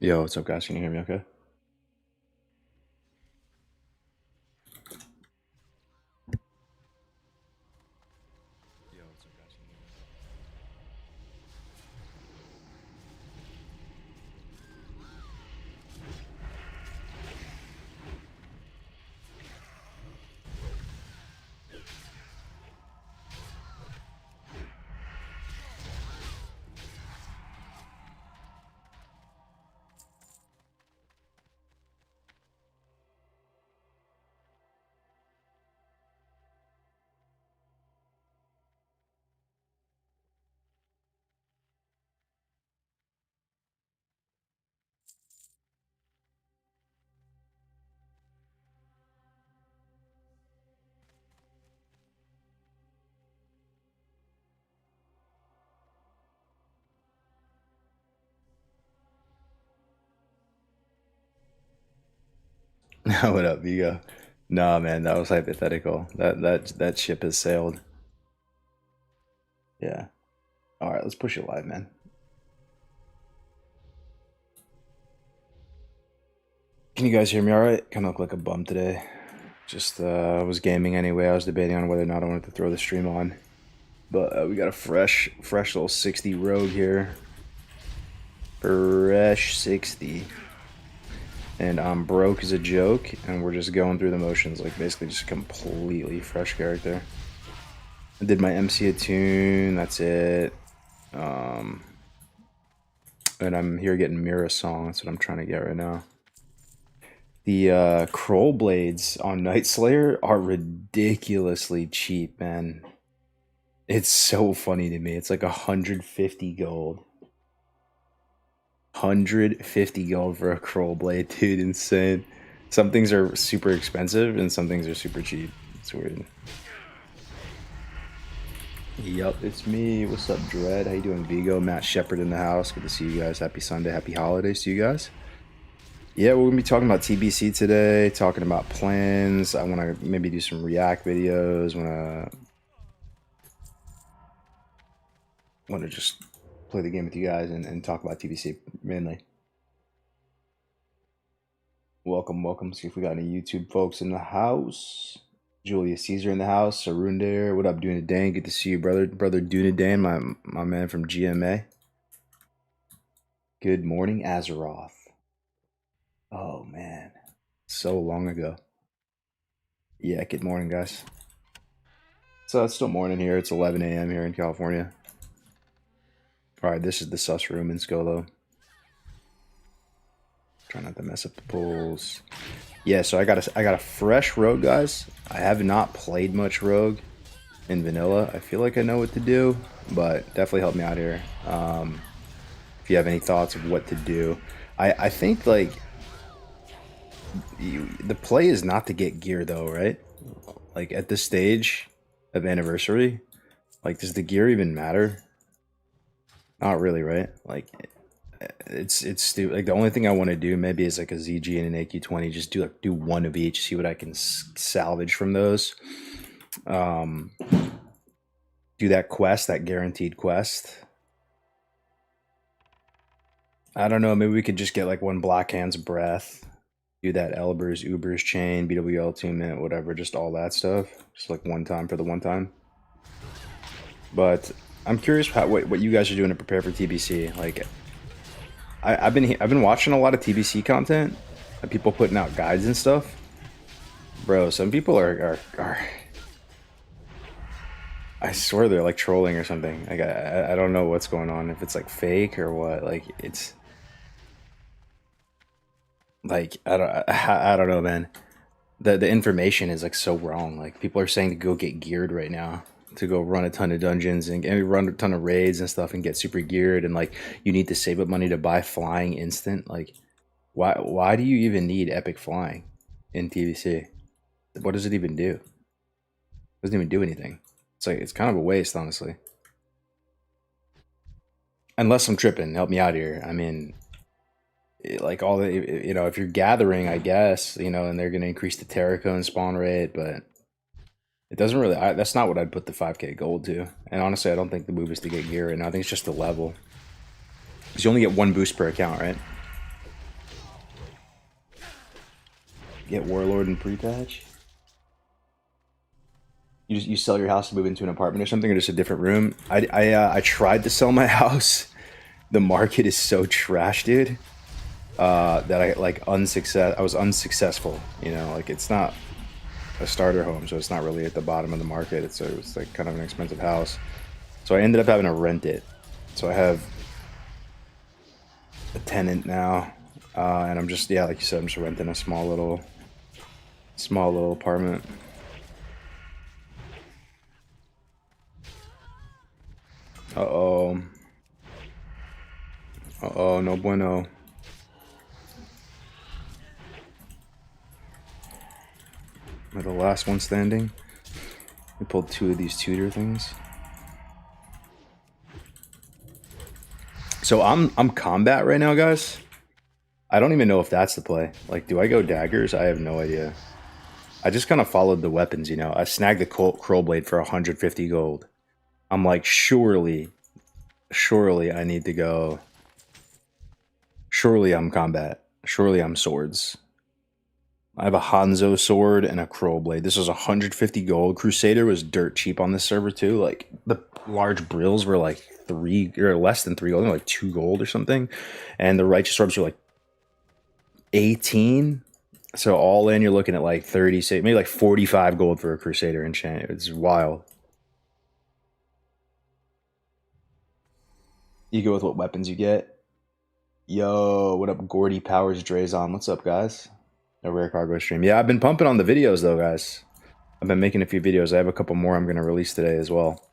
Yo, what's up, guys? Can you hear me okay? Yo, what's up, guys? Can you hear me? What up, Vigo? Nah, man, that was hypothetical. That ship has sailed. Yeah. All right, let's push it live, man. Can you guys hear me all right? Kind of look like a bum today. Just was gaming anyway. I was debating on whether or not I wanted to throw the stream on. But we got a fresh little 60 rogue here. Fresh 60. And I'm broke as a joke, and we're just going through the motions, like basically just a completely fresh character. I did my MC attune, that's it. And I'm here getting Mira song, that's what I'm trying to get right now. The Kroll blades on Nightslayer are ridiculously cheap, man. It's so funny to me. It's like 150 gold. 150 gold for a Kroll blade, dude, insane. Some things are super expensive and some things are super cheap. It's weird. Yup, it's me. What's up, Dread? How you doing, Vigo? Matt Shepard in the house. Good to see you guys. Happy Sunday. Happy holidays to you guys. Yeah, we're gonna be talking about TBC today. Talking about plans. I want to maybe do some React videos. Want to just play the game with you guys and talk about TBC mainly. Welcome. See if we got any YouTube folks in the house. Julius Caesar in the house. Arundir, what up, Dunadan? Good to see you, brother. Brother Dunadan, my man from GMA. Good morning, Azeroth. Oh man, so long ago. Yeah, good morning, guys. So it's still morning here. It's 11 a.m. here in California. All right, this is the sus room in Skolo. Try not to mess up the pulls. Yeah, so I got a fresh rogue, guys. I have not played much rogue in vanilla. I feel like I know what to do, but definitely help me out here. If you have any thoughts of what to do, I think like the play is not to get gear though, right? Like at this stage of anniversary, like does the gear even matter? Not really, right? Like it's stupid. Like the only thing I want to do maybe is like a ZG and an AQ20. Just do one of each. See what I can salvage from those. Do that quest, that guaranteed quest. I don't know. Maybe we could just get like one Black Hand's Breath. Do that Elber's Uber's Chain, BWL 2-minute, whatever. Just all that stuff. Just like one time for the one time. But I'm curious what you guys are doing to prepare for TBC. Like, I've been watching a lot of TBC content, and people putting out guides and stuff. Bro, some people are I swear they're like trolling or something. Like I don't know what's going on. If it's like fake or what. Like it's like I don't know, man. The information is like so wrong. Like people are saying to go get geared right now, to go run a ton of dungeons and run a ton of raids and stuff and get super geared, and like you need to save up money to buy flying instant. Like why do you even need epic flying in TBC? What does it even do? It doesn't even do anything. It's like it's kind of a waste, honestly. Unless I'm tripping, help me out here. I mean, like all the if you're gathering, I guess and they're gonna increase the Terracone spawn rate, but it doesn't really. That's not what I'd put the 5k gold to. And honestly, I don't think the move is to get gear, and I think it's just the level. Because you only get one boost per account, right? Get Warlord and pre-patch. You sell your house to move into an apartment or something, or just a different room. I tried to sell my house. The market is so trash, dude. That I was unsuccessful. You know, like it's not a starter home, so it's not really at the bottom of the market. It's like kind of an expensive house. So I ended up having to rent it. So I have a tenant now, and I'm just like you said, I'm just renting a small little apartment. Uh-oh. Uh-oh, no bueno. Am I the last one standing? We pulled 2 of these tutor things. So I'm combat right now, guys. I don't even know if that's the play. Like, do I go daggers? I have no idea. I just kind of followed the weapons, you know. I snagged the Crow Blade for 150 gold. I'm like, surely I need to go. Surely I'm combat. Surely I'm swords. I have a Hanzo sword and a Crow Blade. This was 150 gold. Crusader was dirt cheap on this server too. Like the large brills were like 3 or less than 3 gold, like 2 gold or something. And the righteous orbs were like 18. So all in, you're looking at like 30, maybe like 45 gold for a Crusader enchant. It's wild. You go with what weapons you get. Yo, what up, Gordy Powers Drazon? What's up, guys? A rare cargo stream. Yeah, I've been pumping on the videos though, guys. I've been making a few videos. I have a couple more I'm gonna release today as well.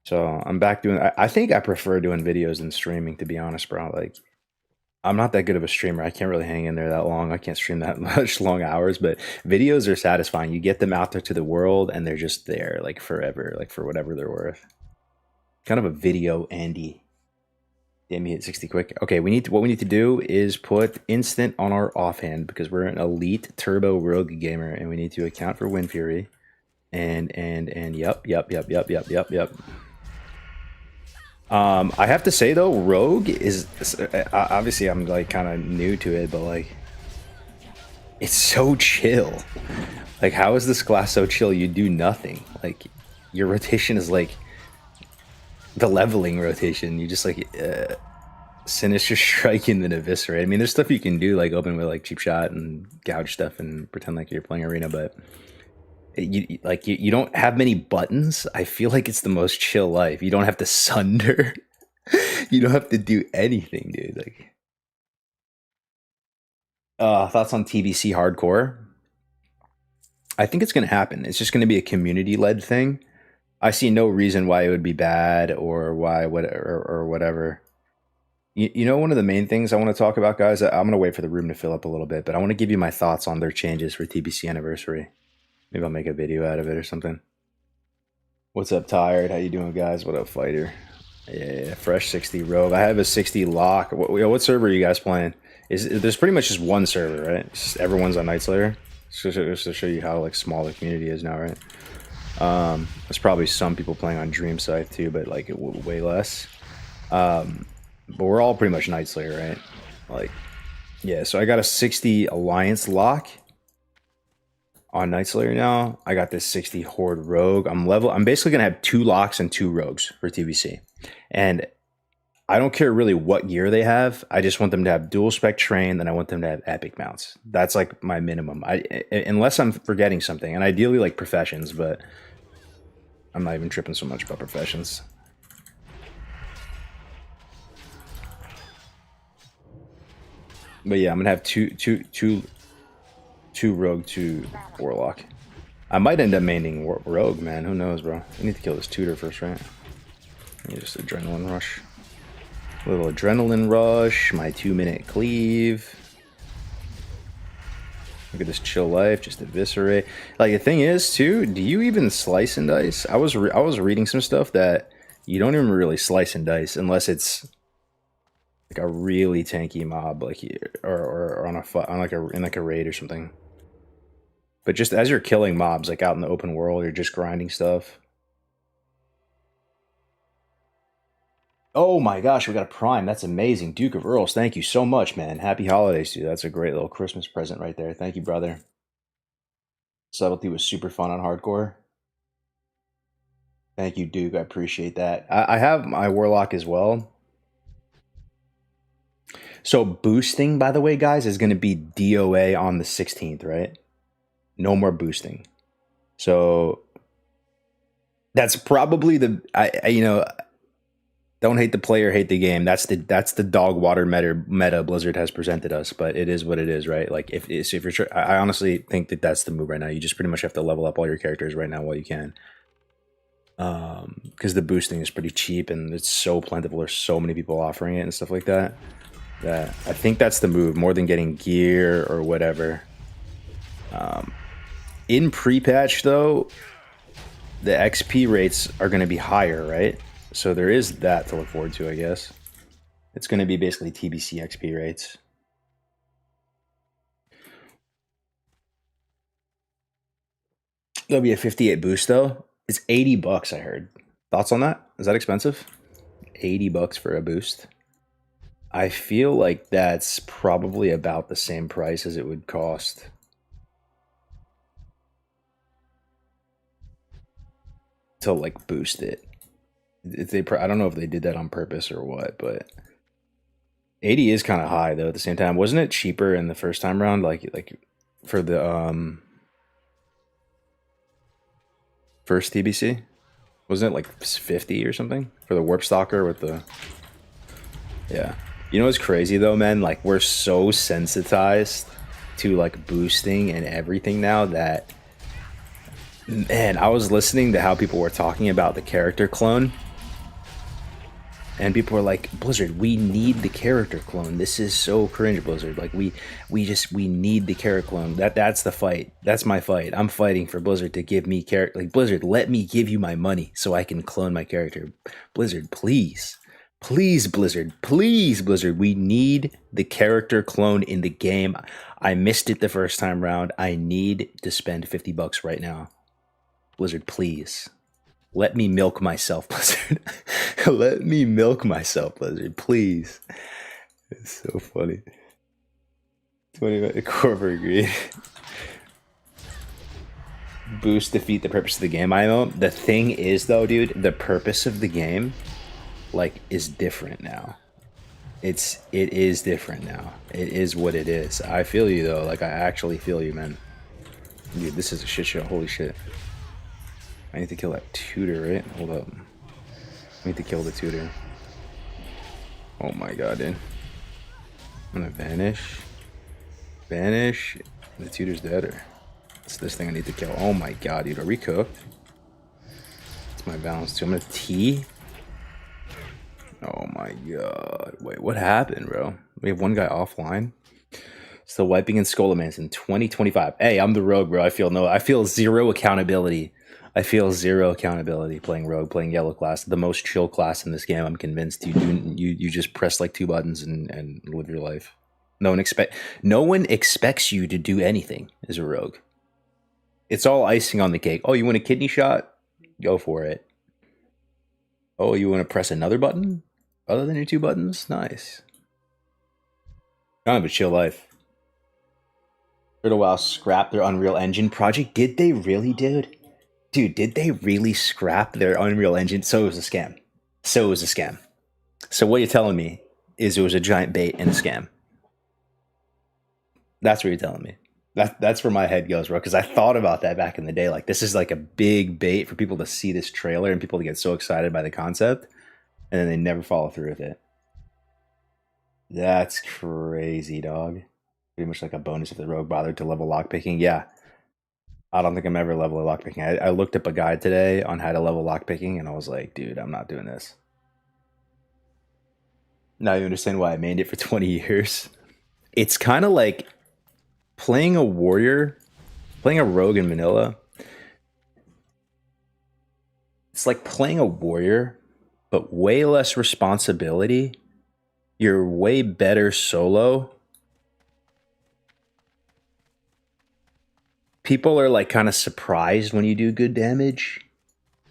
So I'm back doing. I think I prefer doing videos than streaming, to be honest, bro. Like, I'm not that good of a streamer. I can't really hang in there that long. I can't stream that much long hours, but videos are satisfying. You get them out there to the world, and they're just there, like forever, like for whatever they're worth. Kind of a video Andy. Damn, he hit 60 quick. Okay, what we need to do is put instant on our offhand because we're an elite turbo rogue gamer, and we need to account for Wind Fury. And yep. I have to say though, rogue is obviously I'm like kind of new to it, but like it's so chill. Like, how is this class so chill? You do nothing. Like, your rotation is like the leveling rotation. You just like Sinister Strike and then Eviscerate. I mean, there's stuff you can do like open with like Cheap Shot and gouge stuff and pretend like you're playing Arena, but you don't have many buttons. I feel like it's the most chill life. You don't have to sunder. You don't have to do anything, dude. Like, thoughts on TBC hardcore? I think it's gonna happen. It's just gonna be a community-led thing. I see no reason why it would be bad or whatever. You know, one of the main things I want to talk about, guys. I'm gonna wait for the room to fill up a little bit, but I want to give you my thoughts on their changes for TBC anniversary. Maybe I'll make a video out of it or something. What's up, Tired? How you doing, guys? What up, Fighter? Yeah, fresh 60 Rogue. I have a 60 lock. What server are you guys playing? There's pretty much just one server, right? Everyone's on Nightslayer. Just to show you how like small the community is now, right? There's probably some people playing on Dream Scythe too, but like way less. But we're all pretty much Nightslayer, right? Like, yeah. So I got a 60 Alliance lock on Nightslayer now. I got this 60 Horde Rogue. I'm basically gonna have 2 locks and 2 rogues for TBC, and I don't care really what gear they have. I just want them to have dual spec train, then I want them to have epic mounts. That's like my minimum. Unless I'm forgetting something, and ideally like professions, but I'm not even tripping so much about professions. But yeah, I'm gonna have two rogue, 2 warlock. I might end up maining rogue, man. Who knows, bro? I need to kill this tutor first, right? Just adrenaline rush. A little adrenaline rush. My 2-minute cleave. Look at this chill life. Just eviscerate. Like, the thing is, too, do you even slice and dice? I was reading some stuff that you don't even really slice and dice unless it's like a really tanky mob, like or on a raid or something. But just as you're killing mobs, like out in the open world, you're just grinding stuff. Oh my gosh, we got a Prime. That's amazing. Duke of Earls, thank you so much, man. Happy holidays, dude. That's a great little Christmas present right there. Thank you, brother. Subtlety was super fun on hardcore. Thank you, Duke. I appreciate that. I have my Warlock as well. So boosting, by the way, guys, is going to be DOA on the 16th, right? No more boosting. So that's probably don't hate the player, hate the game. That's the dog water meta Blizzard has presented us, but it is what it is, right? Like if you're, I honestly think that that's the move right now. You just pretty much have to level up all your characters right now while you can, because the boosting is pretty cheap and it's so plentiful. There's so many people offering it and stuff like that. That I think that's the move more than getting gear or whatever. In pre-patch though, the XP rates are going to be higher, right? So there is that to look forward to, I guess. It's going to be basically TBC XP rates. There'll be a 58 boost though. It's 80 bucks, I heard. Thoughts on that? Is that expensive? 80 bucks for a boost. I feel like that's probably about the same price as it would cost to like boost it. If they, I don't know if they did that on purpose or what, but 80 is kind of high though. At the same time, wasn't it cheaper in the first time round? Like for the first TBC, wasn't it like 50 or something for the Warp Stalker with the? Yeah, you know what's crazy though, man? Like we're so sensitized to like boosting and everything now that, man, I was listening to how people were talking about the character clone. And people were like, Blizzard, we need the character clone. This is so cringe, Blizzard. Like we need the character clone. That's the fight. That's my fight. I'm fighting for Blizzard to give me character. Like Blizzard, let me give you my money so I can clone my character. Blizzard, please, please, Blizzard, please, Blizzard. We need the character clone in the game. I missed it the first time round. I need to spend 50 bucks right now. Blizzard, please. Let me milk myself, Blizzard. Let me milk myself, Blizzard, please. It's so funny. 20 Corver agreed. Boost defeat the purpose of the game. I know. The thing is though, dude, the purpose of the game like is different now. It is different now. It is what it is. I feel you though. Like I actually feel you, man. Dude, this is a shit show. Holy shit. I need to kill that tutor, right? Hold up. I need to kill the tutor. Oh my god, dude. I'm gonna vanish. Vanish. The tutor's dead, or it's this thing I need to kill. Oh my god, dude. Are we cooked? It's my balance too. I'm gonna T. Oh my god. Wait, what happened, bro? We have one guy offline. Still wiping in Skullomance in 2025. Hey, I'm the rogue, bro. I feel zero accountability. I feel zero accountability playing rogue, playing yellow class, the most chill class in this game. I'm convinced you just press like 2 buttons and live your life. No one expects you to do anything as a rogue. It's all icing on the cake. Oh, you want a kidney shot? Go for it. Oh, you want to press another button other than your 2 buttons? Nice. Kind of a chill life. For a while, scrap their Unreal Engine project. Did they really, dude? Dude, did they really scrap their Unreal Engine? So it was a scam. So what you're telling me is it was a giant bait and a scam. That's what you're telling me. That's where my head goes, bro. Because I thought about that back in the day. Like, this is like a big bait for people to see this trailer and people to get so excited by the concept. And then they never follow through with it. That's crazy, dog. Pretty much like a bonus if the rogue bothered to level lockpicking. Yeah. I don't think I'm ever leveling lockpicking. I looked up a guide today on how to level lockpicking, and I was like, dude, I'm not doing this. Now you understand why I mained it for 20 years. It's kind of like playing a warrior, playing a rogue in Manila. It's like playing a warrior, but way less responsibility. You're way better solo. People are like kind of surprised when you do good damage,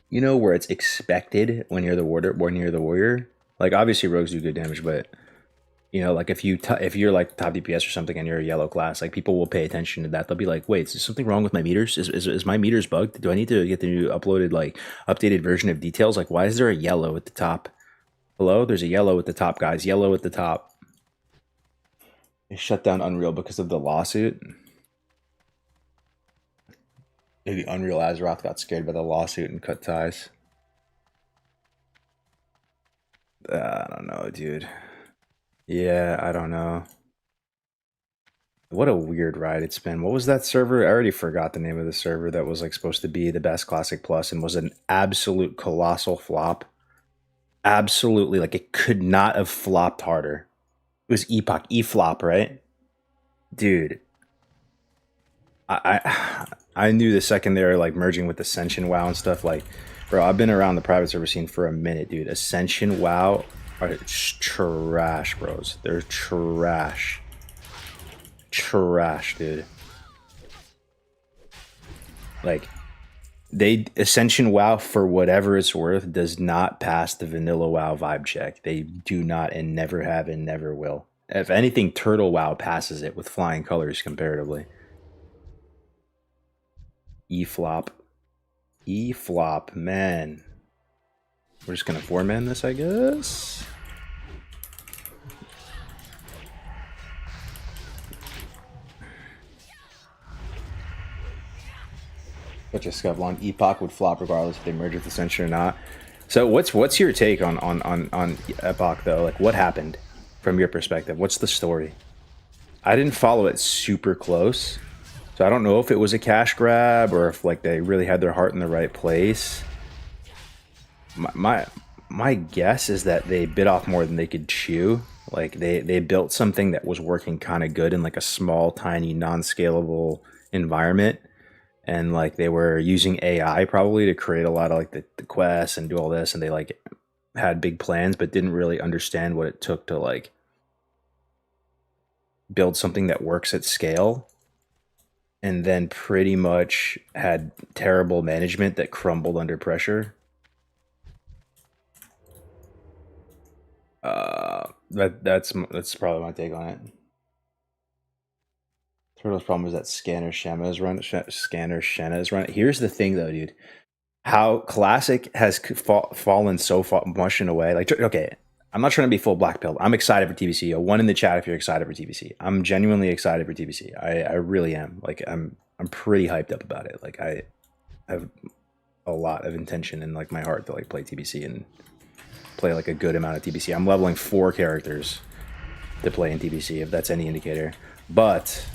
you know, where it's expected when you're the warrior. Like obviously rogues do good damage, but you know, like if you're like top DPS or something and you're a yellow class, like people will pay attention to that. They'll be like, wait, is there something wrong with my meters? Is my meters bugged? Do I need to get the new updated version of details? Like, why is there a yellow at the top? Hello, there's a yellow at the top, guys. Yellow at the top. They shut down Unreal because of the lawsuit. Maybe Unreal Azeroth got scared by the lawsuit and cut ties. I don't know, dude. Yeah, I don't know. What a weird ride it's been. What was that server? I already forgot the name of the server that was like supposed to be the best Classic Plus and was an absolute colossal flop. Absolutely, like it could not have flopped harder. It was Epoch, E-flop, right? Dude. I knew the second they were like merging with Ascension WoW and stuff, like, bro, I've been around the private server scene for a minute, dude. Ascension WoW are trash, bros. They're trash. Trash, dude. Like, Ascension WoW, for whatever it's worth, does not pass the vanilla WoW vibe check. They do not and never have and never will. If anything, Turtle WoW passes it with flying colors comparatively. E-flop. E-flop, man. We're just gonna 4-man this, I guess. Such a Scublon. Epoch would flop regardless if they merge with Ascension or not. So what's your take on Epoch though? Like what happened from your perspective? What's the story? I didn't follow it super close. So I don't know if it was a cash grab or if like they really had their heart in the right place. My guess is that they bit off more than they could chew. Like they built something that was working kind of good in like a small, tiny, non-scalable environment. And like they were using AI probably to create a lot of like the quests and do all this, and they like had big plans but didn't really understand what it took to like build something that works at scale. And then pretty much had terrible management that crumbled under pressure. That's probably my take on it. Turtle's problem is that Scanner Shenna is run. Here's the thing though, dude. How Classic has fallen so much in a way. Like, okay, I'm not trying to be full black pill. I'm excited for TBC. Yo, one in the chat if you're excited for TBC. I'm genuinely excited for TBC. I really am. Like, I'm pretty hyped up about it. Like, I have a lot of intention in like my heart to like play TBC and play like a good amount of TBC. I'm leveling 4 characters to play in TBC, if that's any indicator. But,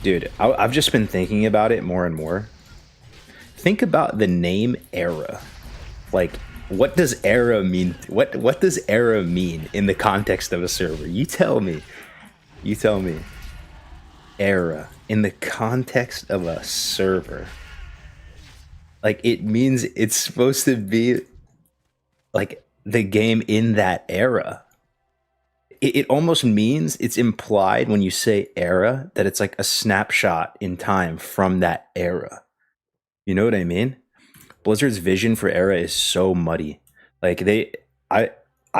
dude, I've just been thinking about it more and more. Think about the name Era. Like, what does Era mean? What does Era mean in the context of a server? You tell me. You tell me. Era in the context of a server. Like, it means it's supposed to be like the game in that era. It almost means it's implied when you say era that it's like a snapshot in time from that era. You know what I mean? Blizzard's vision for era is so muddy. Like I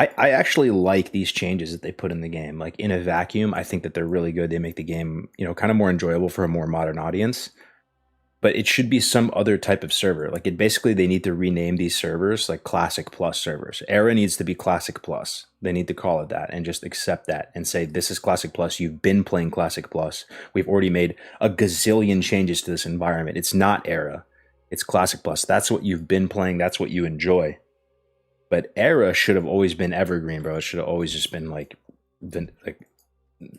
actually like these changes that they put in the game. Like in a vacuum, I think that they're really good. They make the game, you know, kind of more enjoyable for a more modern audience. But it should be some other type of server. Like they need to rename these servers like Classic Plus servers. Era needs to be Classic Plus. They need to call it that and just accept that and say, this is Classic Plus. You've been playing Classic Plus. We've already made a gazillion changes to this environment. It's not Era. It's Classic Plus. That's what you've been playing. That's what you enjoy. But Era should have always been evergreen, bro. It should have always just been like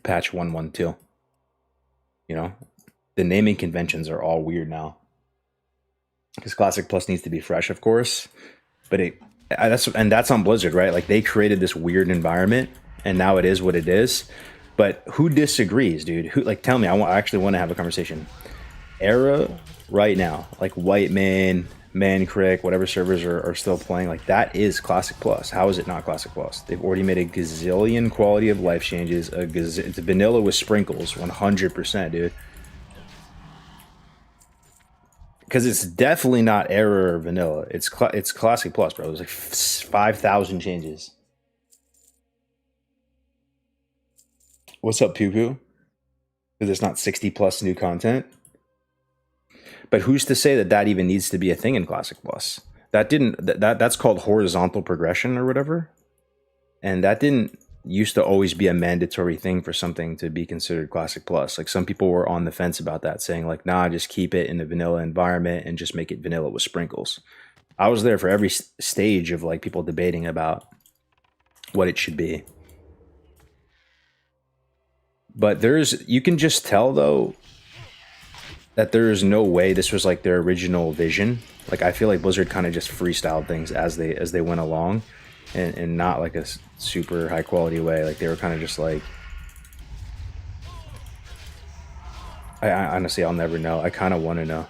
patch 112. You know? The naming conventions are all weird now. Because Classic Plus needs to be fresh, of course. But that's on Blizzard, right? Like they created this weird environment and now it is what it is. But who disagrees, dude? Who, like, tell me, I actually want to have a conversation. Era right now, like White Man, Crick, whatever servers are still playing, like that is Classic Plus. How is it not Classic Plus? They've already made a gazillion quality of life changes. It's vanilla with sprinkles, 100%, dude. because it's definitely not Era or Vanilla. It's Classic Plus, bro. There's like 5,000 changes. What's up, Pew Pew? Because it's not 60 plus new content. But who's to say that that even needs to be a thing in Classic Plus? That's called horizontal progression or whatever, and that didn't used to always be a mandatory thing for something to be considered Classic Plus. Like some people were on the fence about that, saying like, nah, just keep it in the vanilla environment and just make it vanilla with sprinkles. I was there for every stage of like people debating about what it should be. But you can just tell though that there is no way this was like their original vision. Like I feel like Blizzard kind of just freestyled things as they went along, and not like a super high quality way. Like they were kind of just like, I honestly, I'll never know. I kind of want to know.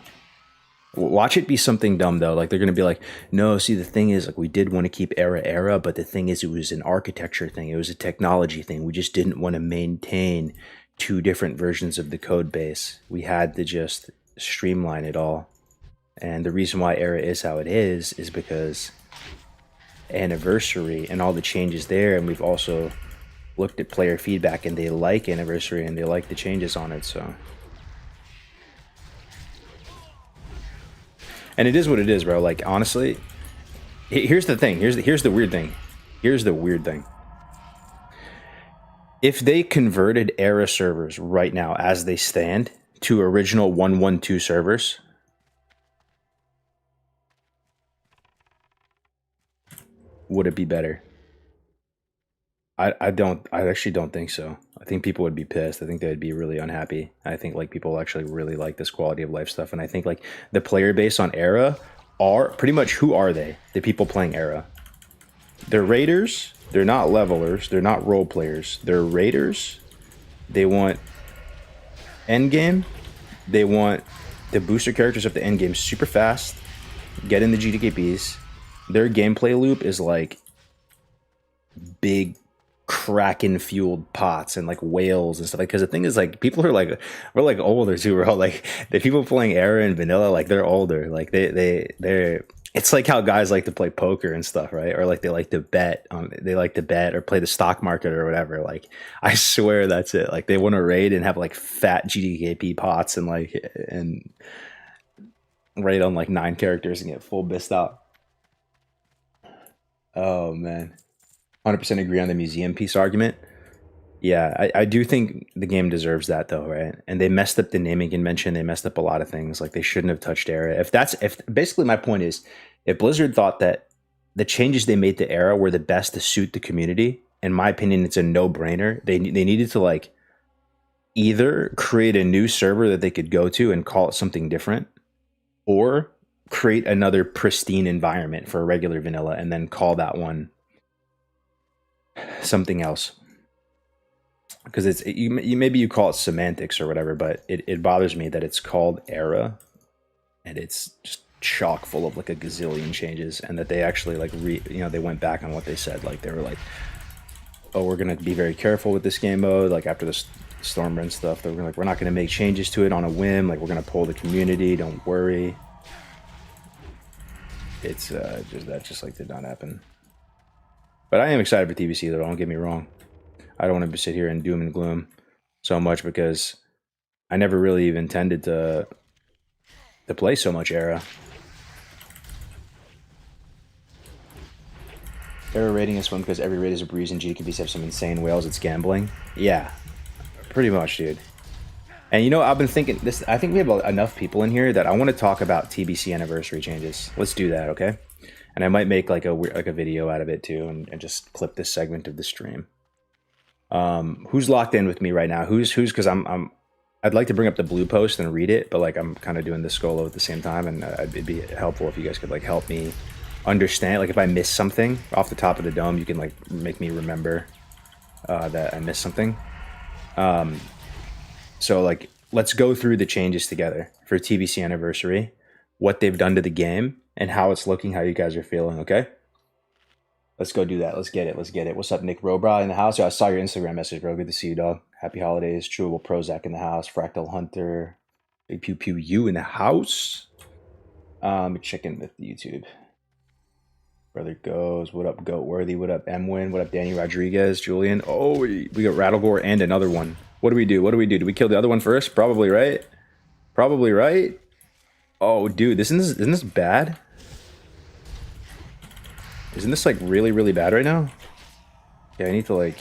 Watch it be something dumb though. Like they're gonna be like, no, see the thing is like we did want to keep era, but the thing is it was an architecture thing. It was a technology thing. We just didn't want to maintain two different versions of the code base. We had to just streamline it all. And the reason why era is how it is because Anniversary and all the changes there, and we've also looked at player feedback and they like Anniversary and they like the changes on it. So, and it is what it is, bro. Like honestly, here's the thing. Here's the weird thing. Here's the weird thing. If they converted era servers right now as they stand to original 112 servers, would it be better? I actually don't think so. I think people would be pissed. I think they'd be really unhappy. I think like people actually really like this quality of life stuff. And I think like the player base on Era are pretty much, who are they? The people playing Era. They're raiders. They're not levelers. They're not role players. They're raiders. They want endgame. They want the booster characters of the endgame super fast. Get in the GTKPs. Their gameplay loop is like big Kraken fueled pots and like whales and stuff. Like, because the thing is like people are like, we're like older too. We're all like the people playing Era and Vanilla, like they're older. Like they're it's like how guys like to play poker and stuff, right? Or like they like to bet or play the stock market or whatever. Like I swear that's it. Like they want to raid and have like fat GDKP pots and raid on like 9 characters and get full bissed out. Oh man. 100% agree on the museum piece argument. Yeah, I do think the game deserves that though, right? And they messed up the naming convention. They messed up a lot of things. Like they shouldn't have touched Era. If basically my point is, if Blizzard thought that the changes they made to Era were the best to suit the community, in my opinion, it's a no-brainer. They needed to like either create a new server that they could go to and call it something different, or create another pristine environment for a regular vanilla and then call that one something else. Because maybe you call it semantics or whatever, but it bothers me that it's called Era and it's just chock full of like a gazillion changes, and that they actually like they went back on what they said. Like they were like, oh, we're gonna be very careful with this game mode. Like after the Stormbrand stuff, they were like, we're not gonna make changes to it on a whim. Like we're gonna pull the community. Don't worry. It's just like did not happen. But I am excited for TBC though. Don't get me wrong. I don't want to sit here and doom and gloom so much because I never really even intended to play so much Era. Era rating is fun because every raid is a breeze and GKBs have some insane whales. It's gambling. Yeah, pretty much, dude. And you know, I've been thinking this. I think we have enough people in here that I want to talk about TBC anniversary changes. Let's do that, okay? And I might make like a video out of it too, and just clip this segment of the stream. Who's locked in with me right now? Who's because I'd like to bring up the blue post and read it, but like I'm kind of doing the Skolo at the same time, and it'd be helpful if you guys could like help me understand. Like if I miss something off the top of the dome, you can like make me remember that I missed something. So like let's go through the changes together for TBC anniversary, what they've done to the game, and how it's looking, how you guys are feeling. Okay. Let's go do that. Let's get it. Let's get it. What's up, Nick Robra in the house? Yo, I saw your Instagram message, bro. Good to see you, dog. Happy holidays. Chewable Prozac in the house. Fractal Hunter. Big Pew Pew you in the house. Check in with YouTube. Brother Goes, what up, Goat Worthy, what up, Mwin, what up, Danny Rodriguez, Julian. Oh, we got Rattlegore and another one. What do we do? What do we do? Do we kill the other one first? Probably, right? Probably, right? Oh, dude, isn't this bad? Isn't this like really, really bad right now? Yeah, I need to like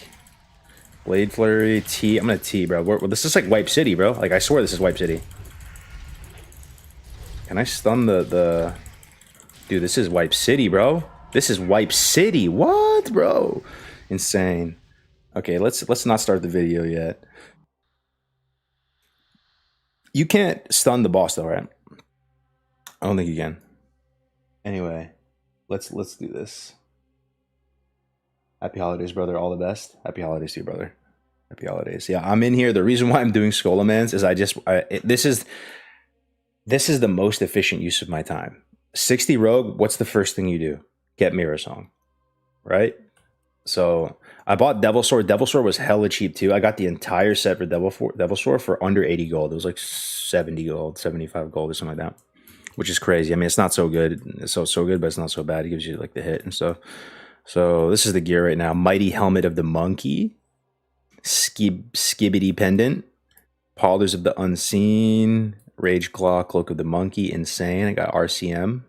Blade Flurry, T. I'm gonna T, bro. This is like Wipe City, bro. Like, I swear this is Wipe City. Can I stun the... Dude, this is Wipe City, bro. This is Wipe City. What, bro? Insane. Okay, let's not start the video yet. You can't stun the boss though, right? I don't think you can. Anyway, let's do this. Happy holidays, brother. All the best. Happy holidays to you, brother. Happy holidays. Yeah, I'm in here. The reason why I'm doing Skolamans is this is the most efficient use of my time. 60 rogue, what's the first thing you do? Get Mirror Song, right? So I bought Devil Sword. Devil Sword was hella cheap too. I got the entire set for Devil Sword for under 80 gold. It was like 70 gold, 75 gold or something like that, which is crazy. I mean, it's not so good. It's so good, but it's not so bad. It gives you like the hit and stuff. So this is the gear right now. Mighty Helmet of the Monkey, Skibbity Pendant, Polders of the Unseen, Rage Claw, Cloak of the Monkey, insane. I got RCM.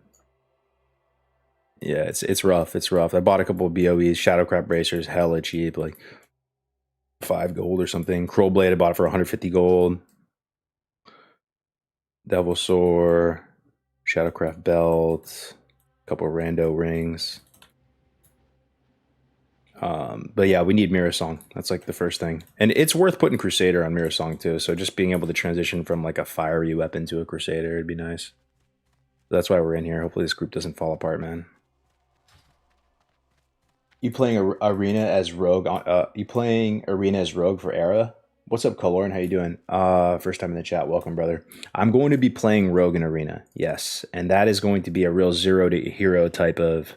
Yeah, it's rough. It's rough. I bought a couple of BOEs, Shadowcrab Bracers, hella cheap, like 5 gold or something. Crowblade, I bought it for 150 gold. Devil Sword, Shadowcraft Belt, a couple of rando rings. But yeah, we need Mirror Song. That's like the first thing. And it's worth putting Crusader on Mirror Song too. So just being able to transition from like a fiery weapon to a Crusader would be nice. That's why we're in here. Hopefully this group doesn't fall apart, man. You playing Arena as Rogue? You playing Arena as Rogue for Era? What's up, Coloran? How you doing? First time in the chat. Welcome, brother. I'm going to be playing Rogue in Arena. Yes, and that is going to be a real zero to hero type of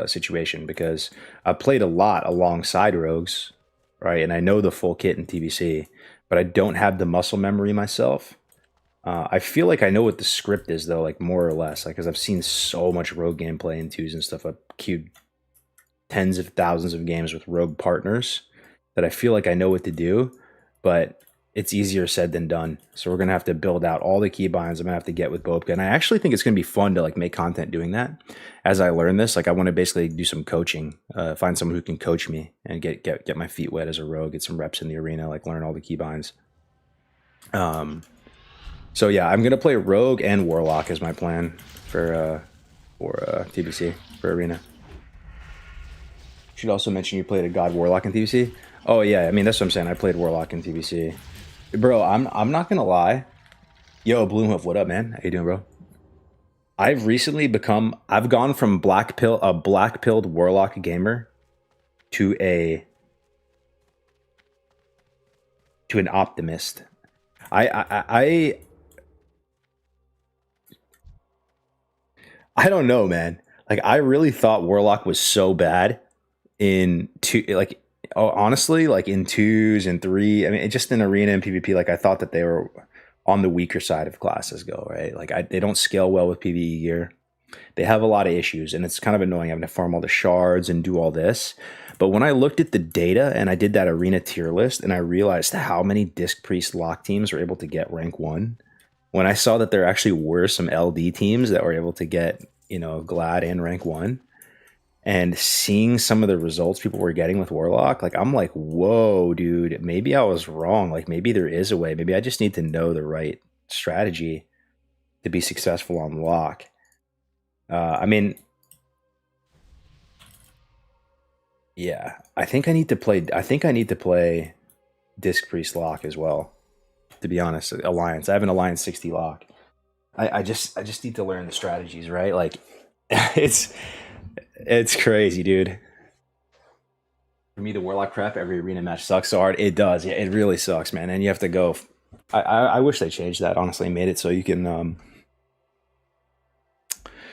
situation, because I played a lot alongside rogues, right? And I know the full kit in TBC, but I don't have the muscle memory myself. I feel like I know what the script is though, like more or less, like because I've seen so much rogue gameplay in twos and stuff. I've queued tens of thousands of games with rogue partners that I feel like I know what to do, but it's easier said than done. So we're gonna have to build out all the keybinds. I'm gonna have to get with Bobka, and I actually think it's gonna be fun to like make content doing that. As I learn this, like I want to basically do some coaching, find someone who can coach me and get my feet wet as a rogue, get some reps in the arena, like learn all the keybinds. So yeah, I'm gonna play Rogue and Warlock as my plan for TBC for Arena. Should also mention you played a God Warlock in TBC. Oh yeah, I mean that's what I'm saying. I played Warlock in TBC, bro. I'm not gonna lie. Yo, Bloomhoof, what up, man? How you doing, bro? I've gone from a black-pilled Warlock gamer to an optimist. I don't know, man. Like I really thought Warlock was so bad honestly, like in 2s and 3. I mean, just in Arena and PvP, like I thought that they were on the weaker side of classes go, right? Like they don't scale well with PvE gear. They have a lot of issues, and it's kind of annoying having to farm all the shards and do all this. But when I looked at the data and I did that Arena tier list, and I realized how many Disc Priest lock teams were able to get rank 1, when I saw that there actually were some LD teams that were able to get, Glad and rank 1, and seeing some of the results people were getting with Warlock, like I'm like, whoa, dude, maybe I was wrong. Like maybe there is a way. Maybe I just need to know the right strategy to be successful on lock. I mean, yeah, I think I need to play Disc Priest lock as well. To be honest, Alliance. I have an Alliance 60 lock. I just need to learn the strategies, right? Like it's crazy, dude. For me, the Warlock prep every arena match sucks so hard. It does. Yeah, it really sucks, man. And you have to go. I wish they changed that, honestly, made it so you can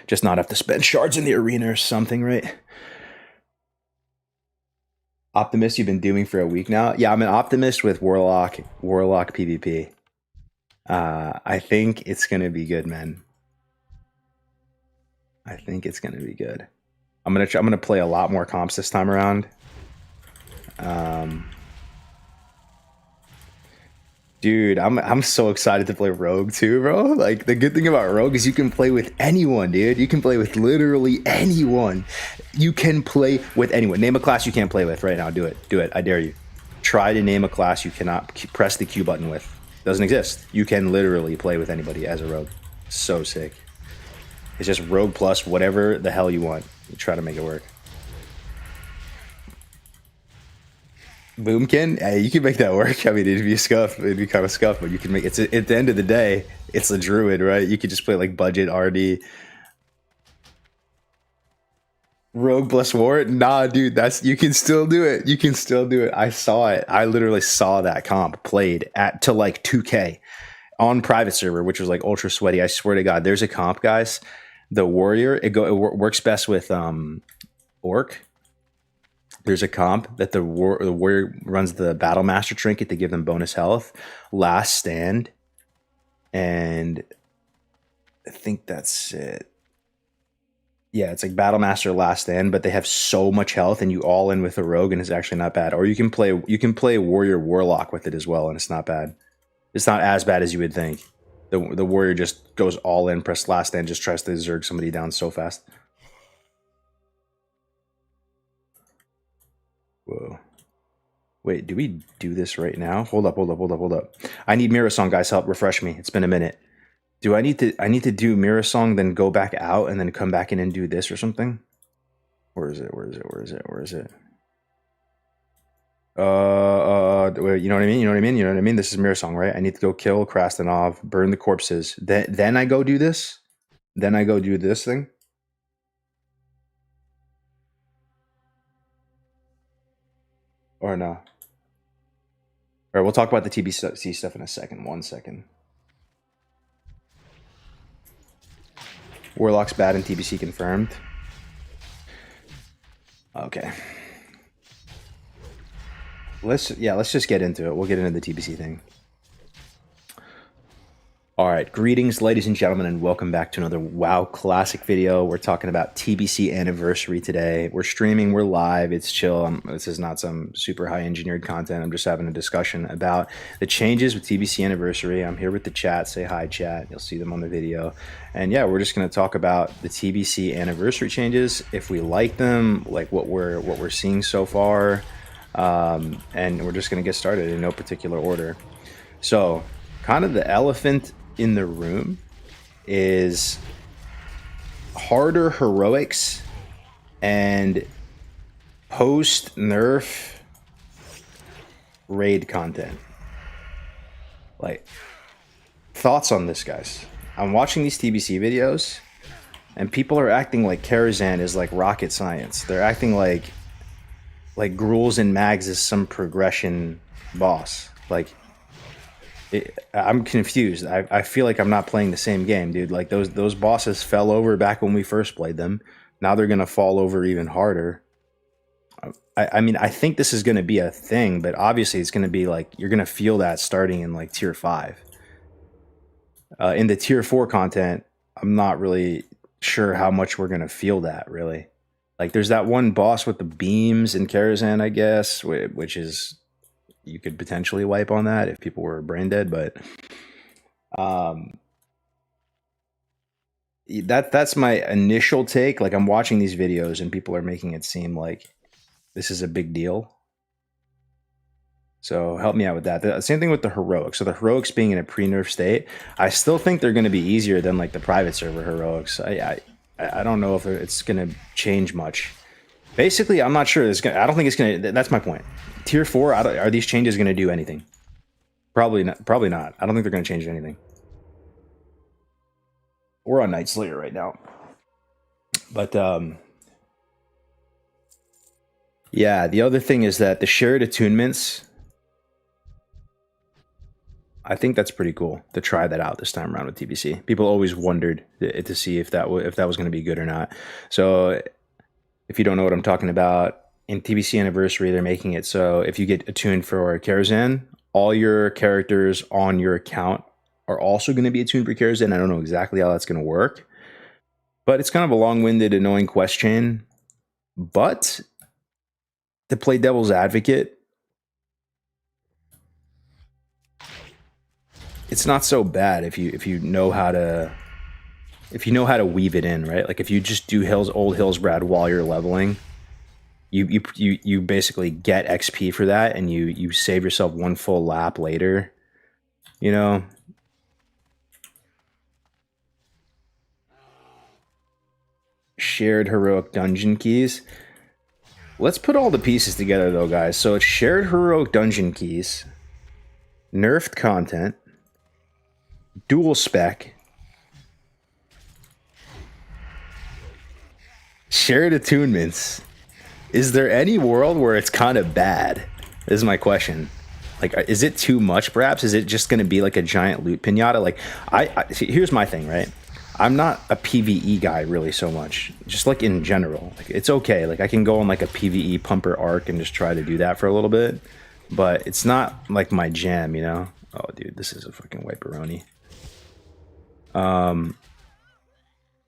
just not have to spend shards in the arena or something, right? Optimist you've been doing for a week now? Yeah, I'm an optimist with Warlock PvP. I think it's gonna be good, man. I think it's gonna be good. I'm gonna play a lot more comps this time around. Dude, I'm so excited to play Rogue too, bro. Like the good thing about Rogue is you can play with anyone, dude. You can play with literally anyone. You can play with anyone. Name a class you can't play with right now. Do it. Do it. I dare you. Try to name a class you cannot press the Q button with. Doesn't exist. You can literally play with anybody as a Rogue. So sick. It's just Rogue plus whatever the hell you want. You try to make it work. Boomkin, hey, you can make that work. I mean, it'd be a scuff. It'd be kind of scuff, but you can make it's at the end of the day, it's a druid, right? You could just play like budget RD. Rogue plus Ward? Nah, dude, that's you can still do it. You can still do it. I saw it. I literally saw that comp played at to like 2K on private server, which was like ultra sweaty. I swear to God, there's a comp, guys. The warrior, it works best with orc. There's a comp that the warrior runs the battle master trinket to give them bonus health, last stand, and I think that's it. Yeah, it's like battle master last stand, but they have so much health, and you all in with a rogue, and it's actually not bad. Or you can play warrior warlock with it as well, and it's not bad. It's not as bad as you would think. The warrior just goes all in, press last stand, just tries to zerg somebody down so fast. Whoa. Wait, do we do this right now? Hold up. I need Mirror Song, guys. Help refresh me. It's been a minute. Do I need to do Mirror Song, then go back out and then come back in and do this or something? Where is it? You know what I mean? This is Mirror Song, right? I need to go kill Krastanov, burn the corpses. Then I go do this? Then I go do this thing? Or no? All right, we'll talk about the TBC stuff in a second. 1 second. Warlock's bad and TBC confirmed. Okay. Let's just get into it. We'll get into the TBC thing. All right, greetings, ladies and gentlemen, and welcome back to another WoW Classic video. We're talking about TBC Anniversary today. We're streaming, we're live, it's chill. This is not some super high engineered content. I'm just having a discussion about the changes with TBC Anniversary. I'm here with the chat. Say hi, chat. You'll see them on the video. And yeah, we're just going to talk about the TBC Anniversary changes, if we like them, like what we're seeing so far, and we're just going to get started in no particular order. So, kind of the elephant in the room is harder heroics and post nerf raid content. Like, thoughts on this, guys? I'm watching these TBC videos and people are acting like Karazhan is like rocket science. They're acting like Gruels and Mags is some progression boss. Like, I'm confused. I feel like I'm not playing the same game, dude. Like those bosses fell over back when we first played them. Now they're gonna fall over even harder. I mean, I think this is gonna be a thing, but obviously it's gonna be like you're gonna feel that starting in like tier 5. In the tier 4 content, I'm not really sure how much we're gonna feel that really. Like there's that one boss with the beams in Karazhan, I guess, which is. You could potentially wipe on that if people were brain dead, but that's my initial take. Like I'm watching these videos and people are making it seem like this is a big deal. So help me out with that. The same thing with the heroics. So the heroics being in a pre-nerf state, I still think they're going to be easier than like the private server heroics. I don't know if it's going to change much. Basically, I'm not sure. I don't think it's going to. That's my point. Tier 4, are these changes going to do anything? Probably not. I don't think they're going to change anything. We're on Nightslayer right now. But, yeah, the other thing is that the shared attunements, I think that's pretty cool to try that out this time around with TBC. People always wondered to see if that was going to be good or not. So if you don't know what I'm talking about, in TBC Anniversary, they're making it so if you get attuned for Karazhan, all your characters on your account are also going to be attuned for Kara's Den. I don't know exactly how that's going to work, but it's kind of a long-winded, annoying question. But to play devil's advocate, it's not so bad if you know how to weave it in, right? Like if you just do old Hillsbrad while you're leveling, you basically get XP for that, and you save yourself one full lap later, you know. Shared heroic dungeon keys. Let's put all the pieces together though, guys. So it's shared heroic dungeon keys, nerfed content, dual spec, shared attunements. Is there any world where it's kind of bad? This is my question. Like, is it too much, perhaps? Is it just going to be like a giant loot pinata? Like, see, here's my thing, right? I'm not a PvE guy really so much. Just like in general. Like, it's okay. Like, I can go on like a PvE pumper arc and just try to do that for a little bit. But it's not like my jam, you know? Oh, dude, this is a fucking wiperoni.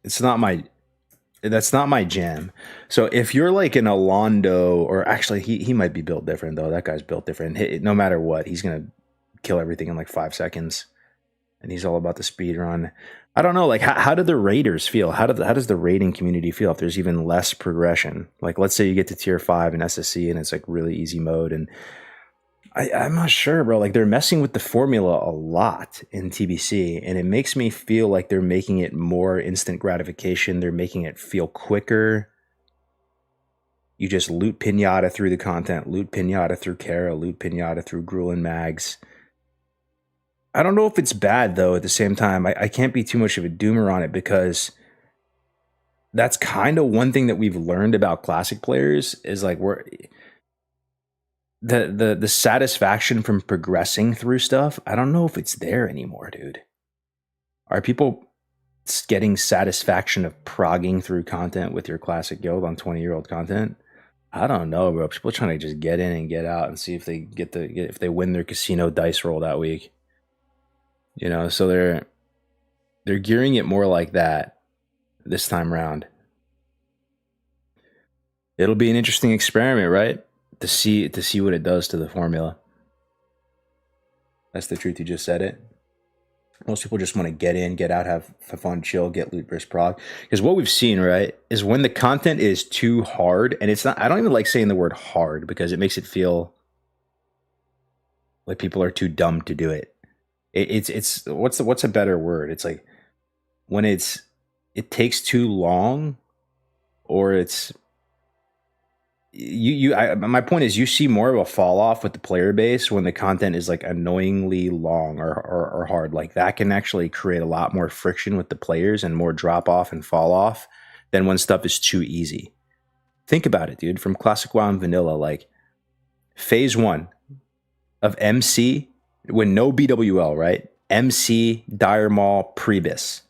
It's not my... That's not my jam. So if you're like an Alondo, or actually he might be built different though. That guy's built different. No matter what, he's gonna kill everything in like 5 seconds, and he's all about the speed run. I don't know. Like how do the raiders feel? How does the raiding community feel if there's even less progression? Like let's say you get to tier 5 in SSC and it's like really easy mode, and I'm not sure, bro. Like they're messing with the formula a lot in TBC, and it makes me feel like they're making it more instant gratification. They're making it feel quicker. You just loot pinata through the content, loot pinata through Kara, loot pinata through Gruul and Mags. I don't know if it's bad though. At the same time, I can't be too much of a doomer on it, because that's kind of one thing that we've learned about classic players is like the satisfaction from progressing through stuff. I don't know if it's there anymore, dude. Are people getting satisfaction of progging through content with your classic guild on 20-year-old content? I don't know, bro. People are trying to just get in and get out and see if they if they win their casino dice roll that week. You know, so they're gearing it more like that this time around. It'll be an interesting experiment, right? To see what it does to the formula. That's the truth. You just said it. Most people just want to get in, get out, have fun, chill, get loot versus prog. Because what we've seen, right, is when the content is too hard, and it's not. I don't even like saying the word hard because it makes it feel like people are too dumb to do it. It's what's a better word? It's like when it takes too long, or it's. My point is, you see more of a fall off with the player base when the content is like annoyingly long or hard. Like that can actually create a lot more friction with the players and more drop off and fall off than when stuff is too easy. Think about it, dude. From Classic WoW and Vanilla, like phase 1 of MC, when no BWL, right? MC, Dire Maul, Prebis.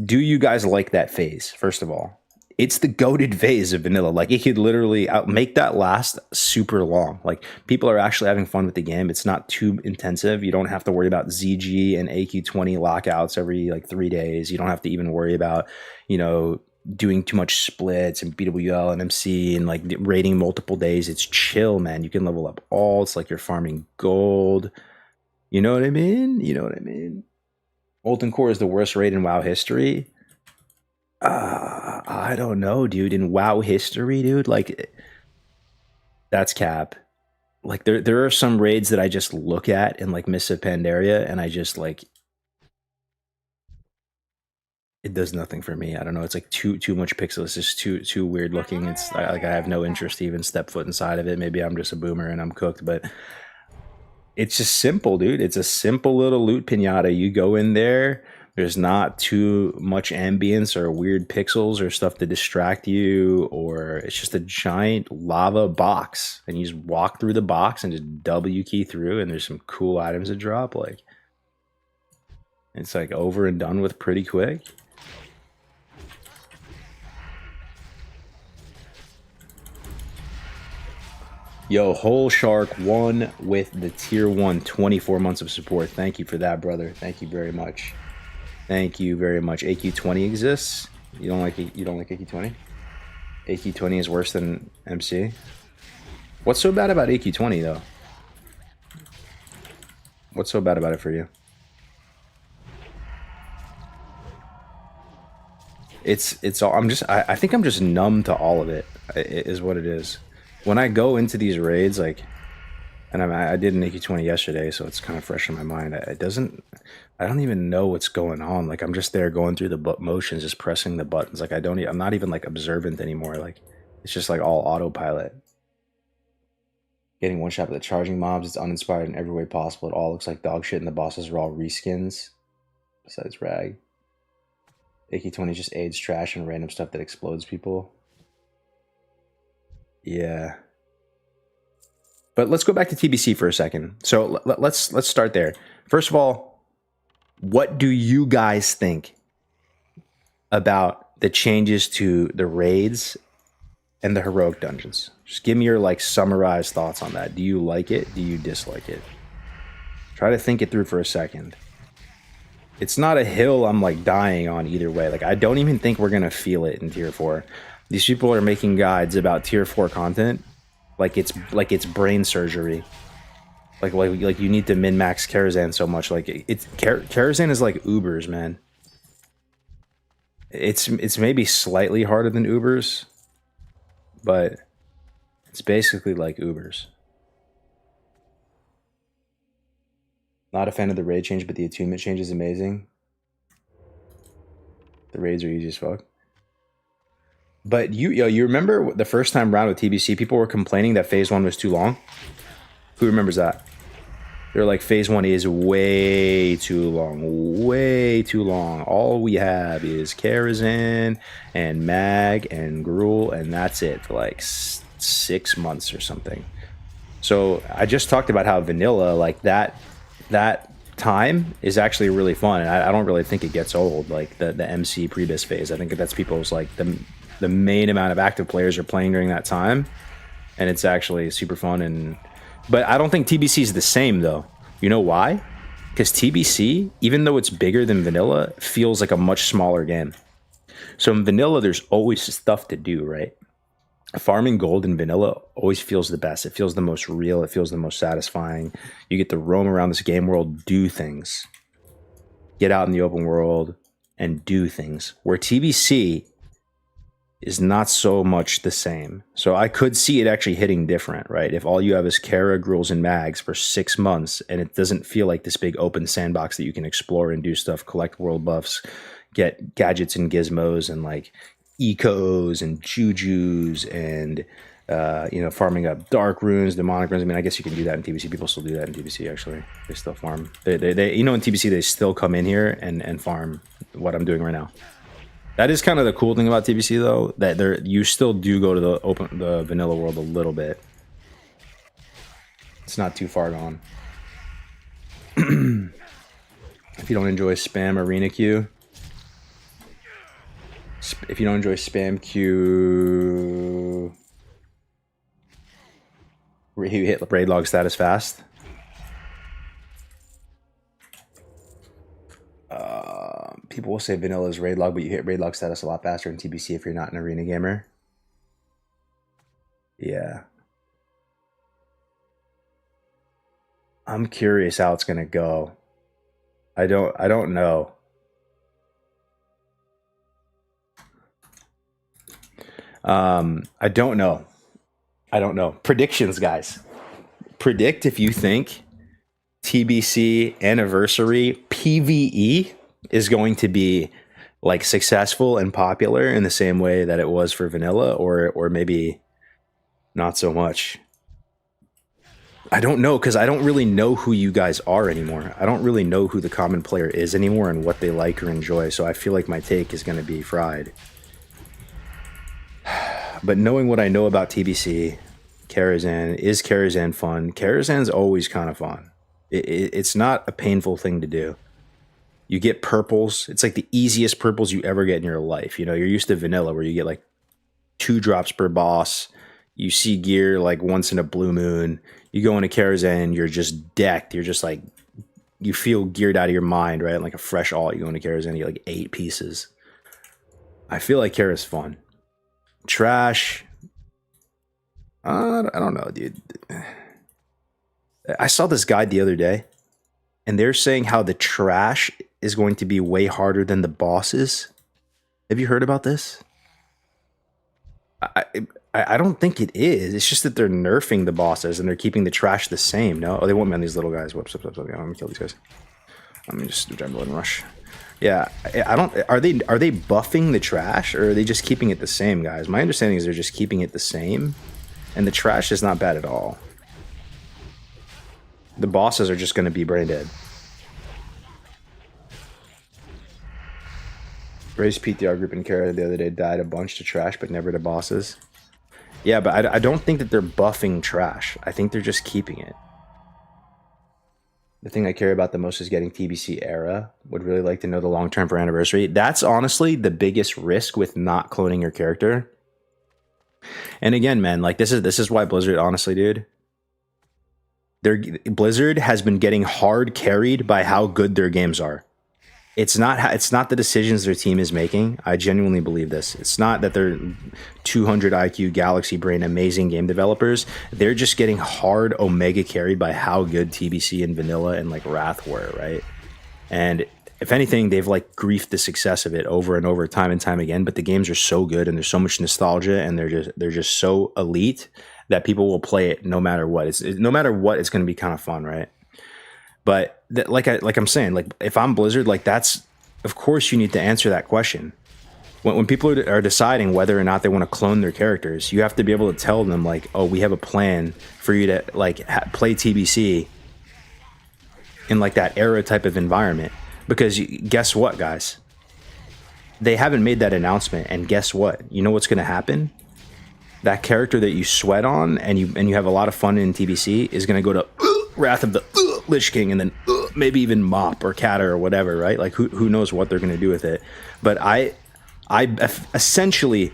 Do you guys like that phase, first of all? It's the goated phase of Vanilla. Like it could literally make that last super long. Like people are actually having fun with the game. It's not too intensive. You don't have to worry about ZG and AQ20 lockouts every like 3 days. You don't have to even worry about, you know, doing too much splits and BWL and MC and like raiding multiple days. It's chill, man. You can level up all. It's like you're farming gold. You know what I mean? You know what I mean? Molten Core is the worst raid in WoW history. I don't know, dude. In WoW history, dude, like that's cap. Like there are some raids that I just look at in like Mists of Pandaria, and I just like it does nothing for me. I don't know. It's like too much pixels. It's just too weird looking. It's like I have no interest to even step foot inside of it. Maybe I'm just a boomer and I'm cooked, but it's just simple, dude. It's a simple little loot pinata. You go in there. There's not too much ambience or weird pixels or stuff to distract you, or it's just a giant lava box, and you just walk through the box and just W key through, and there's some cool items that drop. Like it's like over and done with pretty quick. Yo, Whole Shark 1 with the tier 1 24 months of support. Thank you for that, brother. Thank you very much. Thank you very much. AQ20 exists. You don't like AQ20? AQ20 is worse than MC. What's so bad about AQ20 though? What's so bad about it for you? It's all I think I'm just numb to all of it. Is what it is. When I go into these raids, like, and I did an AQ20 yesterday, so it's kind of fresh in my mind. I don't even know what's going on. Like, I'm just there going through the motions, just pressing the buttons. Like, I'm not even like observant anymore. Like, it's just like all autopilot. Getting one shot at the charging mobs. It's uninspired in every way possible. It all looks like dog shit, and the bosses are all reskins. Besides Rag. AQ20 just aids trash and random stuff that explodes people. Yeah. But let's go back to TBC for a second. So let's start there. First of all, what do you guys think about the changes to the raids and the heroic dungeons? Just give me your like summarized thoughts on that. Do you like it? Do you dislike it? Try to think it through for a second. It's not a hill I'm like dying on either way. Like, I don't even think we're gonna feel it in tier 4. These people are making guides about tier 4 content like it's brain surgery. Like you need to min-max Karazhan so much. Like, Karazhan is like Ubers, man. It's maybe slightly harder than Ubers, but it's basically like Ubers. Not a fan of the raid change, but the attunement change is amazing. The raids are easy as fuck. But you remember the first time around with TBC, people were complaining that phase 1 was too long? Who remembers that? They're like, phase 1 is way too long. Way too long. All we have is Karazhan and Mag and Gruul, and that's it for like 6 months or something. So I just talked about how vanilla, like that time is actually really fun. And I don't really think it gets old, like the MC pre-bis phase. I think that's people's like the main amount of active players are playing during that time, and it's actually super fun. But I don't think TBC is the same though. You know why? Because TBC, even though it's bigger than vanilla, feels like a much smaller game. So in vanilla, there's always stuff to do, right? Farming gold in vanilla always feels the best. It feels the most real. It feels the most satisfying. You get to roam around this game world, do things, get out in the open world and do things, where TBC is not so much the same. So I could see it actually hitting different, right? If all you have is Kara, Gruuls, and Mags for 6 months, and it doesn't feel like this big open sandbox that you can explore and do stuff, collect world buffs, get gadgets and gizmos, and like ecos and jujus, and farming up dark runes, demonic runes. I mean, I guess you can do that in TBC. People still do that in TBC. Actually, they still farm. They in TBC they still come in here and farm what I'm doing right now. That is kind of the cool thing about TBC though, that you still do go to the vanilla world a little bit. It's not too far gone. If you don't enjoy spam arena queue, if you don't enjoy spam queue, you hit raid log status fast. People will say vanilla is raid log, but you hit raid log status a lot faster in TBC if you're not an arena gamer. Yeah. I'm curious how it's gonna go. I don't know. I don't know. Predictions, guys. Predict if you think TBC anniversary PvE is going to be like successful and popular in the same way that it was for vanilla, or maybe not so much. I don't know, because I don't really know who you guys are anymore. I don't really know who the common player is anymore and what they like or enjoy, so I feel like my take is going to be fried. But knowing what I know about TBC, Karazhan, is Karazhan fun? Karazhan's always kind of fun. It's not a painful thing to do. You get purples. It's like the easiest purples you ever get in your life. You know, you're used to vanilla where you get like 2 drops per boss. You see gear like once in a blue moon. You go into Karazhan, you're just decked. You're just like, you feel geared out of your mind, right? Like a fresh alt, you go into Karazhan, you get like 8 pieces. I feel like Kara's fun. Trash. I don't know, dude. I saw this guide the other day, and they're saying how the trash is going to be way harder than the bosses. Have you heard about this? I don't think it is. It's just that they're nerfing the bosses and they're keeping the trash the same. No, oh, they want me on these little guys. Whoops. I'm gonna kill these guys. Let me just jungle and rush. Yeah, I don't. Are they buffing the trash, or are they just keeping it the same, guys? My understanding is they're just keeping it the same, and the trash is not bad at all. The bosses are just going to be brain dead. Ray's PTR group in Kara the other day died a bunch to trash, but never to bosses. Yeah, but I don't think that they're buffing trash. I think they're just keeping it. The thing I care about the most is getting TBC era. Would really like to know the long term for anniversary. That's honestly the biggest risk with not cloning your character. And again, man, like this is why Blizzard, honestly, dude. Blizzard has been getting hard carried by how good their games are. It's not the decisions their team is making. I genuinely believe this. It's not that they're 200 IQ galaxy brain amazing game developers. They're just getting hard omega carried by how good TBC and Vanilla and like Wrath were, right? And if anything, they've like griefed the success of it over and over, time and time again. But the games are so good, and there's so much nostalgia, and they're just so elite that people will play it no matter what. No matter what, it's going to be kind of fun, right? But like I'm saying, like if I'm Blizzard, like that's, of course you need to answer that question. When people are deciding whether or not they want to clone their characters, you have to be able to tell them like, oh, we have a plan for you to like play TBC in like that era type of environment. Because guess what, guys? They haven't made that announcement, and guess what? You know what's going to happen? That character that you sweat on and you have a lot of fun in TBC is going to go to Wrath of the Lich King, and then maybe even Mop or Kata or whatever, right? Like who knows what they're going to do with it. But I essentially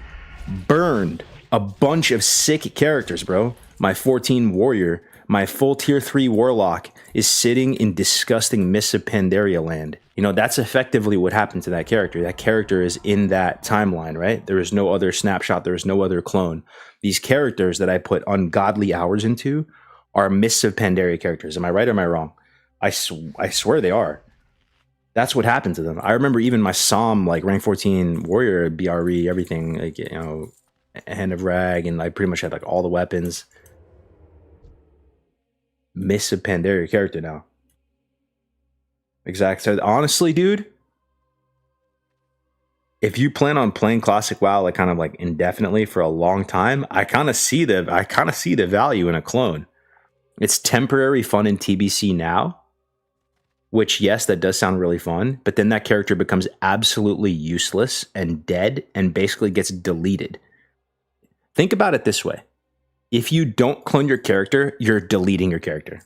burned a bunch of sick characters, bro. My 14 warrior, my full tier 3 warlock is sitting in disgusting Mists of Pandaria land. You know, that's effectively what happened to that character. That character is in that timeline, right? There is no other snapshot. There is no other clone. These characters that I put ungodly hours into are Mists of Pandaria characters. Am I right or am I wrong? I swear they are. That's what happened to them. I remember even my Psalm, like rank 14 warrior, BRE, everything, like, you know, Hand of Rag, and I pretty much had like all the weapons. Mists of Pandaria character now. Exactly. So honestly, dude, if you plan on playing Classic WoW like kind of like indefinitely for a long time, I kind of see the value in a clone. It's temporary fun in TBC now, which, yes, that does sound really fun, but then that character becomes absolutely useless and dead and basically gets deleted. Think about it this way. If you don't clone your character, you're deleting your character.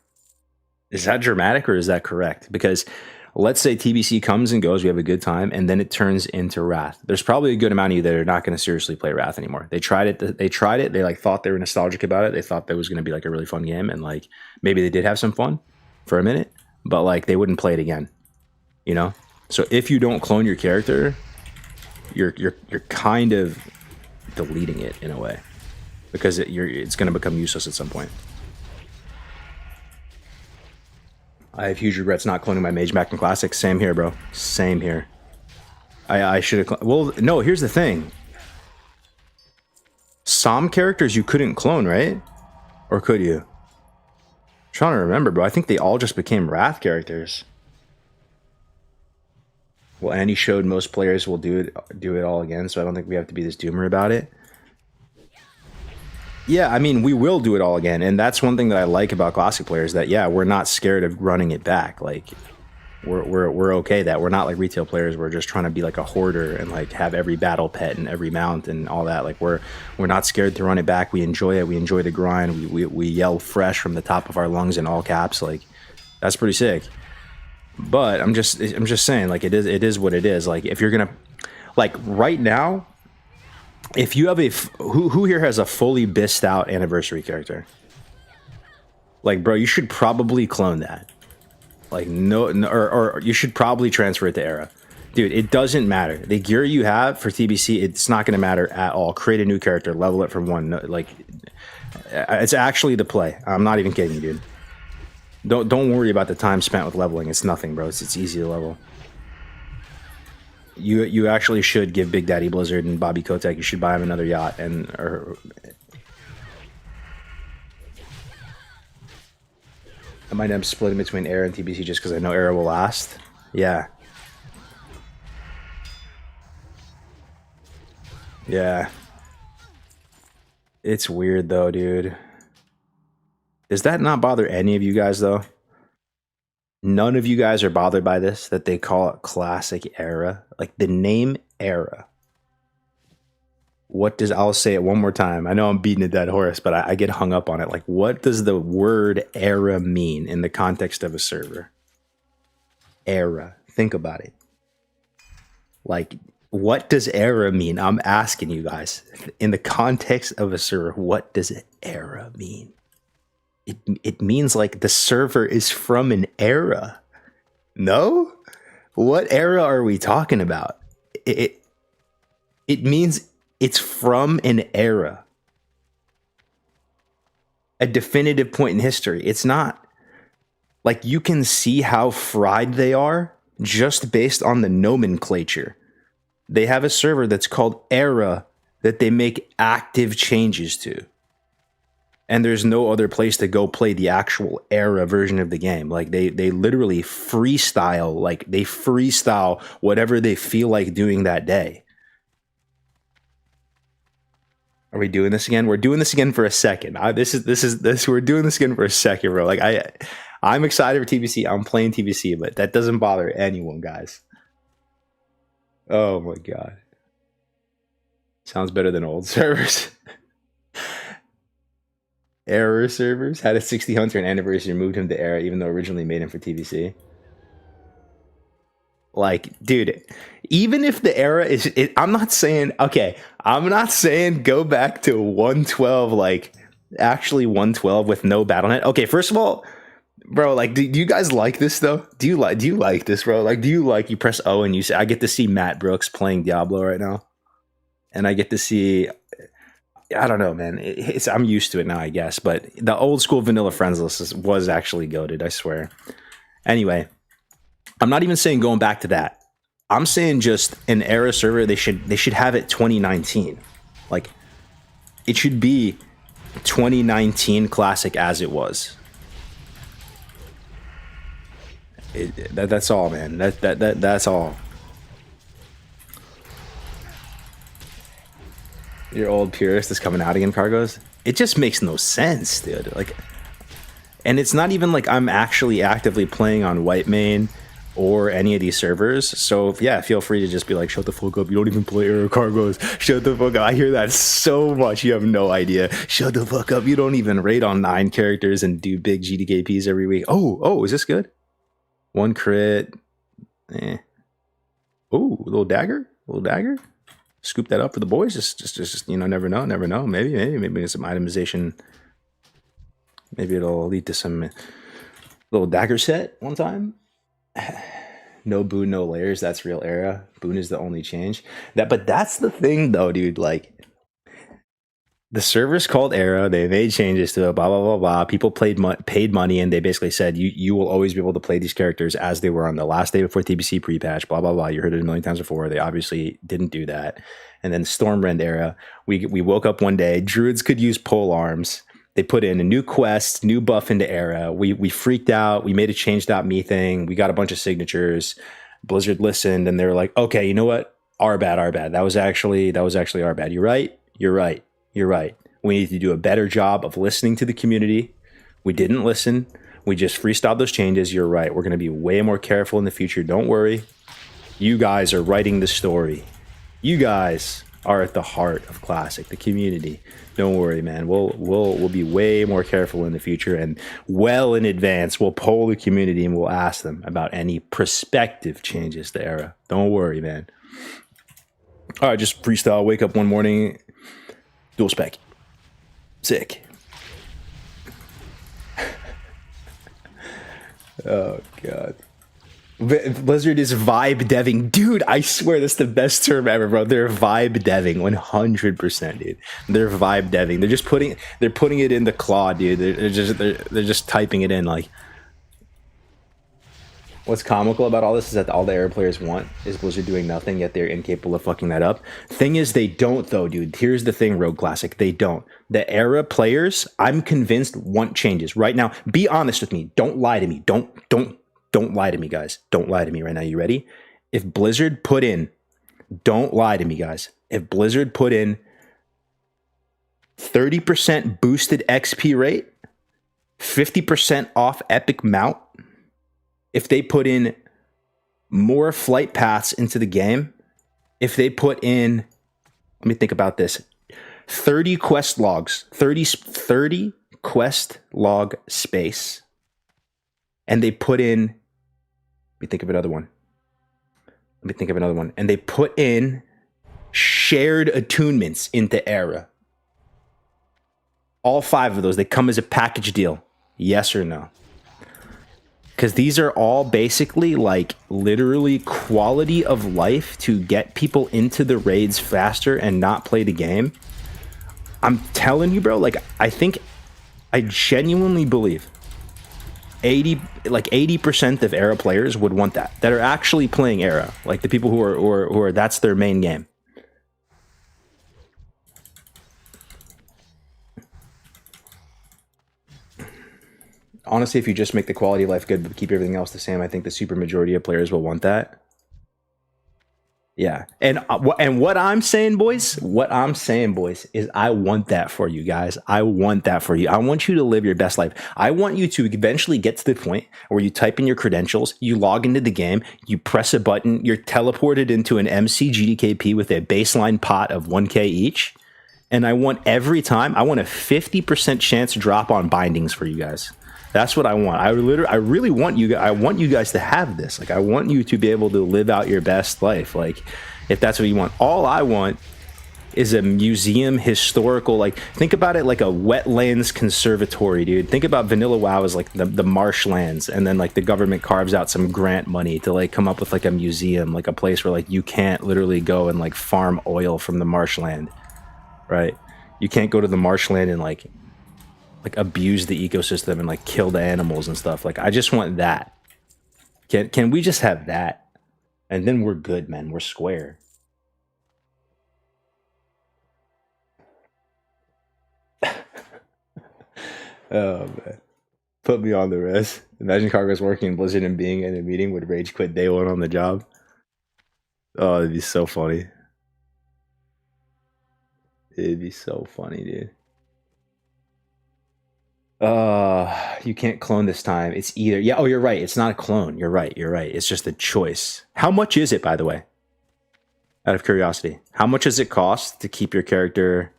Is that dramatic or is that correct? Because let's say TBC comes and goes, we have a good time, and then it turns into Wrath. There's probably a good amount of you that are not going to seriously play Wrath anymore. They tried it. They like thought they were nostalgic about it. They thought that was going to be like a really fun game, and like maybe they did have some fun for a minute, but like they wouldn't play it again. You know. So if you don't clone your character, you're kind of deleting it in a way, because it's going to become useless at some point. I have huge regrets not cloning my mage back in Classic. Same here, bro. Same here. I should have... Well, no, here's the thing. Some characters you couldn't clone, right? Or could you? I'm trying to remember, bro. I think they all just became Wrath characters. Well, Andy showed most players will do it all again, so I don't think we have to be this doomer about it. Yeah, I mean, we will do it all again, and that's one thing that I like about Classic players, that, yeah, we're not scared of running it back. Like, we're okay that we're not like retail players. We're just trying to be like a hoarder and like have every battle pet and every mount and all that. Like, we're not scared to run it back. We enjoy it. We enjoy the grind. We yell fresh from the top of our lungs in all caps. Like, that's pretty sick. But I'm just saying, like, it is what it is. Like, if you're gonna, like, right now, If you have who here has a fully bissed out anniversary character? Like, bro, you should probably clone that. Like, or you should probably transfer it to Era. Dude, it doesn't matter. The gear you have for TBC, it's not going to matter at all. Create a new character, level it from 1. No, like, it's actually the play. I'm not even kidding you, dude. Don't worry about the time spent with leveling. It's nothing, bro. It's easy to level. You actually should give Big Daddy Blizzard and Bobby Kotick. You should buy him another yacht I might end up splitting between Era and TBC just because I know Era will last. Yeah. Yeah. It's weird though, dude. Does that not bother any of you guys though? None of you guys are bothered by this, that they call it Classic Era? Like the name Era. I'll say it one more time. I know I'm beating a dead horse, but I get hung up on it. Like, what does the word era mean in the context of a server? Era. Think about it. Like, what does era mean? I'm asking you guys. In the context of a server, what does era mean? It means like the server is from an era. No? What era are we talking about? It means it's from an era. A definitive point in history. It's not like you can see how fried they are just based on the nomenclature. They have a server that's called Era that they make active changes to. And there's no other place to go play the actual Era version of the game. Like they literally freestyle, like they freestyle whatever they feel like doing that day. Are we doing this again? We're doing this again for a second. We're doing this again for a second, bro. Like I'm excited for TBC. I'm playing TBC, but that doesn't bother anyone, guys. Oh my god. Sounds better than old servers. Error servers had a 60 hunter and anniversary, moved him to Era, even though originally made him for TBC. Like, dude, even if the Era is, I'm not saying go back to 112, like actually 112 with no BattleNet. Okay, first of all, bro, like, do you guys like this though? Do you like this, bro? Like, you press O and you say, I get to see Matt Brooks playing Diablo right now, and I get to see. I don't know, man. I'm used to it now, I guess. But the old school vanilla friends list was actually goated, I swear. Anyway, I'm not even saying going back to that. I'm saying just an Era server. They should have it 2019. Like, it should be 2019 classic as it was. That's all, man. That's all. Your old purist is coming out again, Cargos. It just makes no sense, dude. Like, and it's not even like I'm actually actively playing on Whitemane or any of these servers. So yeah, feel free to just be like, shut the fuck up. You don't even play Era, Cargos. Shut the fuck up. I hear that so much. You have no idea. Shut the fuck up. You don't even raid on 9 characters and do big GDKPs every week. Oh, is this good? 1 crit. Oh, little dagger. Scoop that up for the boys. Just never know. Maybe some itemization. Maybe it'll lead to some little dagger set one time. No boon, no layers. That's real Era. Boon is the only change. But that's the thing, though, dude. Like, the server's called Era. They made changes to it. Blah blah blah blah. People paid money, and they basically said you will always be able to play these characters as they were on the last day before TBC pre-patch. Blah blah blah. You heard it a million times before. They obviously didn't do that. And then Stormrend Era. We woke up one day. Druids could use pole arms. They put in a new quest, new buff into Era. We freaked out. We made a change.me thing. We got a bunch of signatures. Blizzard listened, and they were like, "Okay, you know what? Our bad. That was actually our bad. You're right. We need to do a better job of listening to the community. We didn't listen. We just freestyled those changes. You're right. We're going to be way more careful in the future. Don't worry. You guys are writing the story. You guys are at the heart of Classic, the community. Don't worry, man. We'll be way more careful in the future, and well in advance, we'll poll the community and we'll ask them about any prospective changes to Era. Don't worry, man." All right, just freestyle. Wake up one morning, dual spec. Sick. Oh, God. Blizzard is vibe deving. Dude, I swear that's the best term ever, bro. They're vibe deving 100%, dude. They're vibe deving. They're putting it in the claw, dude. They're just typing it in. Like, what's comical about all this is that all the Era players want is Blizzard doing nothing, yet they're incapable of fucking that up. Thing is, they don't, though, dude. Here's the thing, Rogue Classic. They don't. The Era players, I'm convinced, want changes. Right now, be honest with me. Don't lie to me. Don't lie to me, guys. Don't lie to me right now. You ready? If Blizzard put in, don't lie to me, guys. If Blizzard put in 30% boosted XP rate, 50% off epic mount, if they put in more flight paths into the game, if they put in, let me think about this, 30 quest logs, 30 quest log space, and they put in, let me think of another one. And they put in shared attunements into Era. All 5 of those, they come as a package deal. Yes or no? Because these are all basically like literally quality of life to get people into the raids faster and not play the game. I'm telling you, bro, like I genuinely believe 80% of Era players would want that are actually playing Era, like the people who are that's their main game. Honestly, if you just make the quality of life good but keep everything else the same, I think the super majority of players will want that. Yeah, and what I'm saying, boys, is I want that for you guys. I want that for you. I want you to live your best life. I want you to eventually get to the point where you type in your credentials, you log into the game, you press a button, you're teleported into an MC GDKP with a baseline pot of 1K each, and I want every time, I want a 50% chance drop on bindings for you guys. That's what I want. I really want you. I want you guys to have this. Like, I want you to be able to live out your best life. Like, if that's what you want. All I want is a museum historical. Like, think about it like a wetlands conservatory, dude. Think about Vanilla WoW as like the marshlands, and then like the government carves out some grant money to like come up with like a museum, like a place where like you can't literally go and like farm oil from the marshland, right? You can't go to the marshland and like abuse the ecosystem and like kill the animals and stuff. Like, I just want that. Can we just have that? And then we're good, man. We're square. Oh, man. Put me on the rest. Imagine Cargo's working in Blizzard and being in a meeting would rage quit day one on the job. Oh, it'd be so funny. It'd be so funny, dude. You can't clone this time. It's either, yeah, oh, you're right. It's not a clone. You're right. It's just a choice. How much is it, by the way? Out of curiosity. How much does it cost to keep your character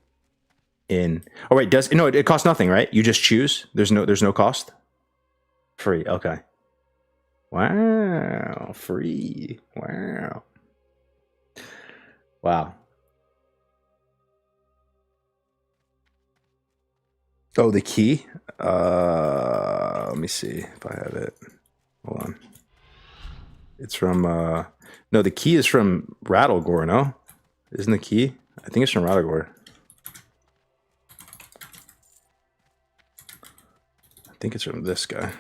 in? Oh, wait, no, it costs nothing, right? You just choose? There's no cost? Free, okay. Wow, free. Wow. Oh, the key? Let me see if I have it. Hold on. It's from, no, the key is from Rattlegore, no? Isn't the key? I think it's from Rattlegore. I think it's from this guy.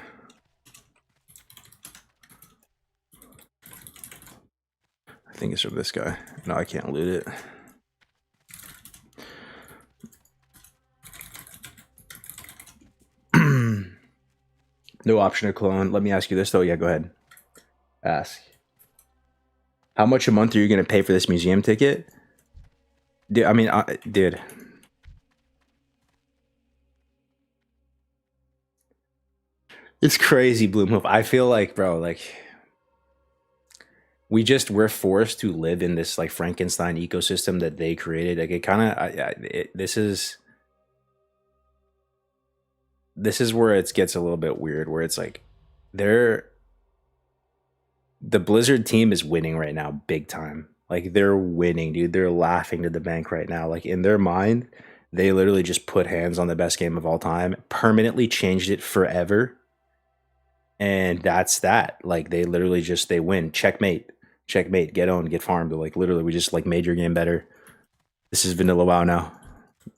I think it's from this guy. No, I can't loot it. No option to clone. Let me ask you this, though. Yeah, go ahead. Ask. How much a month are you going to pay for this museum ticket? Dude, I mean, dude. It's crazy, Bloomhoof. I feel like, bro, like, we're forced to live in this, like, Frankenstein ecosystem that they created. Like, it kind of, this is where it gets a little bit weird, where it's like, the Blizzard team is winning right now, big time. Like they're winning, dude. They're laughing to the bank right now. Like in their mind, they literally just put hands on the best game of all time, permanently changed it forever. And that's that. Like they literally just they win. Checkmate. Checkmate. Get owned, get farmed. But like literally we just like made your game better. This is vanilla WoW now.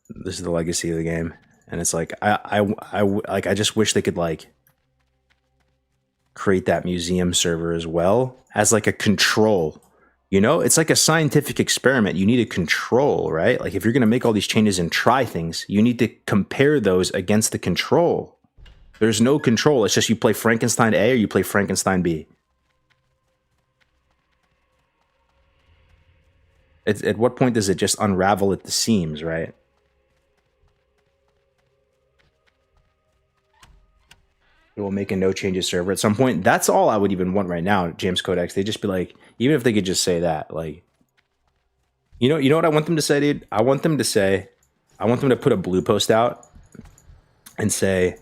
This is the legacy of the game. And it's like I just wish they could like create that museum server as well as like a control. You know, it's like a scientific experiment. You need a control, right? Like if you're going to make all these changes and try things, you need to compare those against the control. There's no control. It's just you play Frankenstein A or you play Frankenstein B. At what point does it just unravel at the seams, right? It will make a no changes server at some point. That's all I would even want right now, James Codex. They just be like, even if they could just say that, like, you know what I want them to say, dude? I want them to put a blue post out and say,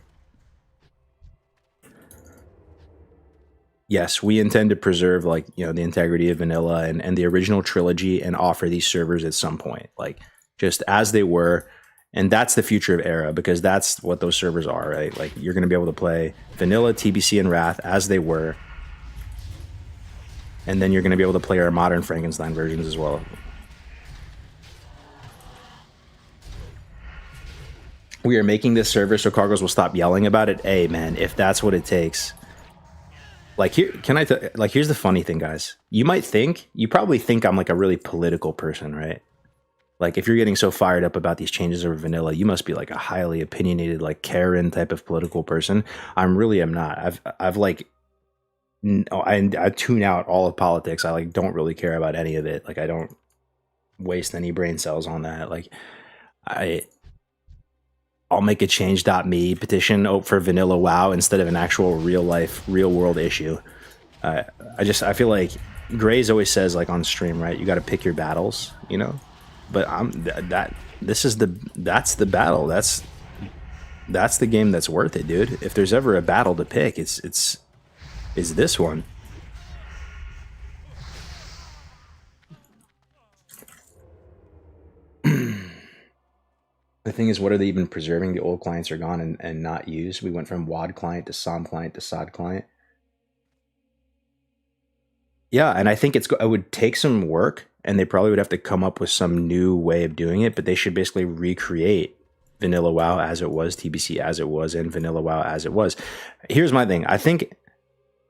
yes, we intend to preserve like, you know, the integrity of vanilla and the original trilogy and offer these servers at some point, like just as they were. And that's the future of Era, because that's what those servers are, right? Like you're going to be able to play vanilla, TBC, and Wrath as they were. And then you're going to be able to play our modern Frankenstein versions as well. We are making this server so cargos will stop yelling about it. Hey, man, if that's what it takes. Like here, here's the funny thing, guys. You probably think I'm like a really political person, right? Like if you're getting so fired up about these changes over vanilla, you must be like a highly opinionated, like Karen type of political person. I am not. I've like, I tune out all of politics. I like don't really care about any of it. Like I don't waste any brain cells on that. Like I'll make a change.me petition for vanilla WoW instead of an actual real world issue. I feel like Grays always says like on stream, right? You got to pick your battles, you know. But that's the battle. That's the game that's worth it, dude. If there's ever a battle to pick, it's this one. The thing is, what are they even preserving? The old clients are gone and not used. We went from WAD client to SOM client to SOD client. Yeah, and I think it would take some work, and they probably would have to come up with some new way of doing it, but they should basically recreate vanilla WoW as it was, TBC as it was, and vanilla WoW as it was. Here's my thing. I think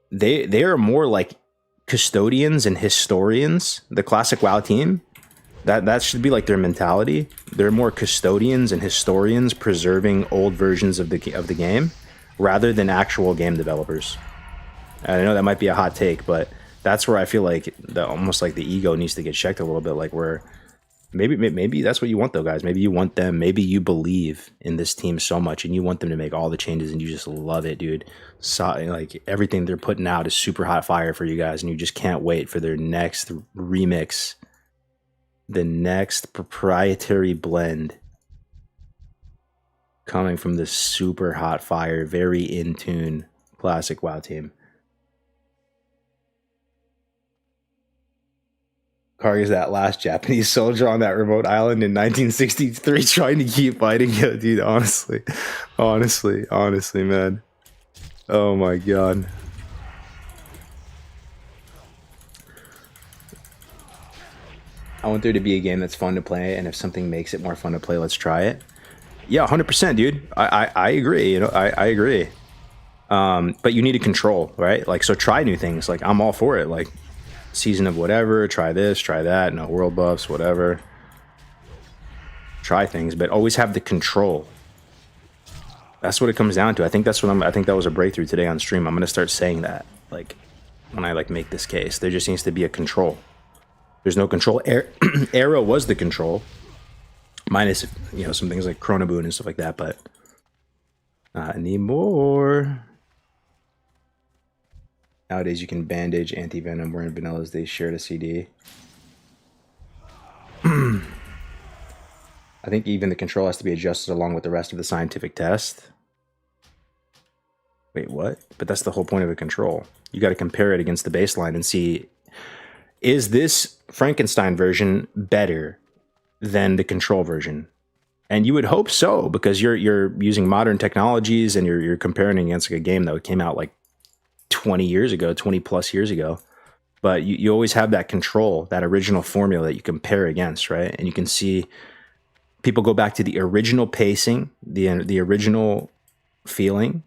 they are more like custodians and historians, the classic WoW team. That should be like their mentality. They're more custodians and historians preserving old versions of the game rather than actual game developers. And I know that might be a hot take, but that's where I feel like almost like the ego needs to get checked a little bit. Like where maybe that's what you want though, guys. Maybe you want them. Maybe you believe in this team so much and you want them to make all the changes and you just love it, dude. So like everything they're putting out is super hot fire for you guys, and you just can't wait for their next remix, the next proprietary blend coming from this super hot fire, very in tune classic WoW team. Karg is that last Japanese soldier on that remote island in 1963 trying to keep fighting. Yo, dude, honestly, man. Oh my god. I want there to be a game that's fun to play, and if something makes it more fun to play, let's try it. Yeah, 100%, dude. I agree. You know, I agree. But you need to control, right? Like, so try new things. Like, I'm all for it. Like, season of whatever, try this, try that, no world buffs, whatever. Try things, but always have the control. That's what it comes down to. I think that's what I think that was a breakthrough today on stream. I'm gonna start saying that, like, when I like make this case. There just needs to be a control. There's no control. Arrow was the control, minus, you know, some things like Chronoboon and stuff like that, but not anymore. Nowadays, you can bandage anti-venom, where in vanillas they shared a CD. I think even the control has to be adjusted along with the rest of the scientific test. Wait, what? But that's the whole point of a control. You got to compare it against the baseline and see Is this Frankenstein version better than the control version? And you would hope so, because you're using modern technologies and you're comparing against a game that came out like 20 years ago, 20 plus years ago. But you always have that control, that original formula that you compare against, right? And you can see people go back to the original pacing, the original feeling.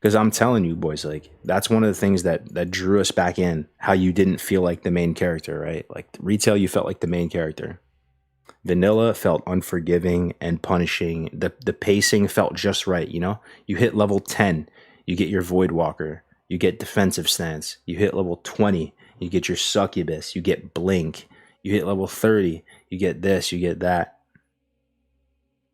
Because I'm telling you, boys, like that's one of the things that drew us back in. How you didn't feel like the main character, right? Like retail, you felt like the main character. Vanilla felt unforgiving and punishing. The pacing felt just right, you know? You hit level 10, you get your Void Walker, you get defensive stance. You hit level 20, you get your succubus, you get blink. You hit level 30, you get this, you get that.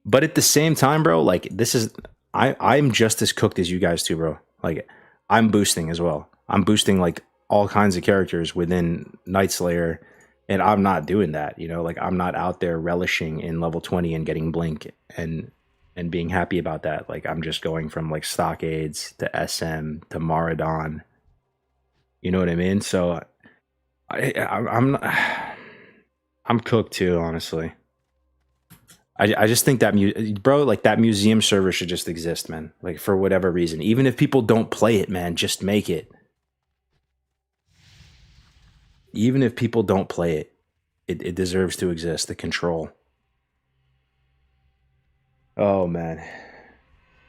But at the same time, bro, like this is I'm just as cooked as you guys too, bro. Like I'm boosting as well. I'm boosting like all kinds of characters within Nightslayer, and I'm not doing that, you know, like I'm not out there relishing in level 20 and getting blink and being happy about that. Like I'm just going from like stockades to SM to Maradon. You know what I mean? So I'm cooked too, honestly. I just think that bro, like that museum server should just exist, man. Like for whatever reason, even if people don't play it, man, just make it. Even if people don't play it, it deserves to exist. The control. Oh man,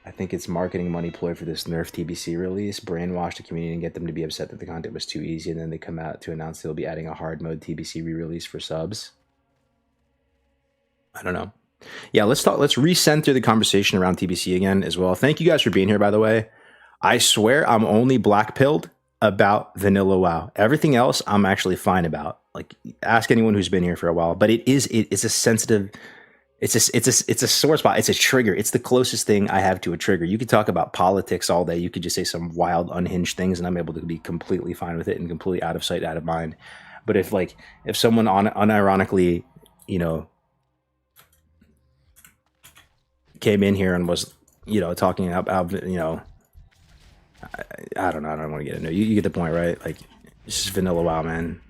I think it's marketing money ploy for this Nerf TBC release. Brainwash the community and get them to be upset that the content was too easy, and then they come out to announce they'll be adding a hard mode TBC re-release for subs. I don't know. Yeah, let's recenter the conversation around TBC again as well. Thank you guys for being here, by the way. I swear I'm only black pilled about Vanilla WoW. Everything else I'm actually fine about. Like ask anyone who's been here for a while. But it's a sensitive, it's a sore spot. It's a trigger. It's the closest thing I have to a trigger. You could talk about politics all day. You could just say some wild, unhinged things, and I'm able to be completely fine with it and completely out of sight, out of mind. But if someone unironically, you know, came in here and was, you know, talking about, you know, I don't know. I don't want to get into it. You get the point, right? Like, it's just Vanilla WoW, man.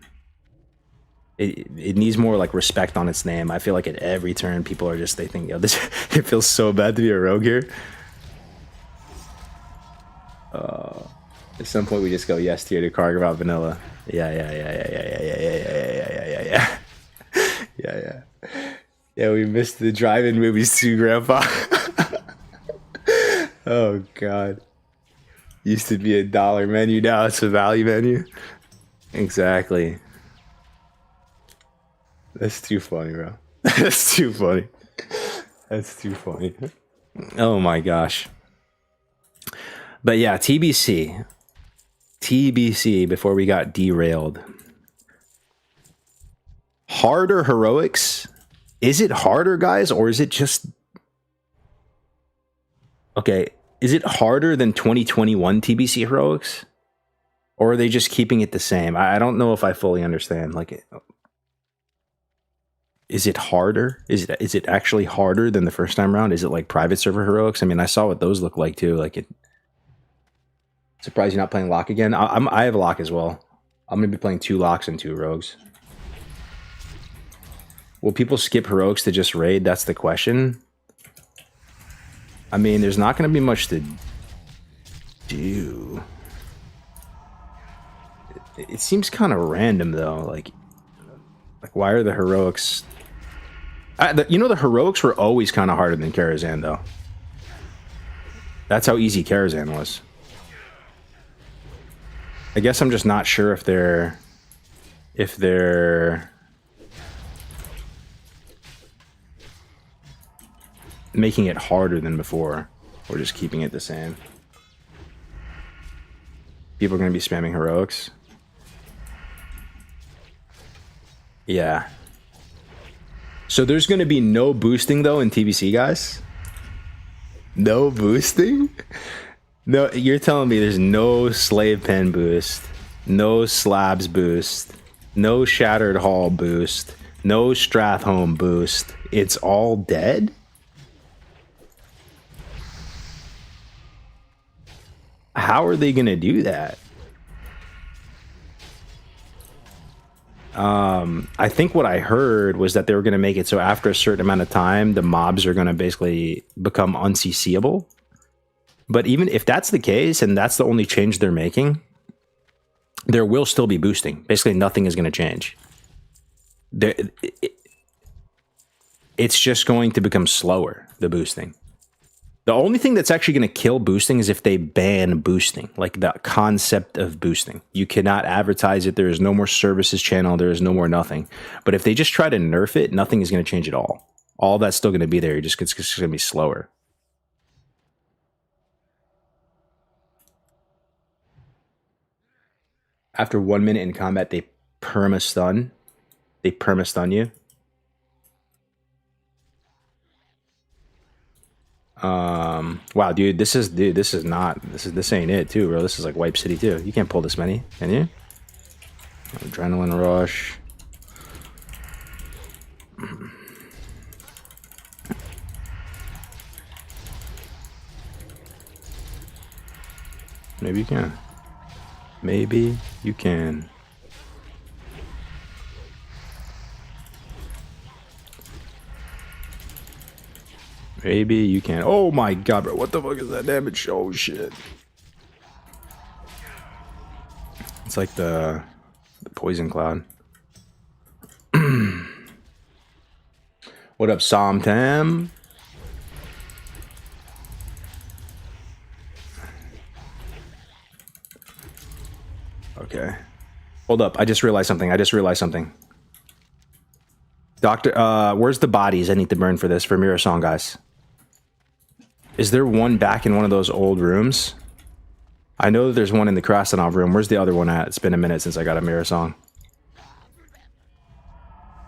It needs more like respect on its name. I feel like at every turn, people are just, they think, yo, this, it feels so bad to be a rogue here. At some point, we just go yes tier to Karg about Vanilla. Yeah. Yeah, we missed the drive-in movies too, Grandpa. Oh, God. Used to be $1 menu, now it's a value menu. Exactly. That's too funny, bro. That's too funny. That's too funny. Oh, my gosh. But yeah, TBC. TBC, before we got derailed. Harder heroics? Is it harder, guys, or is it just... Okay, is it harder than 2021 TBC heroics? Or are they just keeping it the same? I don't know if I fully understand. Like, is it harder? Is it actually harder than the first time around? Is it like private server heroics? I mean, I saw what those look like too. Like, it... Surprised you're not playing Lock again? I have a Lock as well. I'm going to be playing 2 Locks and 2 Rogues. Will people skip heroics to just raid? That's the question. I mean, there's not going to be much to do. It seems kind of random, though. Like why are the heroics... you know, the heroics were always kind of harder than Karazhan, though. That's how easy Karazhan was. I guess I'm just not sure if they're making it harder than before, or just keeping it the same. People are going to be spamming heroics. Yeah. So there's going to be no boosting, though, in TBC, guys? No boosting? No, you're telling me there's no Slave Pen boost, no Slabs boost, no Shattered Hall boost, no Strathhome boost. It's all dead? How are they going to do that? I think what I heard was that they were going to make it so after a certain amount of time, the mobs are going to basically become unCCable. But even if that's the case, and that's the only change they're making, there will still be boosting. Basically, nothing is going to change. It's just going to become slower, the boosting. The only thing that's actually going to kill boosting is if they ban boosting, like the concept of boosting. You cannot advertise it. There is no more services channel. There is no more nothing. But if they just try to nerf it, nothing is going to change at all. All that's still going to be there. It's just going to be slower. After 1 minute in combat, they perma-stun. They perma-stun you. Wow, dude, this ain't it too, bro. This is like Wipe City too. You can't pull this many, can you? Adrenaline rush. Maybe you can. Maybe you can. Maybe you can. Oh my god, bro. What the fuck is that damage? Oh shit. It's like the poison cloud. What up, Somtam? Okay. Hold up. I just realized something. Doctor, where's the bodies I need to burn for this, for Mirror Song, guys? Is there one back in one of those old rooms? I know that there's one in the Krasnov room. Where's the other one at? It's been a minute since I got a Mirror Song.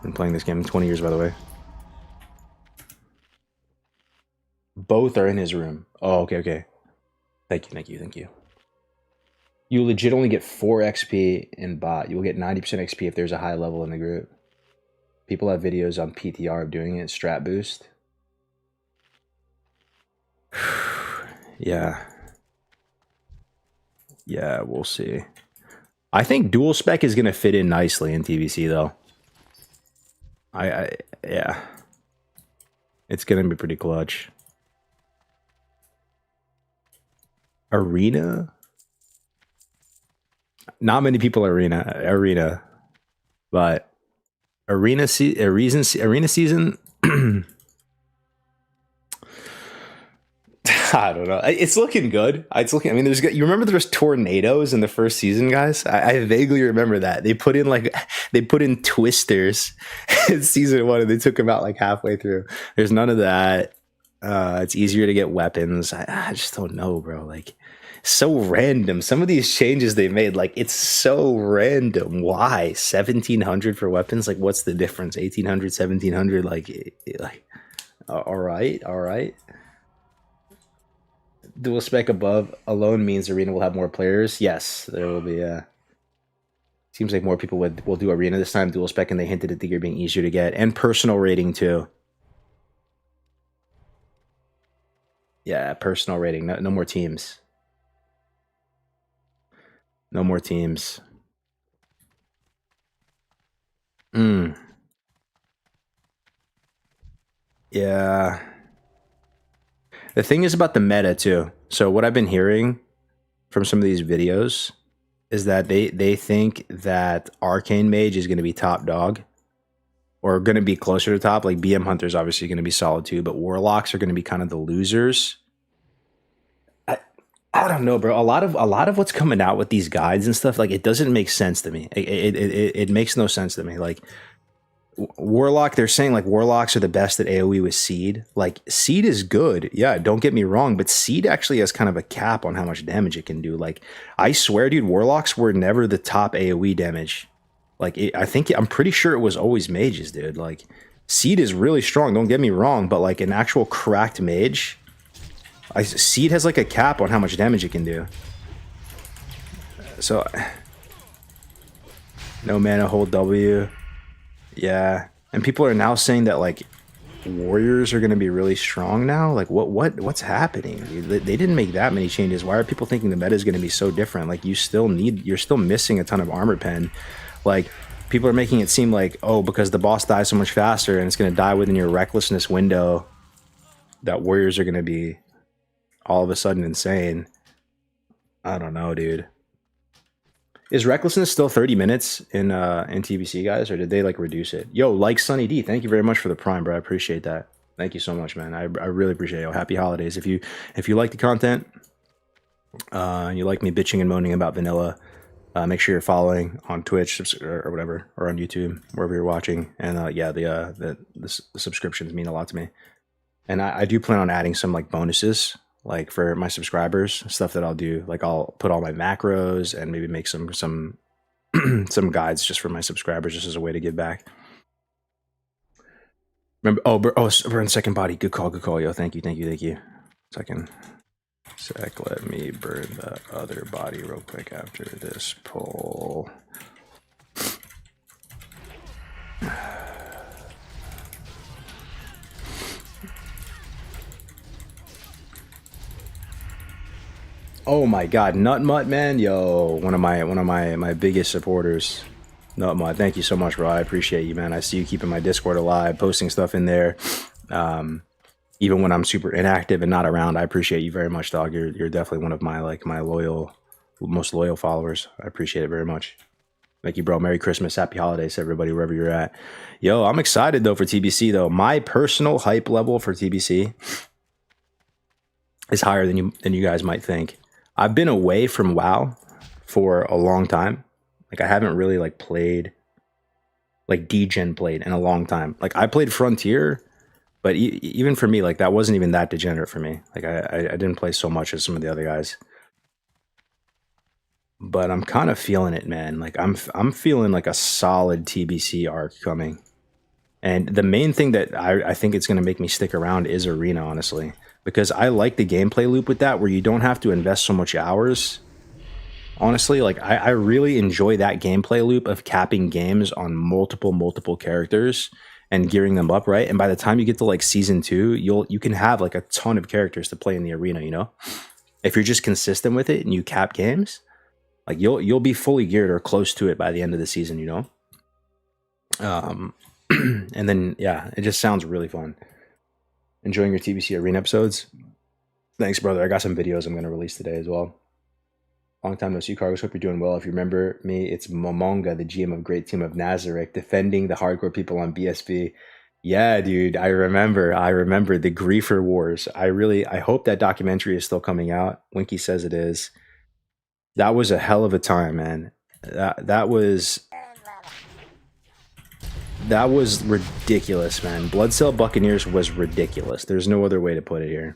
Been playing this game 20 years, by the way. Both are in his room. Oh, okay. Thank you. You legit only get 4 XP in bot. You will get 90% XP if there's a high level in the group. People have videos on PTR of doing it. Strat boost. Yeah, we'll see. I think dual spec is gonna fit in nicely in TVC though. Yeah, it's gonna be pretty clutch. Arena, not many people arena, but arena season. I don't know. It's looking good. I mean, you remember there was tornadoes in the first season, guys? I vaguely remember that. They put in twisters in season 1 and they took them out like halfway through. There's none of that. It's easier to get weapons. I just don't know, bro. Like, so random. Some of these changes they made, like, it's so random. Why? 1700 for weapons? Like, what's the difference? 1800, 1700? Like all right. Dual spec above alone means arena will have more players. Yes, there will be. Seems like more people will do arena this time. Dual spec, and they hinted at the gear being easier to get and personal rating too. Yeah, personal rating. No more teams. No more teams. Yeah. The thing is about the meta too. So what I've been hearing from some of these videos is that they think that Arcane Mage is going to be top dog, or going to be closer to top. Like BM Hunter's obviously going to be solid too, but Warlocks are going to be kind of the losers. I don't know, bro. A lot of what's coming out with these guides and stuff, like, it doesn't make sense to me. It makes no sense to me. Like, Warlock, they're saying like Warlocks are the best at AoE with Seed. Like, Seed is good, yeah, don't get me wrong, but Seed actually has kind of a cap on how much damage it can do. Like, I swear, dude, Warlocks were never the top AoE damage. Like, I'm pretty sure it was always mages, dude. Like, Seed is really strong, don't get me wrong, but like an actual cracked mage, Seed has like a cap on how much damage it can do. So, no mana, hold W. Yeah, and people are now saying that like warriors are going to be really strong now. Like, what's happening? They didn't make that many changes. Why are people thinking the meta is going to be so different? Like, you're still missing a ton of armor pen. Like, people are making it seem like, oh, because the boss dies so much faster and it's going to die within your recklessness window, that warriors are going to be all of a sudden insane. I don't know, dude. Is recklessness still 30 minutes in TBC, guys, or did they like reduce it? Yo, like Sunny D, thank you very much for the prime, bro. I appreciate that. Thank you so much, man. I really appreciate it. Yo, happy holidays. If you like the content, and you like me bitching and moaning about vanilla, make sure you're following on Twitch or whatever, or on YouTube, wherever you're watching. And yeah, the subscriptions mean a lot to me. And I do plan on adding some like bonuses, like for my subscribers, stuff that I'll do. Like I'll put all my macros and maybe make some some guides just for my subscribers, just as a way to give back. Remember? Burn second body. Good call, yo. Thank you. Second. Sec, let me burn the other body real quick after this pull. Oh my god, Nutmutt, man, yo, one of my biggest supporters. Nutmutt, thank you so much, bro. I appreciate you, man. I see you keeping my Discord alive, posting stuff in there. Even when I'm super inactive and not around, I appreciate you very much, dog. You're definitely one of my most loyal followers. I appreciate it very much. Thank you, bro. Merry Christmas, happy holidays, everybody, wherever you're at. Yo, I'm excited though for TBC though. My personal hype level for TBC is higher than you guys might think. I've been away from WoW for a long time. Like I haven't really like played, like degen played in a long time. Like I played Frontier. But even for me, like that wasn't even that degenerate for me. Like I didn't play so much as some of the other guys. But I'm kind of feeling it, man. Like I'm feeling like a solid TBC arc coming. And the main thing that I think it's going to make me stick around is Arena, honestly. Because I like the gameplay loop with that, where you don't have to invest so much hours. Honestly, like I really enjoy that gameplay loop of capping games on multiple characters and gearing them up, right? And by the time you get to like season 2, you can have like a ton of characters to play in the arena, you know? If you're just consistent with it and you cap games, like you'll be fully geared or close to it by the end of the season, you know? And then yeah, it just sounds really fun. Enjoying your TBC arena episodes? Thanks, brother. I got some videos I'm gonna release today as well. Long time no see, Cargos. Hope you're doing well. If you remember me, it's Momonga, the GM of Great Team of Nazareth, defending the hardcore people on BSB. Yeah, dude, I remember the Griefer Wars. I hope that documentary is still coming out. Winky says it is. That was a hell of a time, man. That was ridiculous, man. Blood Cell Buccaneers was ridiculous. There's no other way to put it here.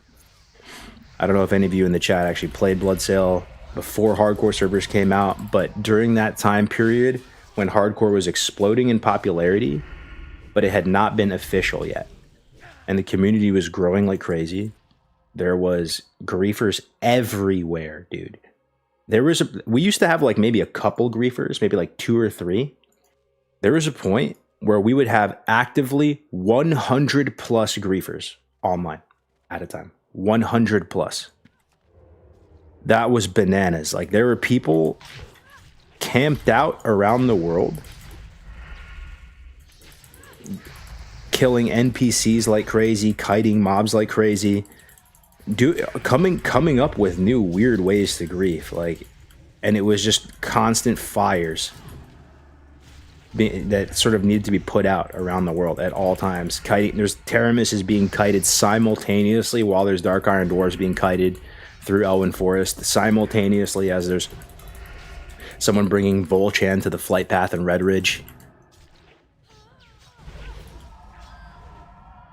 I don't know if any of you in the chat actually played Blood Cell before hardcore servers came out, but during that time period when hardcore was exploding in popularity, but it had not been official yet, and the community was growing like crazy, there was griefers everywhere, dude. We used to have like maybe a couple griefers, maybe like 2 or 3. There was a point where we would have actively 100 plus griefers online at a time. 100 plus. That was bananas. Like there were people camped out around the world, killing NPCs like crazy, kiting mobs like crazy, coming up with new weird ways to grief. Like, and it was just constant fires that sort of needed to be put out around the world at all times. Kiting, there's Teramis is being kited simultaneously while there's Dark Iron Dwarves being kited through Elwyn Forest, simultaneously as there's someone bringing Volchan to the flight path in Red Ridge.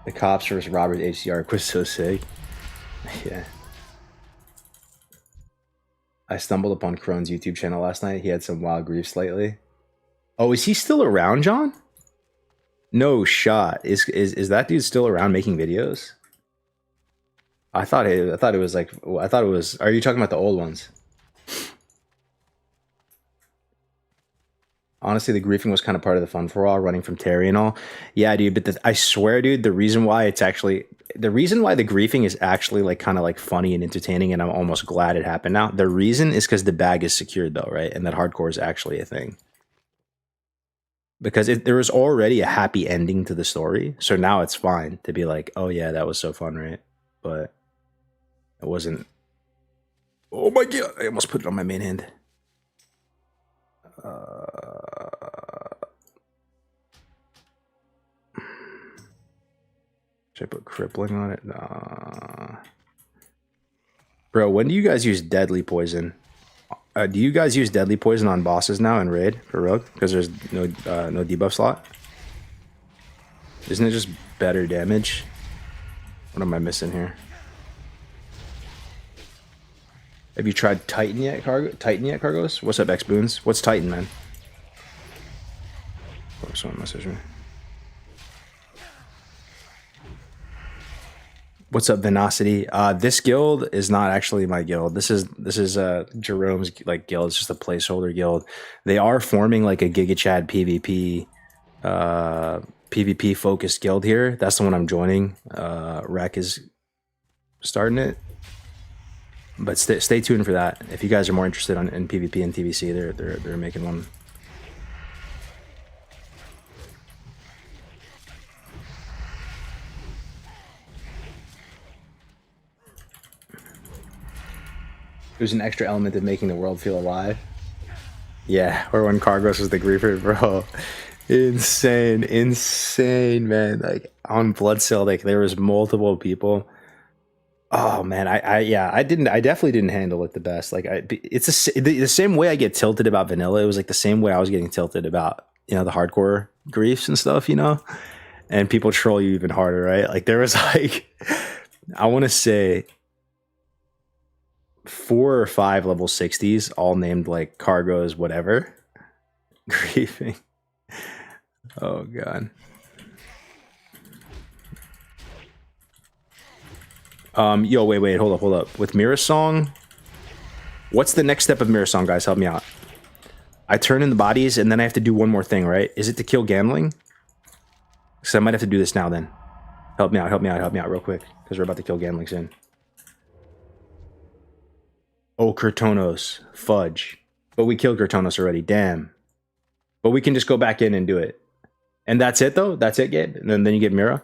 The cops versus Robert HCR was so sick. Yeah. I stumbled upon Crone's YouTube channel last night. He had some wild griefs lately. Oh, is he still around, John? No shot. Is that dude still around making videos? I thought it was. Are you talking about the old ones? Honestly, the griefing was kind of part of the fun for all, running from Terry and all. Yeah, dude. But I swear, dude, the reason why the griefing is actually like kind of like funny and entertaining, and I'm almost glad it happened now. The reason is because the bag is secured, though, right? And that hardcore is actually a thing. because there was already a happy ending to the story. So now it's fine to be like, oh yeah, that was so fun, right? But it wasn't. Oh my god! I almost put it on my main hand. Should I put crippling on it? Nah. Bro, when do you guys use deadly poison? Do you guys use deadly poison on bosses now in raid for rogue? Because there's no debuff slot. Isn't it just better damage? What am I missing here? Have you tried Titan yet, Cargos? What's up, X Boons? What's Titan, man? Oh, someone messaged me. What's up, Venocity? This guild is not actually my guild. This is Jerome's like guild. It's just a placeholder guild. They are forming like a Giga Chad PvP PvP focused guild here. That's the one I'm joining. Rec is starting it. But stay tuned for that. If you guys are more interested in PvP and TVC, they're making one. There's an extra element of making the world feel alive. Yeah, or when Cargos was the griefer, bro. Insane, man. Like on Bloodsail, like there was multiple people. Oh man, I definitely didn't handle it the best. Like it's the same way I get tilted about vanilla. It was like the same way I was getting tilted about, you know, the hardcore griefs and stuff, you know, and people troll you even harder, right? Like there was like, I want to say 4 or 5 level 60s, all named like Cargos, whatever, griefing. Oh god. Yo, wait, hold up. With Mirror Song, what's the next step of Mirror Song, guys? Help me out. I turn in the bodies, and then I have to do one more thing, right? Is it to kill gambling? Because I might have to do this now, then. Help me out real quick, because we're about to kill gambling soon. Oh, Kurtonos. Fudge. But we killed Kurtonos already, damn. But we can just go back in and do it. And that's it, though? That's it, Gabe? And then you get Mira?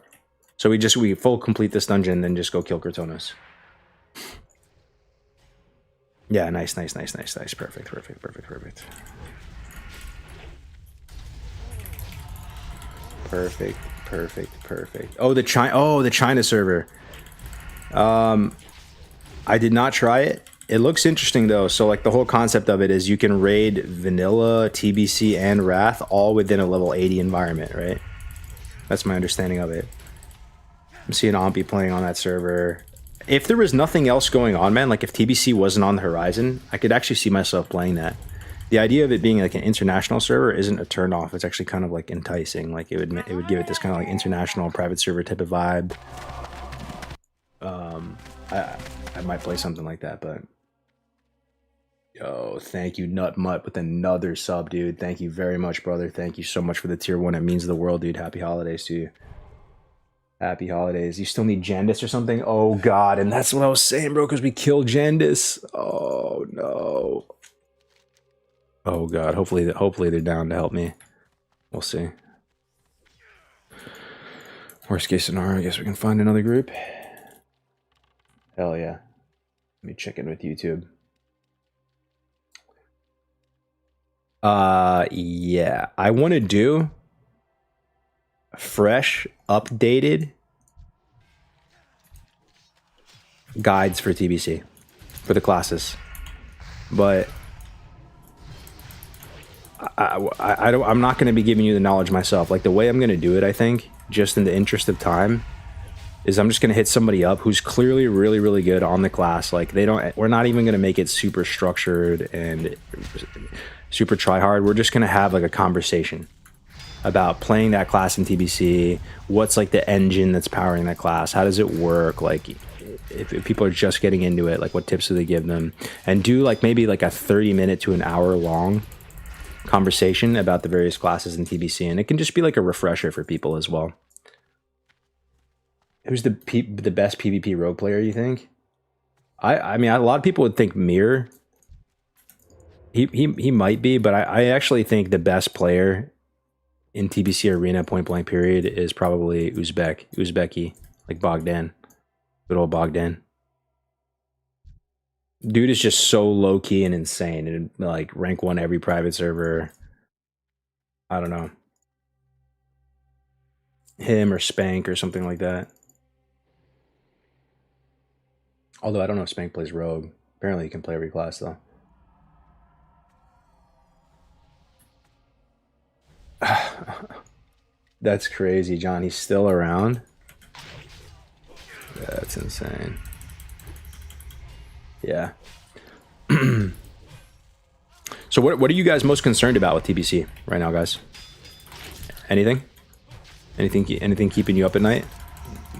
So we full complete this dungeon and then just go kill Kurtonos. Yeah, nice. Perfect. Perfect. Oh, the China server. I did not try it. It looks interesting though. So like the whole concept of it is you can raid vanilla, TBC, and Wrath all within a level 80 environment, right? That's my understanding of it. I'm seeing Ompi playing on that server. If there was nothing else going on, man, like if TBC wasn't on the horizon, I could actually see myself playing that. The idea of it being like an international server isn't a turn off. It's actually kind of like enticing. Like it would give it this kind of like international private server type of vibe. I might play something like that, but yo, thank you, Nut Mutt, with another sub, dude. Thank you very much, brother. Thank you so much for the tier 1. It means the world, dude. Happy holidays to you. Happy holidays. You still need Jandis or something? Oh god, and that's what I was saying, bro, because we killed Jandis. Oh no. Oh god, hopefully they're down to help me. We'll see. Worst case scenario, I guess we can find another group. Hell yeah. Let me check in with YouTube. Yeah, I want to do fresh, updated guides for TBC for the classes, but I'm not going to be giving you the knowledge myself. Like the way I'm going to do it, I think, just in the interest of time, is I'm just going to hit somebody up who's clearly really, really good on the class. Like we're not even going to make it super structured and super try hard. We're just going to have like a conversation about playing that class in TBC. What's like the engine that's powering that class? How does it work? Like if people are just getting into it, like what tips do they give them? And do like maybe like a 30-minute to an hour long conversation about the various classes in TBC. And it can just be like a refresher for people as well. Who's the best PvP rogue player, you think? I mean, a lot of people would think Mir. He might be, but I actually think the best player in TBC Arena point blank period is probably Uzbeki, like Bogdan, good old Bogdan. Dude is just so low key and insane, and like rank 1 every private server. I don't know, him or Spank or something like that. Although I don't know if Spank plays Rogue. Apparently he can play every class though. That's crazy, John. He's still around? That's insane. Yeah. So what are you guys most concerned about with TBC right now, guys? Anything? Anything keeping you up at night?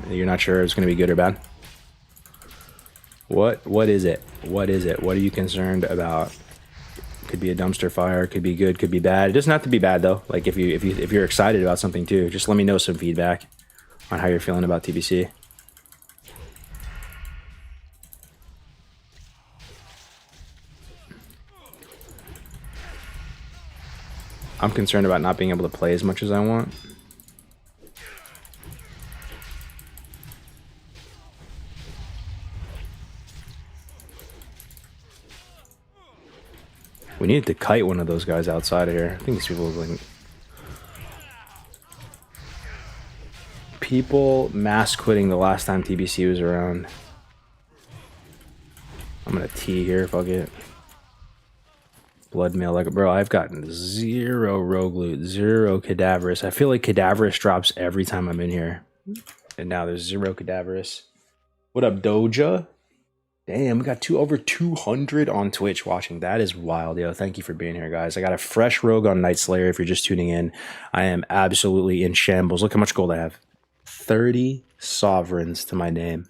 You're not sure it's going to be good or bad? What is it? What is it? What are you concerned about? Could be a dumpster fire, could be good, could be bad. It doesn't have to be bad though. Like if you're excited about something too, just let me know some feedback on how you're feeling about TBC. I'm concerned about not being able to play as much as I want. We needed to kite one of those guys outside of here. I think these people like people mass quitting the last time TBC was around. I'm gonna T here, fuck it. Blood mail, like bro, I've gotten 0 rogue loot, 0 cadaverous. I feel like cadaverous drops every time I'm in here. And now there's 0 cadaverous. What up, Doja? Damn, we got over 200 on Twitch watching. That is wild, yo. Thank you for being here, guys. I got a fresh rogue on Nightslayer if you're just tuning in. I am absolutely in shambles. Look how much gold I have. 30 sovereigns to my name.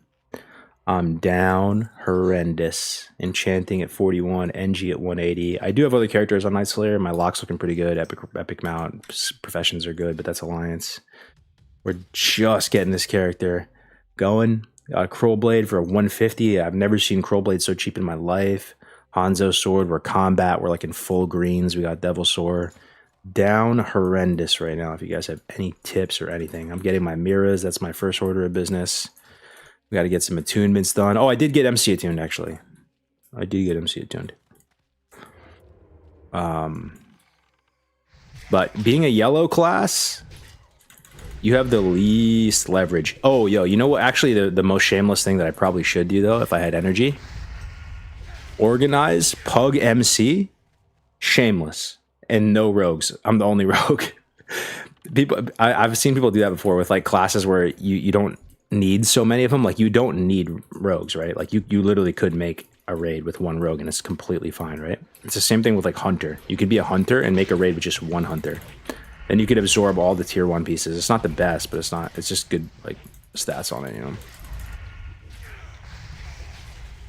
I'm down horrendous. Enchanting at 41, NG at 180. I do have other characters on Nightslayer. My lock's looking pretty good. Epic mount. Professions are good, but that's Alliance. We're just getting this character going. Crowblade for a 150. I've never seen Crowblade so cheap in my life. Hanzo sword. We're combat. We're like in full greens. We got Devil Sword. Down horrendous right now. If you guys have any tips or anything, I'm getting my Miras. That's my first order of business. We got to get some attunements done. Oh, I did get MC attuned actually. I did get MC attuned. But being a yellow class, you have the least leverage. Oh, yo, you know what? Actually, the most shameless thing that I probably should do, though, if I had energy, organize Pug MC, shameless, and no rogues. I'm the only rogue. I've seen people do that before with like classes where you don't need so many of them. Like you don't need rogues, right? Like you literally could make a raid with 1 rogue and it's completely fine, right? It's the same thing with like hunter. You could be a hunter and make a raid with just 1 hunter. And you could absorb all the tier 1 pieces. It's not the best, but it's just good like stats on it, you know.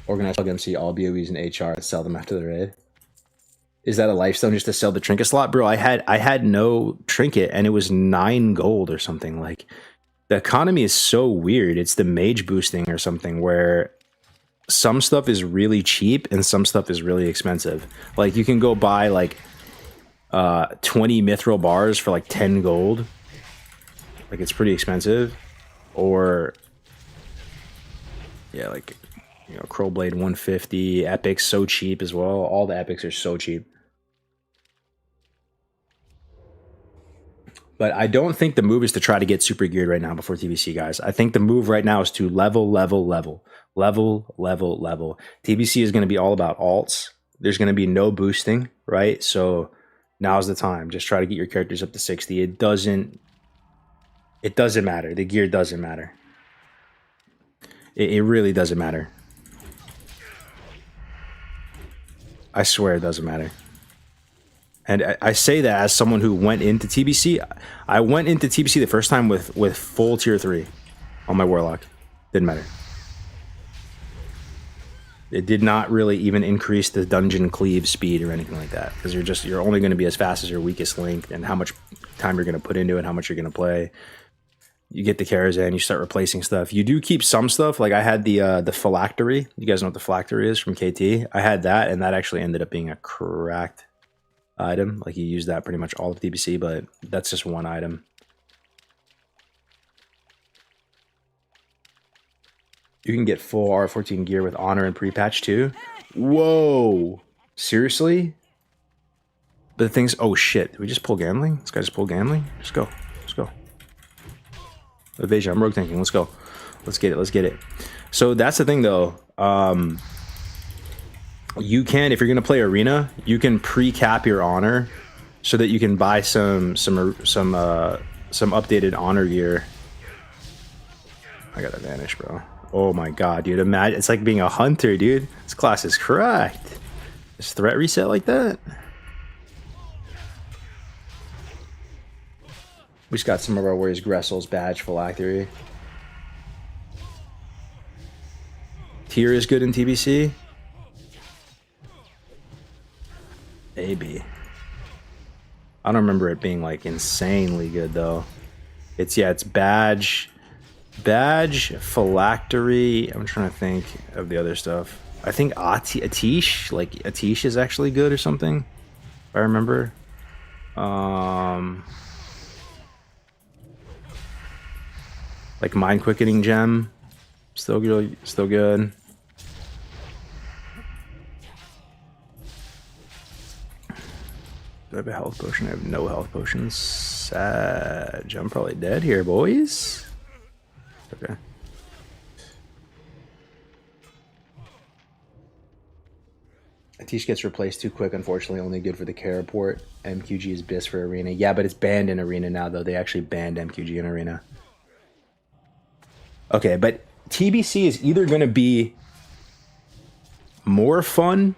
Organize Plug MC all BOEs and HR and sell them after the raid. Is that a lifestone just to sell the trinket slot? Bro, I had no trinket and it was 9 gold or something. Like the economy is so weird. It's the mage boosting or something where some stuff is really cheap and some stuff is really expensive. Like you can go buy like 20 mithril bars for like 10 gold. Like it's pretty expensive. Or yeah, like you know, Crowblade 150, epics so cheap as well. All the epics are so cheap. But I don't think the move is to try to get super geared right now before TBC, guys. I think the move right now is to level. TBC is going to be all about alts. There's going to be no boosting, right? So now's the time. Just try to get your characters up to 60. It doesn't matter. The gear doesn't matter. It really doesn't matter. I swear it doesn't matter. And I say that as someone who went into TBC. I went into TBC the first time with full tier 3 on my Warlock. Didn't matter. It did not really even increase the dungeon cleave speed or anything like that. Because you're only going to be as fast as your weakest link and how much time you're going to put into it, how much you're going to play. You get the Karazhan, you start replacing stuff. You do keep some stuff. Like I had the phylactery. You guys know what the phylactery is from KT. I had that, and that actually ended up being a cracked item. Like you use that pretty much all of TBC, but that's just one item. You can get full R14 gear with honor and pre-patch too. Whoa, seriously? But the things, oh shit, did we just pull gambling? This guy just pulled gambling? Let's go, let's go. Evasion, I'm rogue tanking, let's go. Let's get it, let's get it. So that's the thing though. You can, if you're gonna play arena, you can pre-cap your honor so that you can buy some updated honor gear. I gotta vanish, bro. Oh my god, dude! Imagine it's like being a hunter, dude. This class is correct. Just threat reset like that. We just got some of our warriors Gressel's badge phylactery. Tier is good in TBC. Maybe. I don't remember it being like insanely good though. It's badge, phylactery. I'm trying to think of the other stuff. I think Atish, like Atish is actually good or something. If I remember. Like mind quickening gem, still good, still good. Do I have a health potion? I have no health potions. Sad. I'm probably dead here, boys. Okay. Atish gets replaced too quick, unfortunately. Only good for the care report. MQG is BIS for arena. Yeah, but it's banned in arena now, though. They actually banned MQG in arena. Okay, but TBC is either going to be more fun.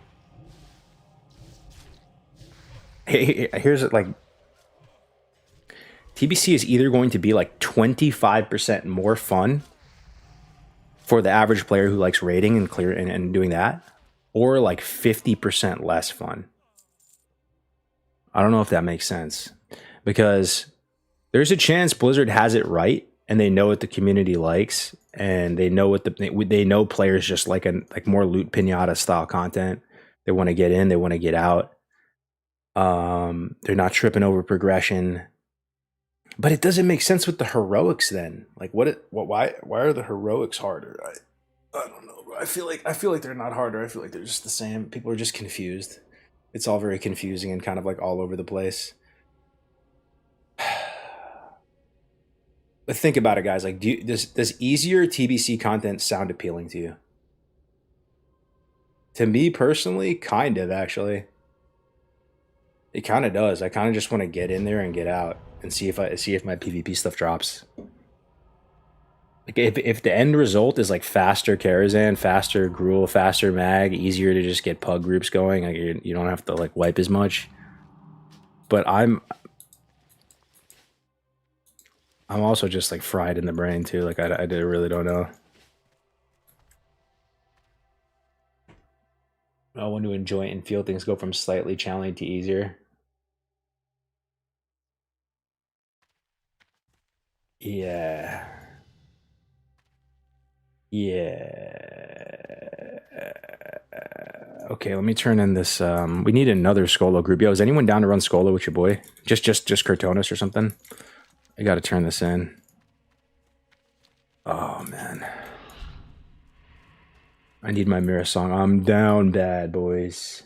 Here's it, like TBC is either going to be like 25% more fun for the average player who likes raiding and clear and doing that, or like 50% less fun. I don't know if that makes sense, because there's a chance Blizzard has it right and they know what the community likes, and they know what they know players just like more loot pinata style content. They want to get in, they want to get out. They're not tripping over progression. But it doesn't make sense with the heroics then. Like why are the heroics harder? I don't know. I feel like they're not harder. I feel like they're just the same. People are just confused. It's all very confusing and kind of like all over the place. But think about it, guys. Like, does easier TBC content sound appealing to you? To me personally, kind of actually. It kind of does. I kind of just want to get in there and get out and see if my PvP stuff drops. Like if the end result is like faster Karazhan, faster Gruul, faster Mag, easier to just get pug groups going, like you don't have to like wipe as much. But I'm also just like fried in the brain too. Like I really don't know. I want to enjoy it and feel things go from slightly challenging to easier. Yeah. Okay, let me turn in this. We need another Skolo group. Yo, is anyone down to run Skolo with your boy? Just Kurtonis or something? I gotta turn this in. Oh man. I need my Mira song. I'm down bad, boys.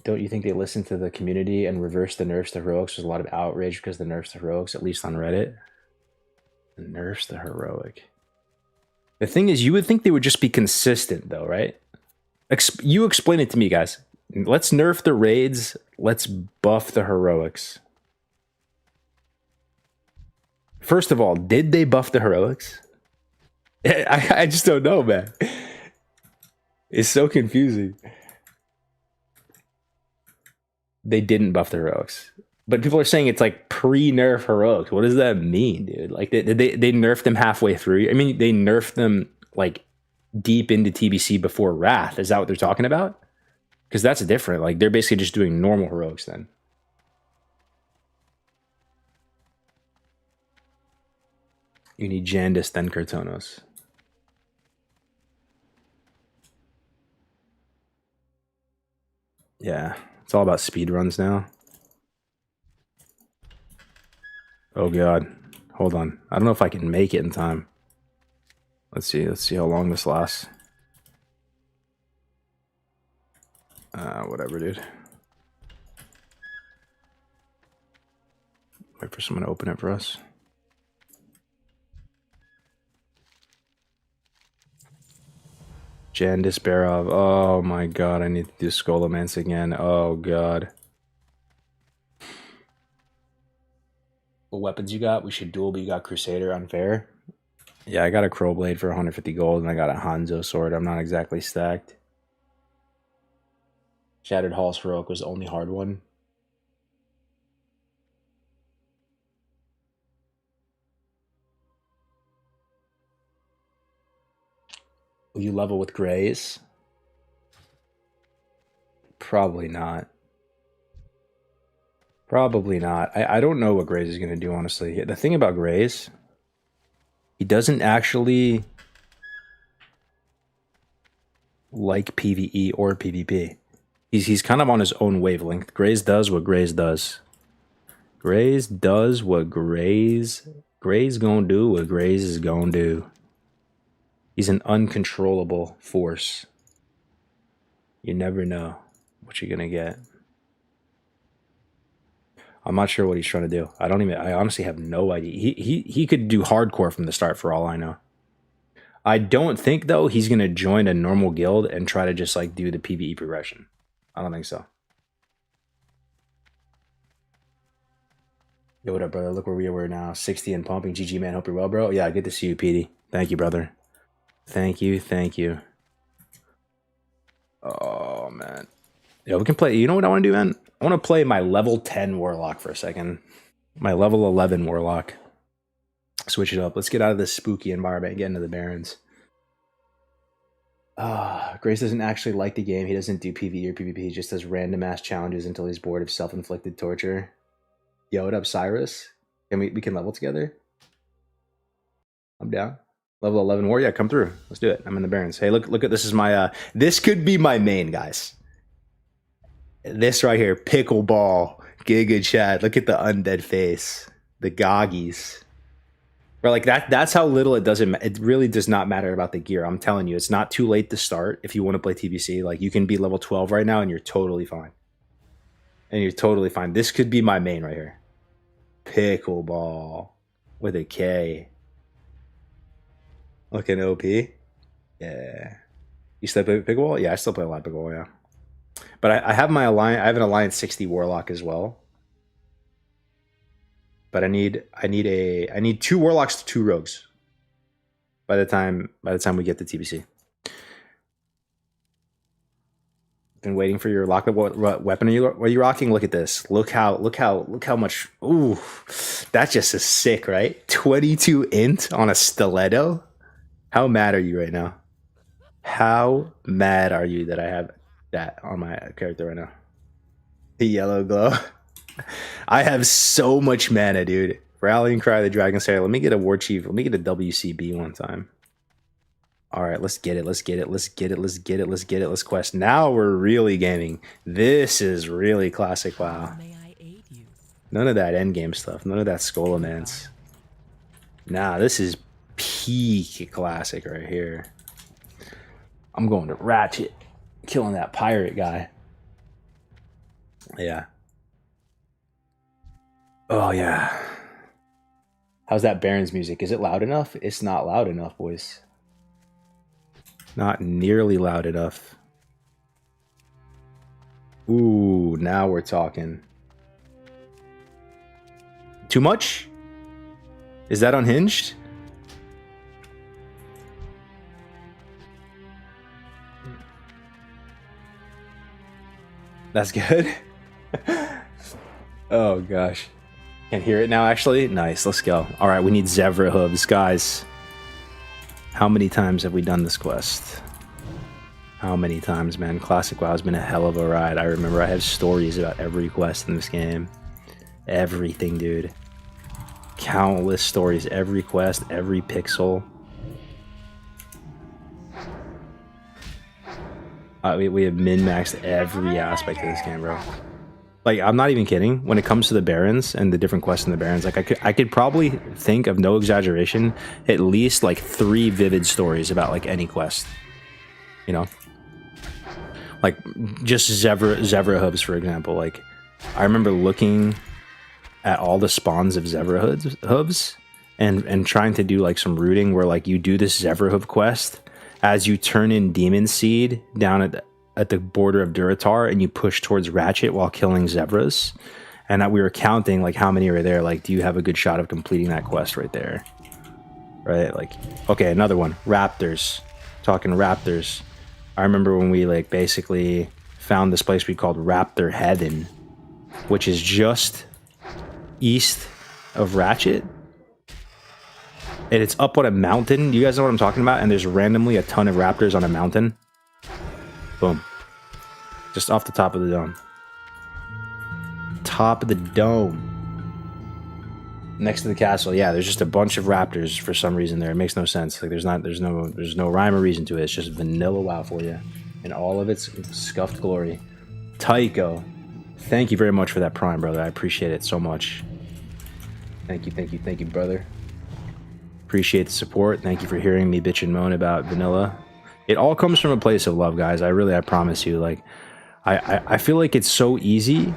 Don't you think they listened to the community and reversed the nerfs to heroics? There's a lot of outrage because the nerfs to heroics, at least on Reddit. The nerfs to heroic. The thing is, you would think they would just be consistent, though, right? You explain it to me, guys. Let's nerf the raids. Let's buff the heroics. First of all, did they buff the heroics? I just don't know, man. It's so confusing. They didn't buff the heroics, but people are saying it's like pre-nerf heroics. What does that mean, dude? Like they nerfed them halfway through. I mean, they nerfed them like deep into TBC before Wrath. Is that what they're talking about? Because that's different. Like they're basically just doing normal heroics then. You need Jandis, then Kurtonos. Yeah, it's all about speed runs now. Oh god. Hold on. I don't know if I can make it in time. Let's see how long this lasts. Whatever, dude. Wait for someone to open it for us. Jan Disparov. Oh my god, I need to do Skolomance again. Oh god. What weapons you got? We should duel, but you got Crusader. Unfair. Yeah, I got a Crowblade for 150 gold, and I got a Hanzo sword. I'm not exactly stacked. Shattered Halls Heroic was the only hard one. Will you level with Grays? Probably not. Probably not. I don't know what Grays is going to do, honestly. The thing about Grays, he doesn't actually like PvE or PvP. He's kind of on his own wavelength. Grays does what Grays does. Grays does what Grays gonna do what Grays is gonna do. He's an uncontrollable force. You never know what you're gonna get. I'm not sure what he's trying to do. I honestly have no idea. He could do hardcore from the start for all I know. I don't think though he's gonna join a normal guild and try to just like do the PvE progression. I don't think so. Yo, what up, brother? Look where we were now. 60 and pumping. GG, man. Hope you're well, bro. Yeah, good to see you, PD. Thank you, brother. Thank you. Thank you. Oh, man. Yeah, we can play. You know what I want to do, man? I want to play my level 10 Warlock for a second. My level 11 Warlock. Switch it up. Let's get out of this spooky environment and get into the Barrens. Grace doesn't actually like the game. He doesn't do PvE or PvP. He just does random ass challenges until he's bored of self-inflicted torture. Yo, what up, Cyrus? We can level together? I'm down. Level 11 war, yeah, come through. Let's do it. I'm in the Barrens. Hey, look at this is my this could be my main, guys. This right here, pickleball, Giga Chad. Look at the undead face. The goggies. Bro, like that's how little it really does not matter about the gear. I'm telling you, it's not too late to start if you want to play TBC. Like you can be level 12 right now and you're totally fine. And you're totally fine. This could be my main right here. Pickleball with a K. Looking OP. Yeah. You still play pickleball? Yeah, I still play a lot of pickleball, yeah. But I have my alliance. I have an Alliance 60 Warlock as well. But I need 2 Warlocks to 2 Rogues by the time we get to TBC. Been waiting for your lock. What weapon are you rocking? Look at this. Look how much. Ooh, that just is sick, right? 22 int on a stiletto. How mad are you right now? How mad are you that I have that on my character right now? The yellow glow. I have so much mana, dude. Rallying Cry, the Dragon Slayer. Let me get a War Chief. Let me get a WCB one time. All right, let's get it. Let's get it. Let's get it. Let's get it. Let's get it. Let's quest. Now we're really gaming. This is really classic WoW. None of that endgame stuff. None of that Skolomance. Nah, this is peak classic right here. I'm going to Ratchet. Killing that pirate guy. Yeah. Oh, yeah. How's that Baron's music? Is it loud enough? It's not loud enough, boys. Not nearly loud enough. Ooh, now we're talking. Too much? Is that unhinged? That's good. Oh, gosh. Can't hear it now, actually? Nice, let's go. All right, we need Zevra hooves, guys. How many times have we done this quest? How many times, man? Classic WoW has been a hell of a ride. I remember I have stories about every quest in this game. Everything, dude. Countless stories. Every quest, every pixel. We have min-maxed every aspect of this game, bro. Like, I'm not even kidding. When it comes to the Barons and the different quests in the Barons, like, I could probably think of, no exaggeration, at least like 3 vivid stories about like any quest. You know, like just Zevra hooves, for example. Like, I remember looking at all the spawns of Zevra hooves and trying to do like some rooting where like you do this Zevra hoof quest as you turn in Demon Seed down at the border of Duratar, and you push towards Ratchet while killing Zevras. And that we were counting like how many were there. Like, do you have a good shot of completing that quest right there? Right? Like, okay, another one. Raptors. Talking Raptors. I remember when we like basically found this place we called Raptor Heaven, which is just east of Ratchet. And it's up on a mountain. You guys know what I'm talking about? And there's randomly a ton of raptors on a mountain. Boom. Just off the top of the dome. Top of the dome. Next to the castle. Yeah, there's just a bunch of raptors for some reason there. It makes no sense. Like, there's no rhyme or reason to it. It's just vanilla WoW for you. And all of its scuffed glory. Tycho. Thank you very much for that Prime, brother. I appreciate it so much. Thank you, brother. Appreciate the support. Thank you for hearing me bitch and moan about vanilla. It all comes from a place of love, guys. I promise you. Like, I feel like it's so easy.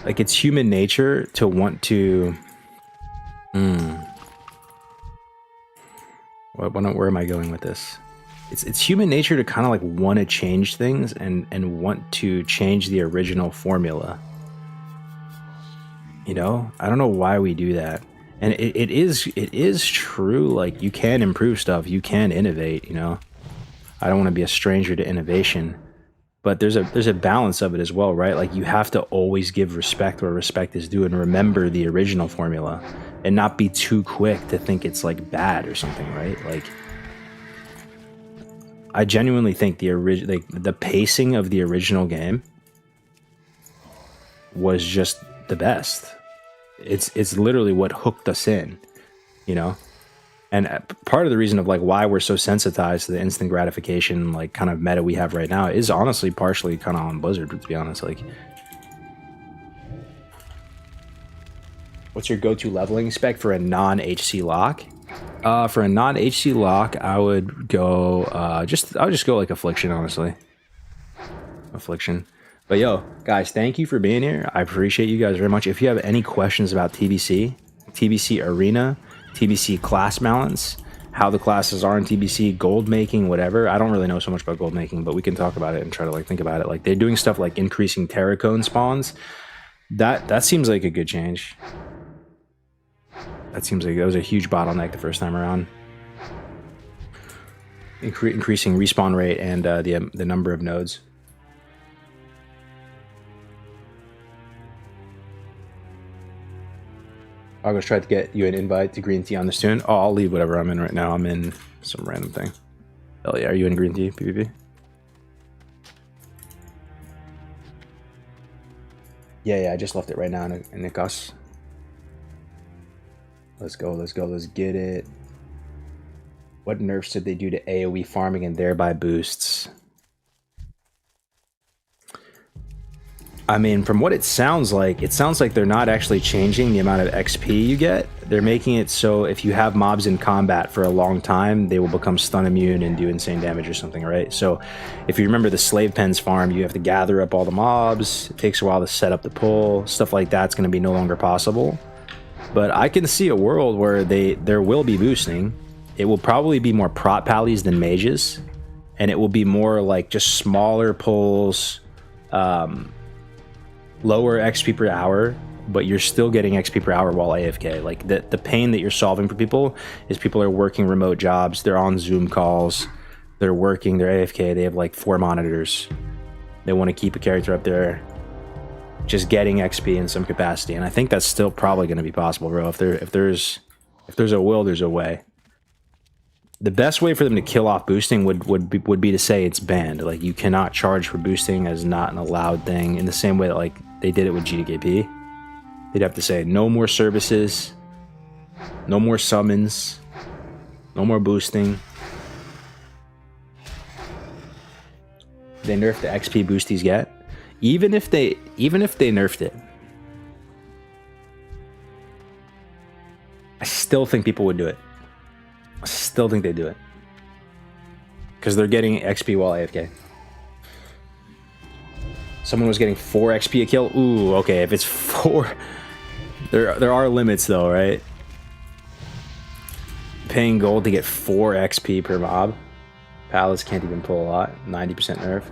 Like, it's human nature to want to... Where am I going with this? It's human nature to kind of like want to change things and want to change the original formula. You know? I don't know why we do that. And it is true, like, you can improve stuff, you can innovate, you know? I don't want to be a stranger to innovation, but there's a balance of it as well, right? Like, you have to always give respect where respect is due and remember the original formula and not be too quick to think it's like bad or something, right? Like, I genuinely think the pacing of the original game was just the best. It's literally what hooked us in, you know? And part of the reason of like why we're so sensitized to the instant gratification, like, kind of meta we have right now is honestly partially kind of on Blizzard, to be honest. Like, what's your go-to leveling spec for a non-HC lock? For a non-HC lock, I would go, I would just go like Affliction, honestly. Affliction. But yo, guys, thank you for being here. I appreciate you guys very much. If you have any questions about TBC, TBC Arena, TBC class balance, how the classes are in TBC, gold making, whatever. I don't really know so much about gold making, but we can talk about it and try to like think about it. Like, they're doing stuff like increasing Terracone spawns. That seems like a good change. That seems like that was a huge bottleneck the first time around. Increasing respawn rate and the number of nodes. I'll go try to get you an invite to Green Tea on this tune. Oh, I'll leave whatever I'm in right now. I'm in some random thing. Hell yeah, are you in Green Tea, PvP? Yeah, I just left it right now in Nikos. Let's go, let's get it. What nerfs did they do to AoE farming and thereby boosts? I mean, from what it sounds like they're not actually changing the amount of XP you get. They're making it so if you have mobs in combat for a long time, they will become stun immune and do insane damage or something, right? So if you remember the Slave Pens farm, you have to gather up all the mobs. It takes a while to set up the pull. Stuff like that's going to be no longer possible. But I can see a world where there will be boosting. It will probably be more prot pallies than mages. And it will be more like just smaller pulls, lower XP per hour, but you're still getting XP per hour while AFK. Like, the pain that you're solving for people is people are working remote jobs, they're on Zoom calls, they're working, they're AFK, they have like 4 monitors. They want to keep a character up there just getting XP in some capacity. And I think that's still probably going to be possible, bro. If there's a will, there's a way. The best way for them to kill off boosting would be to say it's banned. Like, you cannot charge for boosting as not an allowed thing, in the same way that like they did it with GDKP. They'd have to say no more services, no more summons, no more boosting. they nerf the XP boosties get. Even if they nerfed it, I still think people would do it. I still think they'd do it. Because they're getting XP while AFK. Someone was getting 4 XP a kill. Ooh, okay, if it's 4... There are limits though, right? Paying gold to get 4 XP per mob. Palace can't even pull a lot. 90% nerf.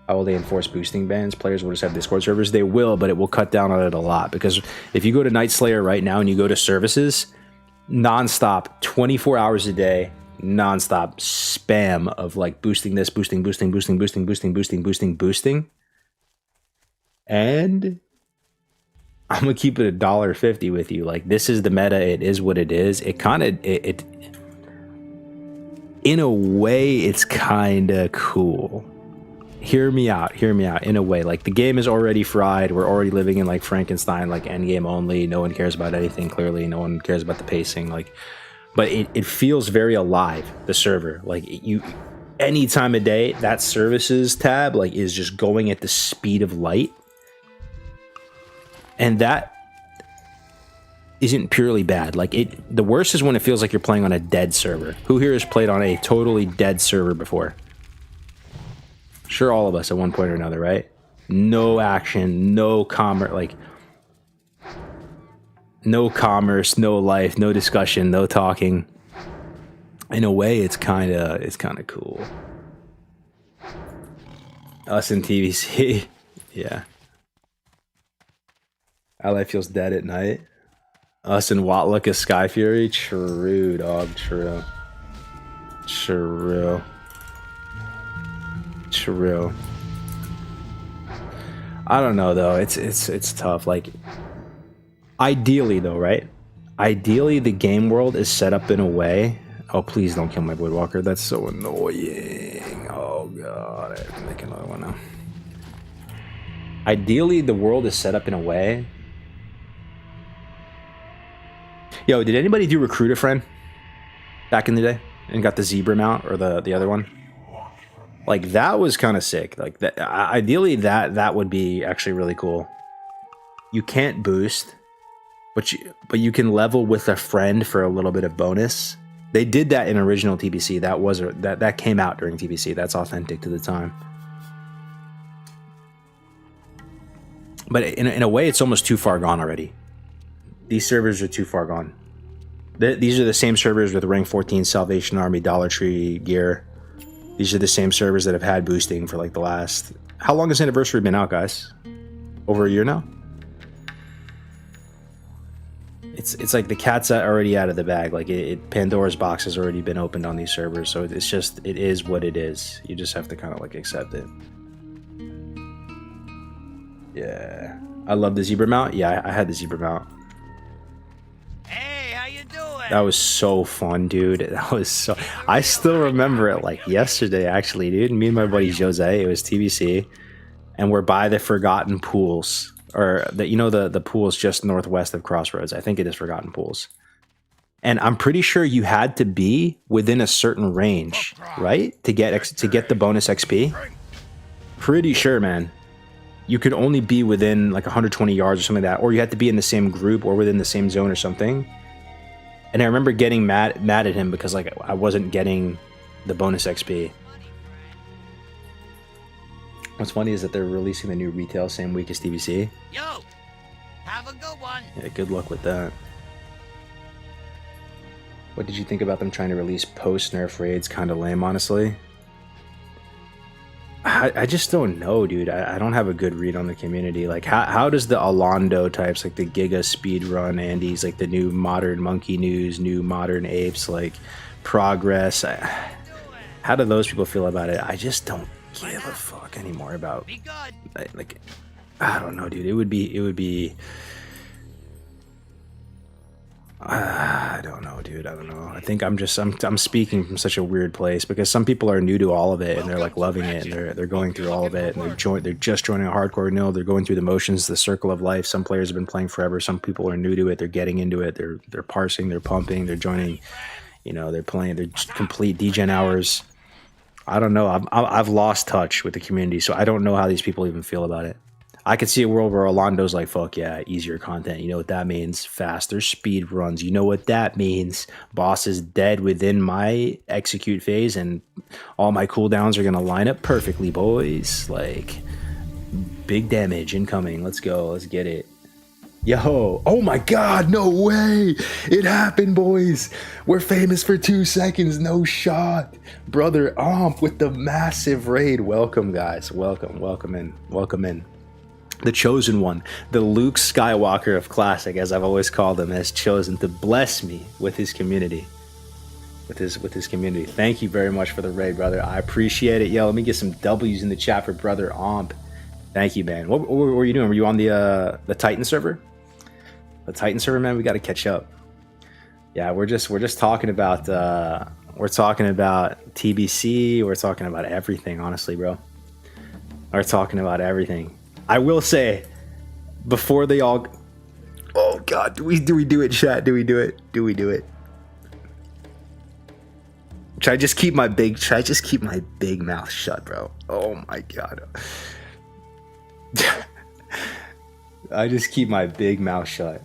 How will they enforce boosting bans? Players will just have Discord servers. They will, but it will cut down on it a lot. Because if you go to Nightslayer right now and you go to services, non-stop, 24 hours a day, non-stop spam of like boosting this, boosting. And I'm gonna keep it $1.50 with you. Like, this is the meta. It is what it is. It kind of in a way, it's kind of cool. Hear me out. In a way, like, the game is already fried. We're already living in like Frankenstein, like endgame only. No one cares about anything. Clearly, no one cares about the pacing. Like, but it feels very alive. The server, like, any time of day, that services tab like is just going at the speed of light. And that isn't purely bad. Like, the worst is when it feels like you're playing on a dead server. Who here has played on a totally dead server before? Sure, all of us at one point or another, right? No action, no commerce, like no commerce, no life, no discussion, no talking. In a way, it's kind of cool. Us in TVC, yeah. LA feels dead at night. Us and Watlook is Sky Fury. True, dog. True. I don't know though. It's tough. Like, ideally though, right? Ideally, the game world is set up in a way. Oh, please don't kill my Voidwalker. That's so annoying. Oh god, I have to make another one now. Ideally, the world is set up in a way. Yo, did anybody do Recruit a Friend back in the day and got the zebra mount or the other one? Like, that was kind of sick. Like, that, ideally, that would be actually really cool. You can't boost, but you can level with a friend for a little bit of bonus. They did that in original TBC. That came out during TBC. That's authentic to the time. But in a way, it's almost too far gone already. These servers are too far gone. These are the same servers with rank 14 Salvation Army Dollar Tree gear. These are the same servers that have had boosting for like the last... How long has Anniversary been out, guys? Over a year now? It's like the cat's already out of the bag. Like, Pandora's box has already been opened on these servers. So it's just, it is what it is. You just have to kind of like accept it. Yeah. I love the zebra mount. Yeah, I had the zebra mount. Hey, how you doing? That was so fun, dude. That was so... I still remember it like yesterday, actually, dude. Me and my buddy Jose, it was TBC, and we're by the Forgotten Pools, or the pools just northwest of Crossroads. I think it is Forgotten Pools. And I'm pretty sure you had to be within a certain range, right, to get the bonus XP. Pretty sure, man. You could only be within like 120 yards or something like that, or you had to be in the same group or within the same zone or something. And I remember getting mad at him because like I wasn't getting the bonus XP. What's funny is that they're releasing the new retail same week as TBC. Yo, have a good one. Yeah, good luck with that. What did you think about them trying to release post-nerf raids? Kind of lame, honestly. I just don't know, dude. I don't have a good read on the community. Like, how does the Alondo types, like the Giga Speedrun Andes, like the new Modern Monkey News, new Modern Apes, like Progress, how do those people feel about it? I just don't give a fuck anymore about, like, I don't know, dude. It would be I don't know, dude. I don't know. I think I'm speaking from such a weird place because some people are new to all of it and they're like loving it and they're going through all of it and they're just joining a hardcore guild. They're going through the motions, the circle of life. Some players have been playing forever. Some people are new to it. They're getting into it. They're parsing. They're pumping. They're joining. You know, they're playing. They're just complete degen hours. I don't know. I've lost touch with the community, so I don't know how these people even feel about it. I could see a world where Orlando's like, fuck yeah, easier content. You know what that means? Faster speed runs. You know what that means? Boss is dead within my execute phase, and all my cooldowns are going to line up perfectly, boys. Like, big damage incoming. Let's go. Let's get it. Yo, oh my god, no way. It happened, boys. We're famous for 2 seconds, no shot. Brother Omp with the massive raid. Welcome, guys. Welcome in. The chosen one, the Luke Skywalker of Classic, as I've always called him, has chosen to bless me with his community. With his community. Thank you very much for the raid, brother. I appreciate it. Yo, let me get some W's in the chat for Brother Omp. Thank you, man. What were you doing? Were you on the Titan server? The Titan server, man, we got to catch up. Yeah, we're just talking about TBC. We're talking about everything, honestly, bro. We're talking about everything. I will say, before they all, oh god, do we do it, chat? Do we do it? Should I just keep my big mouth shut, bro? Oh my god. I just keep my big mouth shut.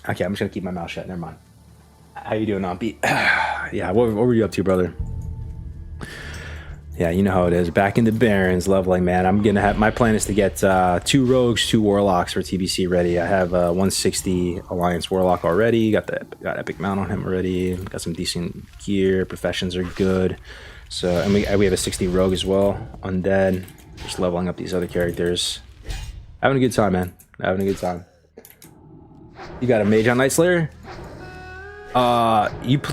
Okay, I'm just gonna keep my mouth shut. Never mind. How you doing, Ompi? Yeah, what were you up to, brother? Yeah, you know how it is. Back into Barons leveling, man. I'm gonna have, my plan is to get 2 Rogues, 2 Warlocks for TBC ready. I have 160 Alliance Warlock already. Got Epic Mount on him already. Got some decent gear. Professions are good. So, and we have a 60 Rogue as well. Undead. Just leveling up these other characters. Having a good time, man. Having a good time. You got a mage on Nightslayer?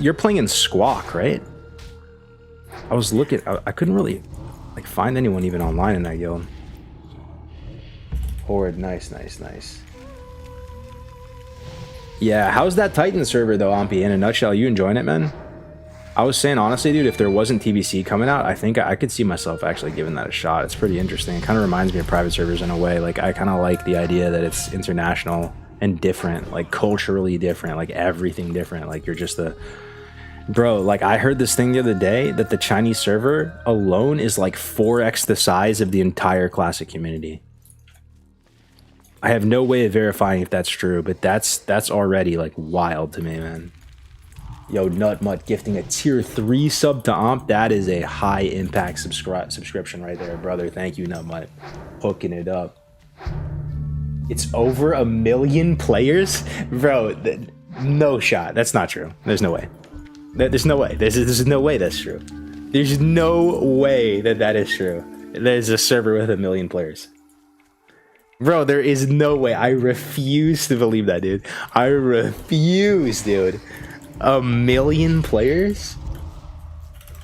You're playing in Squawk, right? I was looking. I couldn't really like find anyone even online in that guild. Horde, nice. Yeah, how's that Titan server though, Ompi? In a nutshell, you enjoying it, man? I was saying honestly, dude, if there wasn't TBC coming out, I think I could see myself actually giving that a shot. It's pretty interesting. It kind of reminds me of private servers in a way. Like I kind of like the idea that it's international and different, like culturally different, like everything different. Like you're just a bro. Like I heard this thing the other day that the Chinese server alone is like 4x the size of the entire Classic community. I have no way of verifying if that's true, but that's already like wild to me, man. Yo, Nutmutt gifting a tier 3 sub to Omp. That is a high impact subscription right there, brother. Thank you, Nutmutt. Hooking it up. It's over 1 million players? Bro, no shot. That's not true. There's no way. There's no way. There's no way that's true. There's no way that is true. There's a server with 1 million players. Bro, there is no way. I refuse to believe that, dude. I refuse, dude. 1 million players?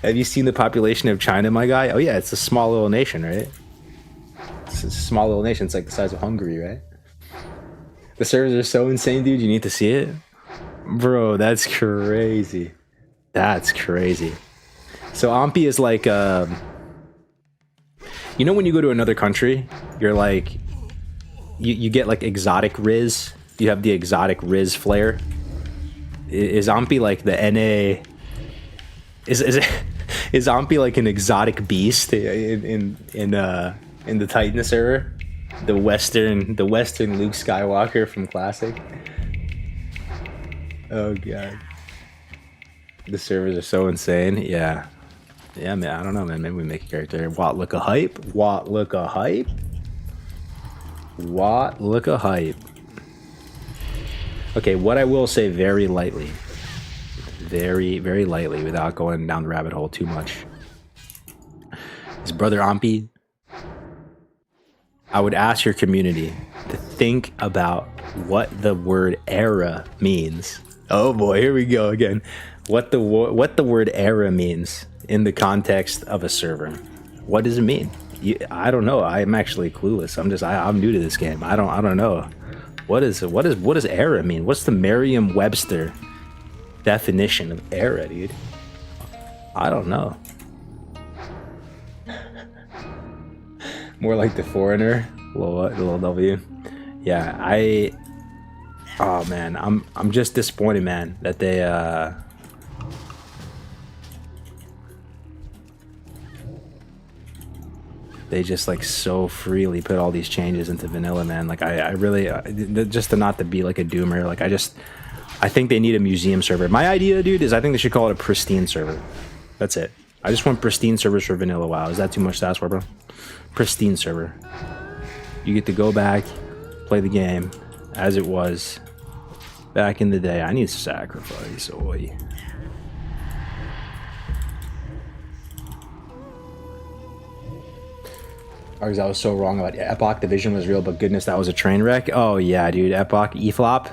Have you seen the population of China, my guy? Oh yeah, it's a small little nation, right? It's a small little nation. It's like the size of Hungary, right? The servers are so insane, dude. You need to see it. Bro, that's crazy. That's crazy. So Ompi is like, you know when you go to another country, you're like, you get like exotic Riz. You have the exotic Riz flair. Is Ompi like the NA? Is Ompi like an exotic beast in the Titan server? The Western Luke Skywalker from Classic. Oh god, the servers are so insane. Yeah, man. I don't know, man. Maybe we make a character. What look a hype? What look a hype? What look a hype? Okay, what I will say very lightly, very lightly, without going down the rabbit hole too much, is Brother Ompi, I would ask your community to think about what the word era means. Oh boy, here we go again. What the word era means in the context of a server. What does it mean? I don't know. I'm actually clueless. I'm new to this game. I don't know. What does era mean? What's the Merriam-Webster definition of era, dude? I don't know. More like the foreigner, little W. Yeah, oh man, I'm just disappointed, man, that they they just like so freely put all these changes into vanilla, man. Like I really just to not to be like a doomer, like I think they need a museum server. My idea, dude, is I think they should call it a pristine server. That's it. I just want pristine servers for vanilla WoW. Is that too much to ask for, bro? Pristine server. You get to go back, play the game as it was back in the day. I need sacrifice. Oi. I was so wrong about Epoch. The vision was real, but goodness, that was a train wreck. Oh yeah, dude. Epoch, E-flop.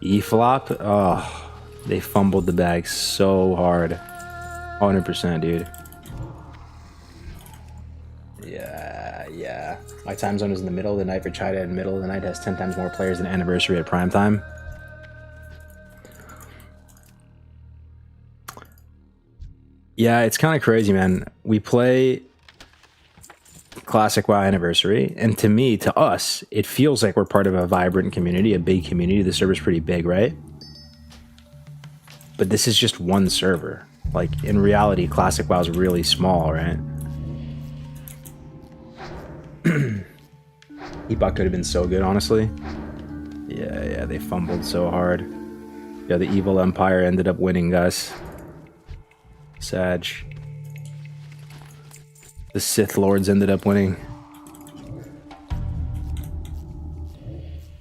E-flop. Oh, they fumbled the bag so hard. 100%, dude. Yeah. My time zone is in the middle of the night for China, and middle of the night has 10 times more players than Anniversary at prime time. Yeah, it's kind of crazy, man. We play Classic WoW Anniversary, and to us, it feels like we're part of a vibrant community, a big community. The server's pretty big, right? But this is just one server. Like, in reality, Classic WoW is really small, right? Epoch could have been so good, honestly. Yeah, they fumbled so hard. Yeah, the Evil Empire ended up winning, guys. Sag. The Sith Lords ended up winning.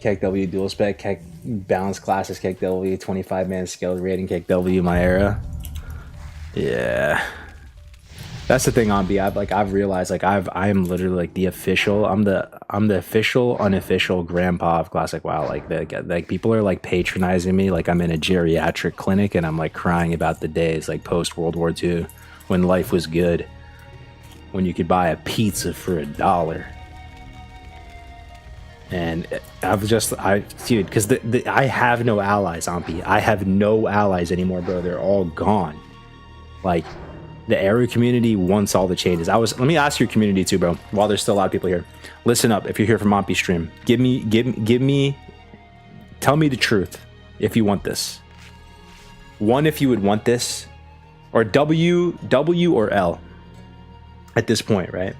KW dual spec, Kek balanced classes, KW 25-man skilled rating, KW my era. Yeah, that's the thing on B. I've realized I am literally like the official. I'm the official unofficial grandpa of Classic WoW. Like people are like patronizing me like I'm in a geriatric clinic and I'm like crying about the days like post World War II when life was good, when you could buy a pizza for $1. And dude, because I have no allies, Ampi. I have no allies anymore, bro. They're all gone. Like, the Eru community wants all the changes. Let me ask your community too, bro, while there's still a lot of people here. Listen up, if you're here from Ampi's stream. Tell me the truth if you want this. One, if you would want this, or W or L at this point, right?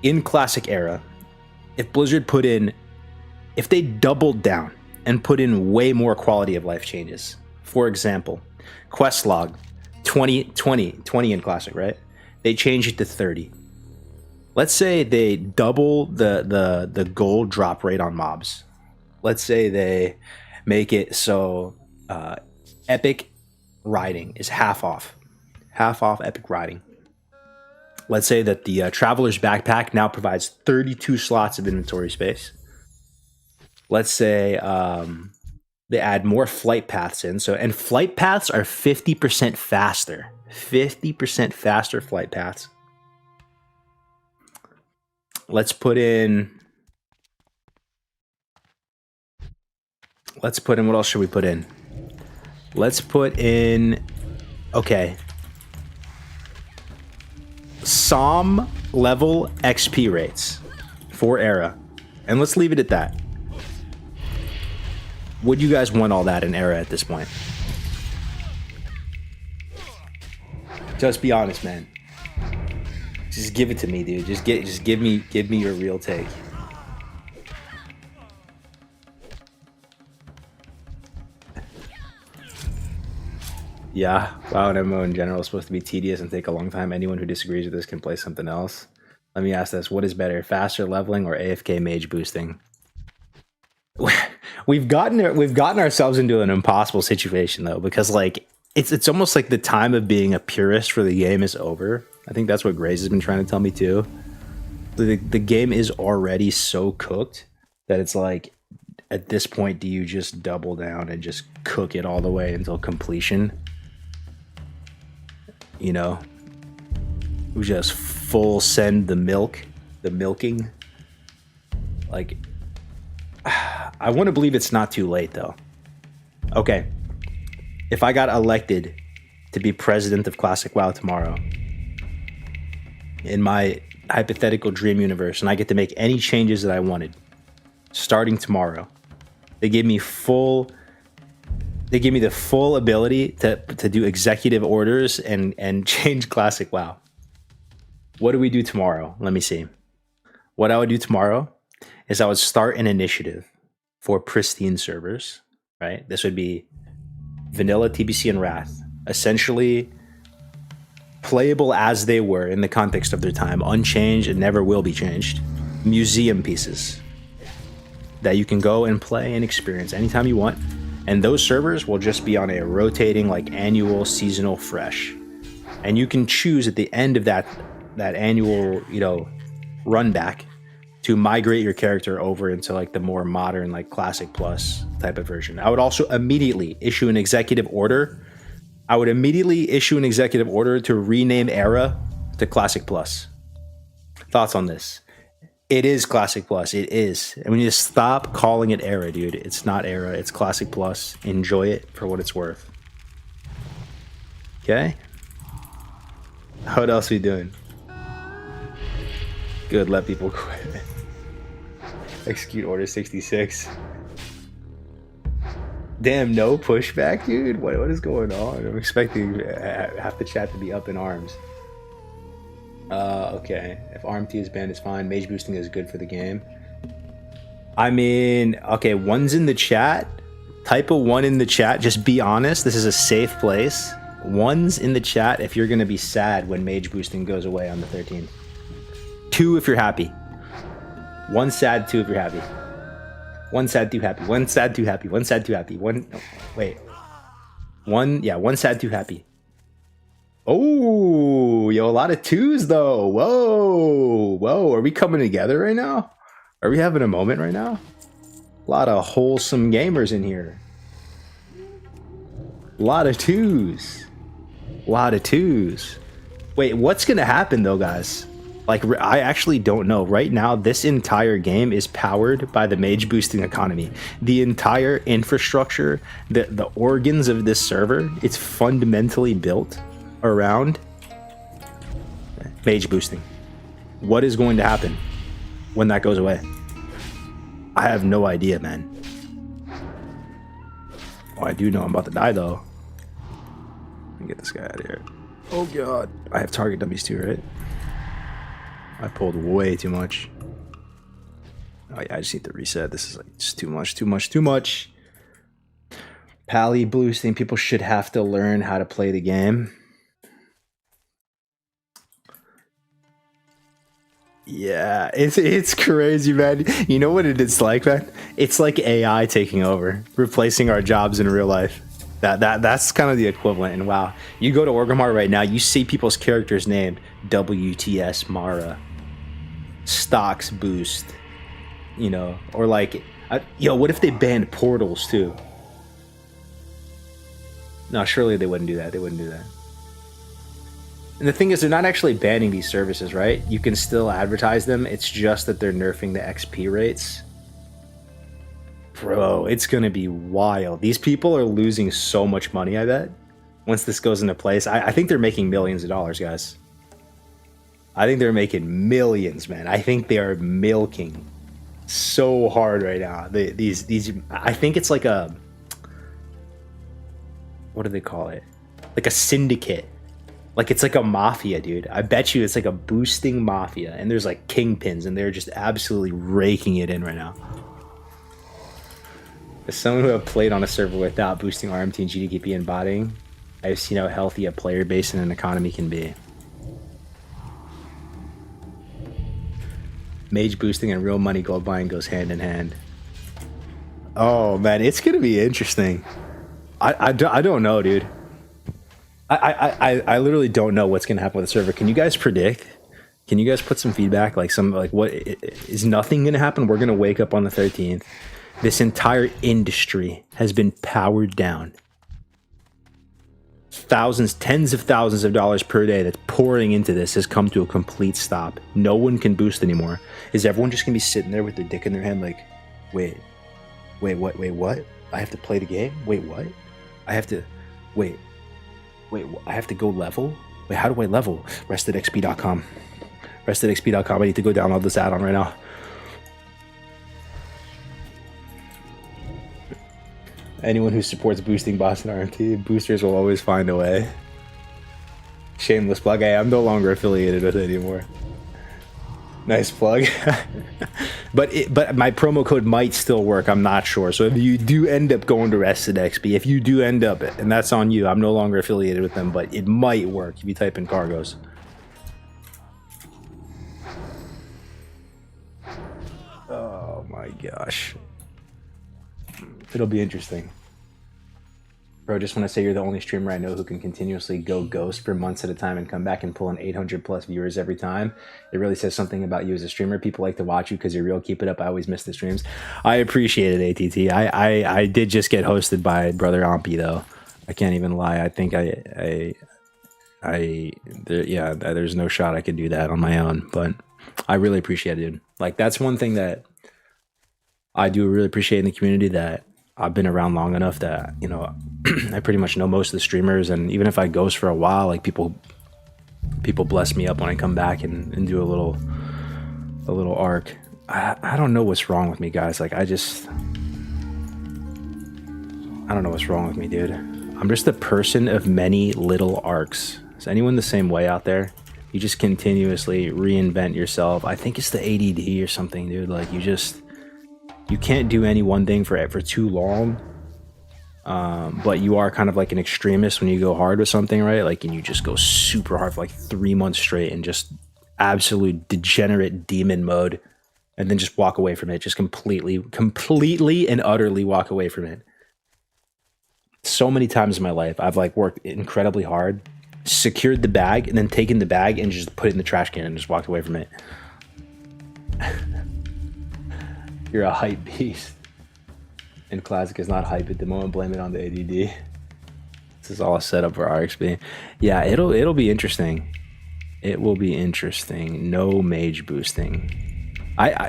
In Classic Era, if Blizzard if they doubled down and put in way more quality of life changes, for example, quest log, 20 in Classic, right? They change it to 30. Let's say they double the gold drop rate on mobs. Let's say they make it so epic riding is half off epic riding. Let's say that the Traveler's Backpack now provides 32 slots of inventory space. Let's say they add more flight paths in. And flight paths are 50% faster. 50% faster flight paths. Let's put in, what else should we put in? Let's put in, okay. SOM level XP rates for Era. And let's leave it at that. Would you guys want all that in Era at this point? Just be honest, man. Just give it to me, dude. Just give me your real take. Yeah, WoW and MMO in general is supposed to be tedious and take a long time. Anyone who disagrees with this can play something else. Let me ask this: what is better, faster leveling or AFK mage boosting? We've gotten ourselves into an impossible situation though, because like it's almost like the time of being a purist for the game is over. I think that's what Grace has been trying to tell me too. The game is already so cooked that it's like, at this point, do you just double down and just cook it all the way until completion? You know, we just full send the milking. Like, I want to believe it's not too late though. Okay, if I got elected to be president of Classic WoW tomorrow, in my hypothetical dream universe, and I get to make any changes that I wanted, starting tomorrow, they give me the full ability to do executive orders and change Classic WoW. What do we do tomorrow? Let me see. What I would do tomorrow is I would start an initiative for pristine servers, right? This would be vanilla TBC and Wrath, essentially playable as they were in the context of their time, unchanged and never will be changed. Museum pieces that you can go and play and experience anytime you want. And those servers will just be on a rotating, like, annual seasonal fresh. And you can choose at the end of that annual, you know, run back to migrate your character over into like the more modern, like Classic Plus type of version. I would also immediately issue an executive order. To rename Era to Classic Plus. Thoughts on this? It is Classic Plus. It is. And we need to stop calling it Era, dude. It's not Era. It's Classic Plus. Enjoy it for what it's worth. Okay? What else are we doing? Good, let people quit. Execute Order 66. Damn, no pushback, dude? What is going on? I'm expecting half the chat to be up in arms. Okay. If RMT is banned, it's fine. Mage boosting is good for the game. I mean, okay, one's in the chat. Type a 1 in the chat. Just be honest. This is a safe place. One's in the chat if you're going to be sad when mage boosting goes away on the 13th. 2 if you're happy. 1 sad, 2 if you're happy. 1 sad, 2 happy. 1 sad, 2 happy. 1 sad, 2 happy. 1 sad, 2 happy. Oh, yo, a lot of 2s though. Whoa. Are we coming together right now? Are we having a moment right now? A lot of wholesome gamers in here. A lot of 2s. Wait, what's gonna happen though, guys? Like, I actually don't know. Right now, this entire game is powered by the mage boosting economy. The entire infrastructure, the organs of this server, it's fundamentally built around mage boosting. What is going to happen when that goes away? I have no idea, man. Oh, I do know I'm about to die, though. Let me get this guy out of here. Oh, God. I have target dummies, too, right? I pulled way too much. Oh, yeah, I just need to reset. This is like just too much. Pally boosting. People should have to learn how to play the game. Yeah, it's crazy, man. You know what it's like, man? It's like AI taking over, replacing our jobs in real life. That's kind of the equivalent. And wow, you go to Orgrimmar right now, you see people's characters named WTS Mara, stocks boost, you know, or like, yo, what if they banned portals too? No, surely they wouldn't do that. And the thing is, they're not actually banning these services, right? You can still advertise them. It's just that they're nerfing the XP rates. Bro, it's going to be wild. These people are losing so much money, I bet, once this goes into place. I think they're making millions of dollars, guys. I think they're making millions, man. I think they are milking so hard right now. These I think it's like a, what do they call it? Like a syndicate. Like, it's like a mafia, dude. I bet you it's like a boosting mafia. And there's like kingpins, and they're just absolutely raking it in right now. As someone who have played on a server without boosting RMT and GDKP and botting, I've seen how healthy a player base and an economy can be. Mage boosting and real money gold buying goes hand in hand. Oh, man, it's going to be interesting. I don't know, dude. I literally don't know what's gonna happen with the server. Can you guys predict? Can you guys put some feedback? Like what is nothing gonna happen? We're gonna wake up on the 13th. This entire industry has been powered down. Thousands, tens of thousands of dollars per day that's pouring into this has come to a complete stop. No one can boost anymore. Is everyone just gonna be sitting there with their dick in their hand like, wait, what? I have to play the game? Wait, what? I have to, wait, I have to go level? Wait, how do I level? RestedXP.com. RestedXP.com. I need to go download this add-on right now. Anyone who supports boosting Boston RMT, boosters will always find a way. Shameless plug. Hey, I'm no longer affiliated with it anymore. Nice plug. but my promo code might still work. I'm not sure. So if you do end up going to Rested XP, if you do end up, and that's on you, I'm no longer affiliated with them, but it might work if you type in Cargos. Oh my gosh. It'll be interesting. Bro, just want to say you're the only streamer I know who can continuously go ghost for months at a time and come back and pull in 800 plus viewers every time. It really says something about you as a streamer. People like to watch you because you're real. Keep it up. I always miss the streams. I appreciate it, ATT. I did just get hosted by Brother Ampy though. I can't even lie. I think there's no shot I could do that on my own, but I really appreciate it, dude. Like, that's one thing that I do really appreciate in the community, that I've been around long enough that, you know, I pretty much know most of the streamers, and even if I ghost for a while, like people bless me up when I come back and do a little arc. I don't know what's wrong with me, guys. Like, I don't know what's wrong with me, dude. I'm just a person of many little arcs. Is anyone the same way out there? You just continuously reinvent yourself. I think it's the ADD or something, dude. Like, you can't do any one thing for too long. But you are kind of like an extremist when you go hard with something, right? Like, and you just go super hard for like 3 months straight and just absolute degenerate demon mode, and then just walk away from it. Just completely and utterly walk away from it. So many times in my life, I've like worked incredibly hard, secured the bag, and then taken the bag and just put it in the trash can and just walked away from it. You're a hype beast. And Classic is not hype at the moment. Blame it on the ADD. This is all a setup for RXP. Yeah, it'll be interesting. It will be interesting. No mage boosting.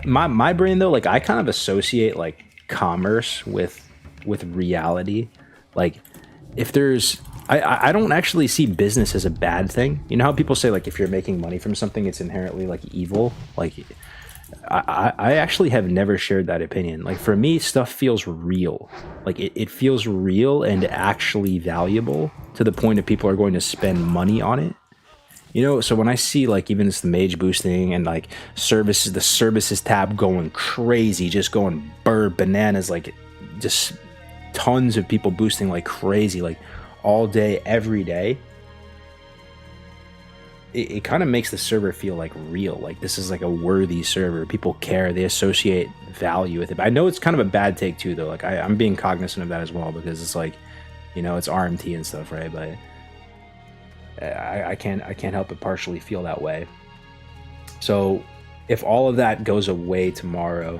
My brain though, like, I kind of associate like commerce with reality. Like, if there's, I don't actually see business as a bad thing. You know how people say, like, if you're making money from something, it's inherently like evil. Like, I actually have never shared that opinion. Like, for me, stuff feels real. Like, it feels real and actually valuable to the point that people are going to spend money on it. You know, so when I see like even this the mage boosting and like services, the services tab going crazy, just going bananas, like just tons of people boosting like crazy, like all day, every day. It kind of makes the server feel like real. Like, this is like a worthy server. People care. They associate value with it. But I know it's kind of a bad take too, though. Like, I'm being cognizant of that as well, because it's like, you know, it's RMT and stuff, right? But I can't help but partially feel that way. So if all of that goes away tomorrow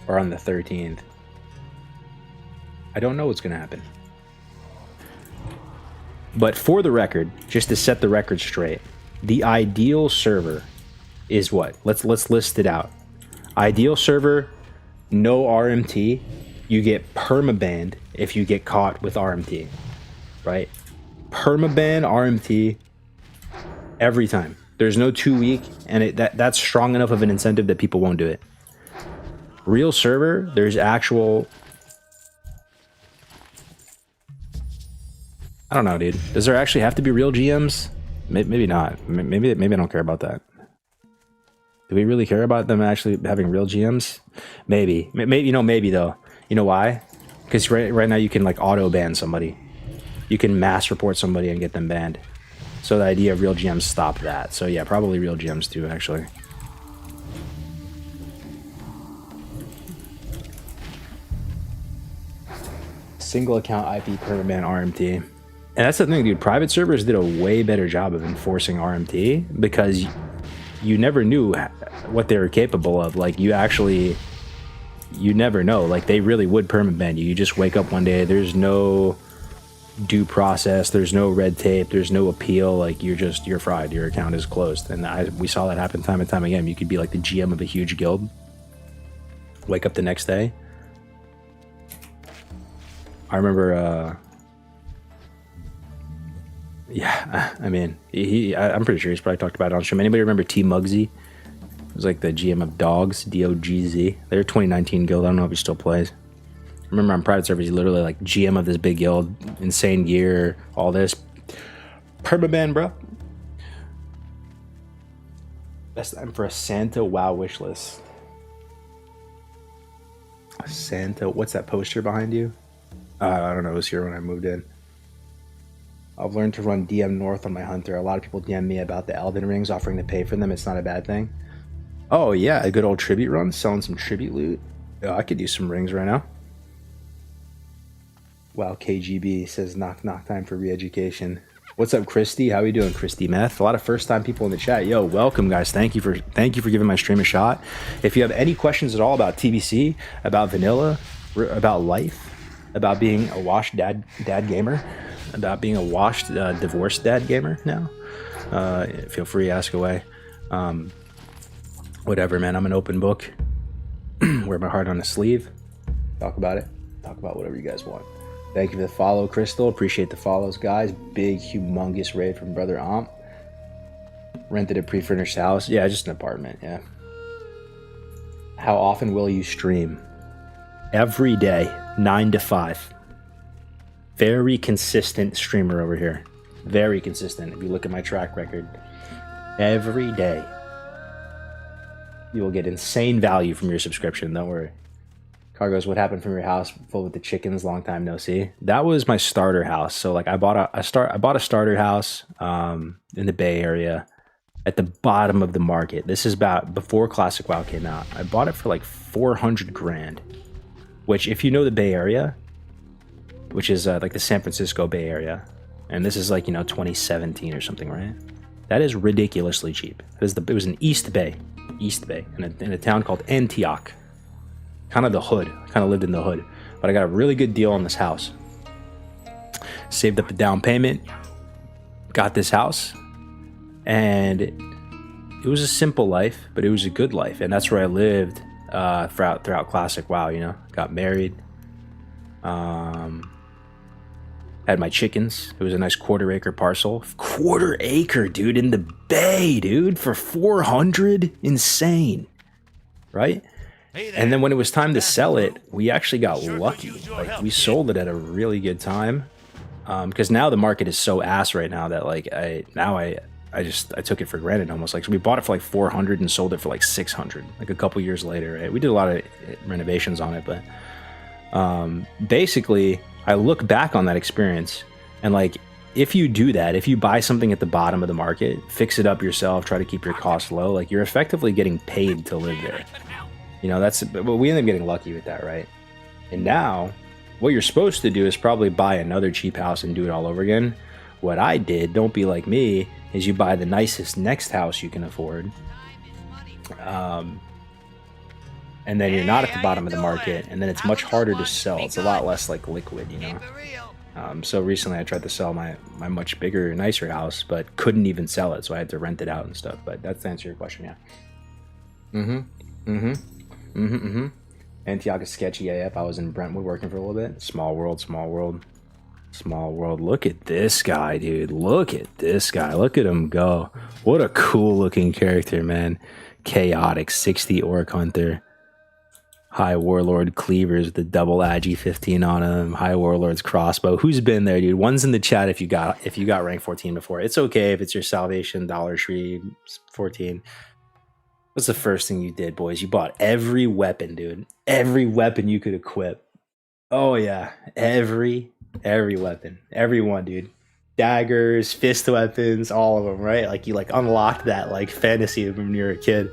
or on the 13th, I don't know what's going to happen. But for the record, just to set the record straight, the ideal server is what? Let's list it out. Ideal server, no RMT. You get permabanned if you get caught with RMT, right? Permaban RMT every time. There's no 2 week, and that's strong enough of an incentive that people won't do it. Real server, there's actual, I don't know, dude. Does there actually have to be real GMs? Maybe not. Maybe I don't care about that. Do we really care about them actually having real GMs? Maybe. Maybe though. You know why? Because right now you can like auto ban somebody. You can mass report somebody and get them banned. So the idea of real GMs stop that. So yeah, probably real GMs too, actually. Single account IP permaban RMT. And that's the thing, dude. Private servers did a way better job of enforcing RMT because you never knew what they were capable of. Like, you never know. Like, they really would permaban you. You just wake up one day, there's no due process, there's no red tape, there's no appeal. Like, you're fried. Your account is closed. And we saw that happen time and time again. You could be like the GM of a huge guild, wake up the next day. I remember, yeah, I mean, I'm pretty sure he's probably talked about it on stream. Anybody remember T Mugsy? It was like the GM of Dogs, DOGZ. They're 2019 guild. I don't know if he still plays. I remember on private servers, he literally like GM of this big guild, insane gear, all this. Permaban, bro. Best time for a Santa WoW wish list. Santa, what's that poster behind you? I don't know, it was here when I moved in. I've learned to run DM North on my Hunter. A lot of people DM me about the Elden Rings, offering to pay for them. It's not a bad thing. Oh yeah, a good old tribute run, selling some tribute loot. Oh, I could use some rings right now. Wow, KGB says knock knock time for re-education. What's up, Christy? How are you doing, Christy Meth? A lot of first-time people in the chat. Yo, welcome, guys. Thank you for giving my stream a shot. If you have any questions at all about TBC, about vanilla, about life, about being a washed dad gamer, about being a washed divorced dad gamer now, feel free to ask away. Whatever, man. I'm an open book. Wear my heart on a sleeve. Talk about it. Talk about whatever you guys want. Thank you for the follow, Crystal. Appreciate the follows, guys. Big, humongous raid from Brother Omp. Rented a pre-furnished house. Yeah, just an apartment, yeah. How often will you stream? Every day, 9 to 5. Very consistent streamer over here. Very consistent. If you look at my track record, every day, you will get insane value from your subscription. Don't worry. Cargo's, what happened from your house full with the chickens? Long time no see. That was my starter house. So like I bought a starter house in the Bay Area at the bottom of the market. This is about before Classic WoW came out. I bought it for like 400 grand, which if you know the Bay Area, which is like the San Francisco Bay Area, and this is like, 2017 or something, right? That is ridiculously cheap. It was in East Bay, in a town called Antioch. Kind of the hood. Kind of lived in the hood. But I got a really good deal on this house. Saved up a down payment. Got this house. And it was a simple life, but it was a good life. And that's where I lived throughout Classic WoW, Got married. Had my chickens. It was a nice quarter-acre parcel. Quarter-acre, dude, in the Bay, dude, for 400? Insane. Right? And then when it was time to sell it, we actually got lucky. Like, we sold it at a really good time. Because now the market is so ass right now that like I took it for granted almost. Like, so we bought it for like 400 and sold it for like 600, like a couple years later, right? We did a lot of renovations on it, but basically I look back on that experience and like, if you do that, if you buy something at the bottom of the market, fix it up yourself, try to keep your costs low, like you're effectively getting paid to live there. But we ended up getting lucky with that, right? And now, what you're supposed to do is probably buy another cheap house and do it all over again. What I did, don't be like me, is you buy the nicest next house you can afford. And then you're not at the bottom of the market, and then it's much harder to sell. It's a lot less like liquid, So recently I tried to sell my much bigger, nicer house, but couldn't even sell it, so I had to rent it out and stuff. But that's to answer your question, yeah. Antioch is sketchy AF. I was in Brentwood working for a little bit. Small world. Look at this guy, dude. Look at this guy. Look at him go. What a cool looking character, man. Chaotic 60 Orc Hunter. High Warlord Cleavers with the double Agi 15 on him. High Warlord's crossbow. Who's been there, dude? One's in the chat if you got rank 14 before. It's okay if it's your Salvation Dollar Tree 14. What's the first thing you did, boys? You bought every weapon, dude. Every weapon you could equip. Oh yeah, every weapon, every one, dude. Daggers, fist weapons, all of them, right? Like you unlocked that like fantasy when you were a kid.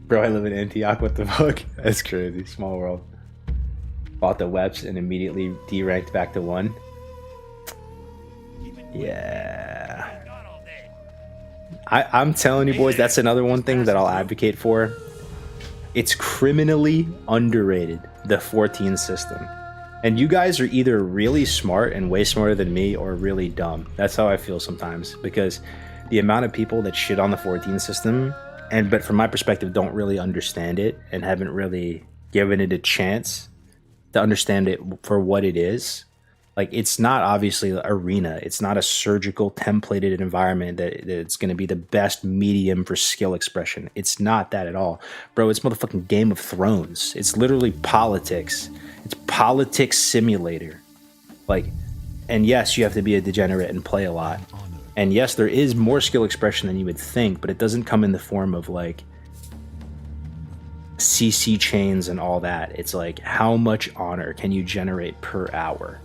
Bro, I live in Antioch. What the fuck? That's crazy. Small world. Bought the weps and immediately D-ranked back to 1. Yeah. I'm telling you, boys, that's another one thing that I'll advocate for. It's criminally underrated, the 14 system. And you guys are either really smart and way smarter than me or really dumb. That's how I feel sometimes, because the amount of people that shit on the 14 system, but from my perspective, don't really understand it and haven't really given it a chance to understand it for what it is. Like, it's not obviously arena. It's not a surgical templated environment that it's going to be the best medium for skill expression. It's not that at all. Bro, it's motherfucking Game of Thrones. It's literally politics. It's politics simulator. Like, and yes, you have to be a degenerate and play a lot. And yes, there is more skill expression than you would think, but it doesn't come in the form of like CC chains and all that. It's like, how much honor can you generate per hour?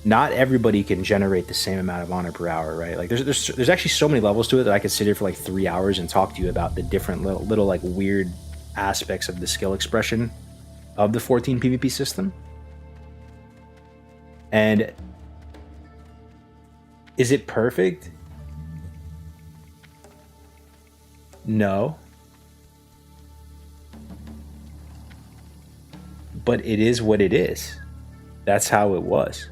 Not everybody can generate the same amount of honor per hour, right? Like there's actually so many levels to it that I could sit here for like 3 hours and talk to you about the different little like weird aspects of the skill expression of the 14 PvP system. And is it perfect? No. But it is what it is. That's how it was.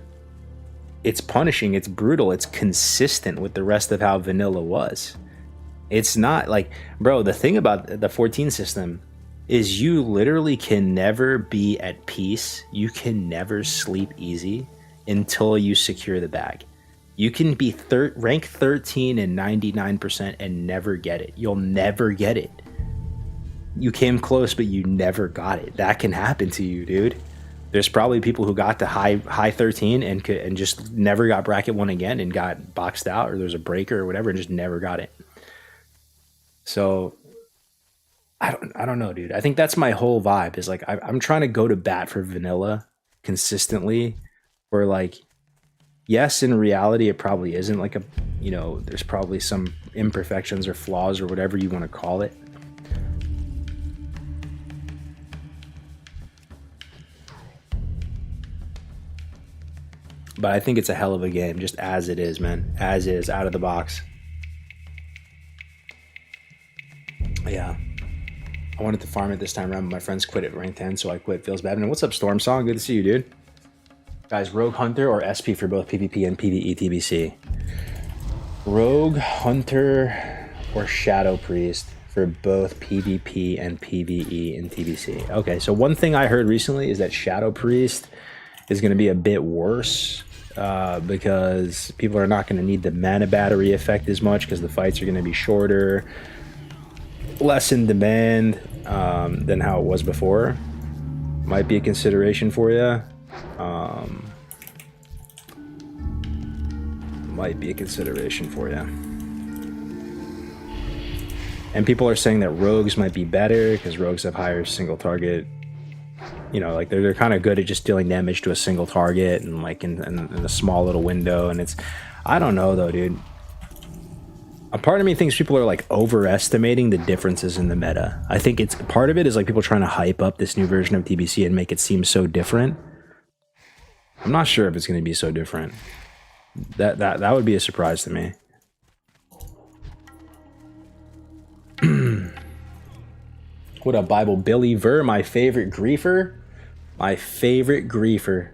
It's punishing, it's brutal, it's consistent with the rest of how vanilla was. It's not like, bro, the thing about the 14 system is you literally can never be at peace. You can never sleep easy until you secure the bag. You can be rank 13 and 99% and never get it. You'll never get it. You came close, but you never got it. That can happen to you, dude. There's probably people who got to high 13 and just never got bracket 1 again and got boxed out, or there's a breaker or whatever and just never got it. So I don't know, dude. I think that's my whole vibe is like I'm trying to go to bat for vanilla consistently, where like, yes, in reality it probably isn't like there's probably some imperfections or flaws or whatever you want to call it. But I think it's a hell of a game, just as it is, man. As is, out of the box. Yeah. I wanted to farm it this time around, but my friends quit at rank 10, so I quit. Feels bad. And what's up, Storm Song? Good to see you, dude. Guys, Rogue Hunter or SP for both PvP and PvE TBC? Rogue Hunter or Shadow Priest for both PvP and PvE and TBC. Okay, so one thing I heard recently is that Shadow Priest is going to be a bit worse because people are not going to need the mana battery effect as much because the fights are going to be shorter, less in demand than how it was before. Might be a consideration for you. Might be a consideration for you. And people are saying that rogues might be better because rogues have higher single target. Like they're kind of good at just dealing damage to a single target and like in a small little window. And it's, I don't know though, dude. A part of me thinks people are like overestimating the differences in the meta. I think it's part of it is like people trying to hype up this new version of TBC and make it seem so different. I'm not sure if it's going to be so different. That would be a surprise to me. What up, Bible Billy Ver, my favorite griefer? My favorite griefer.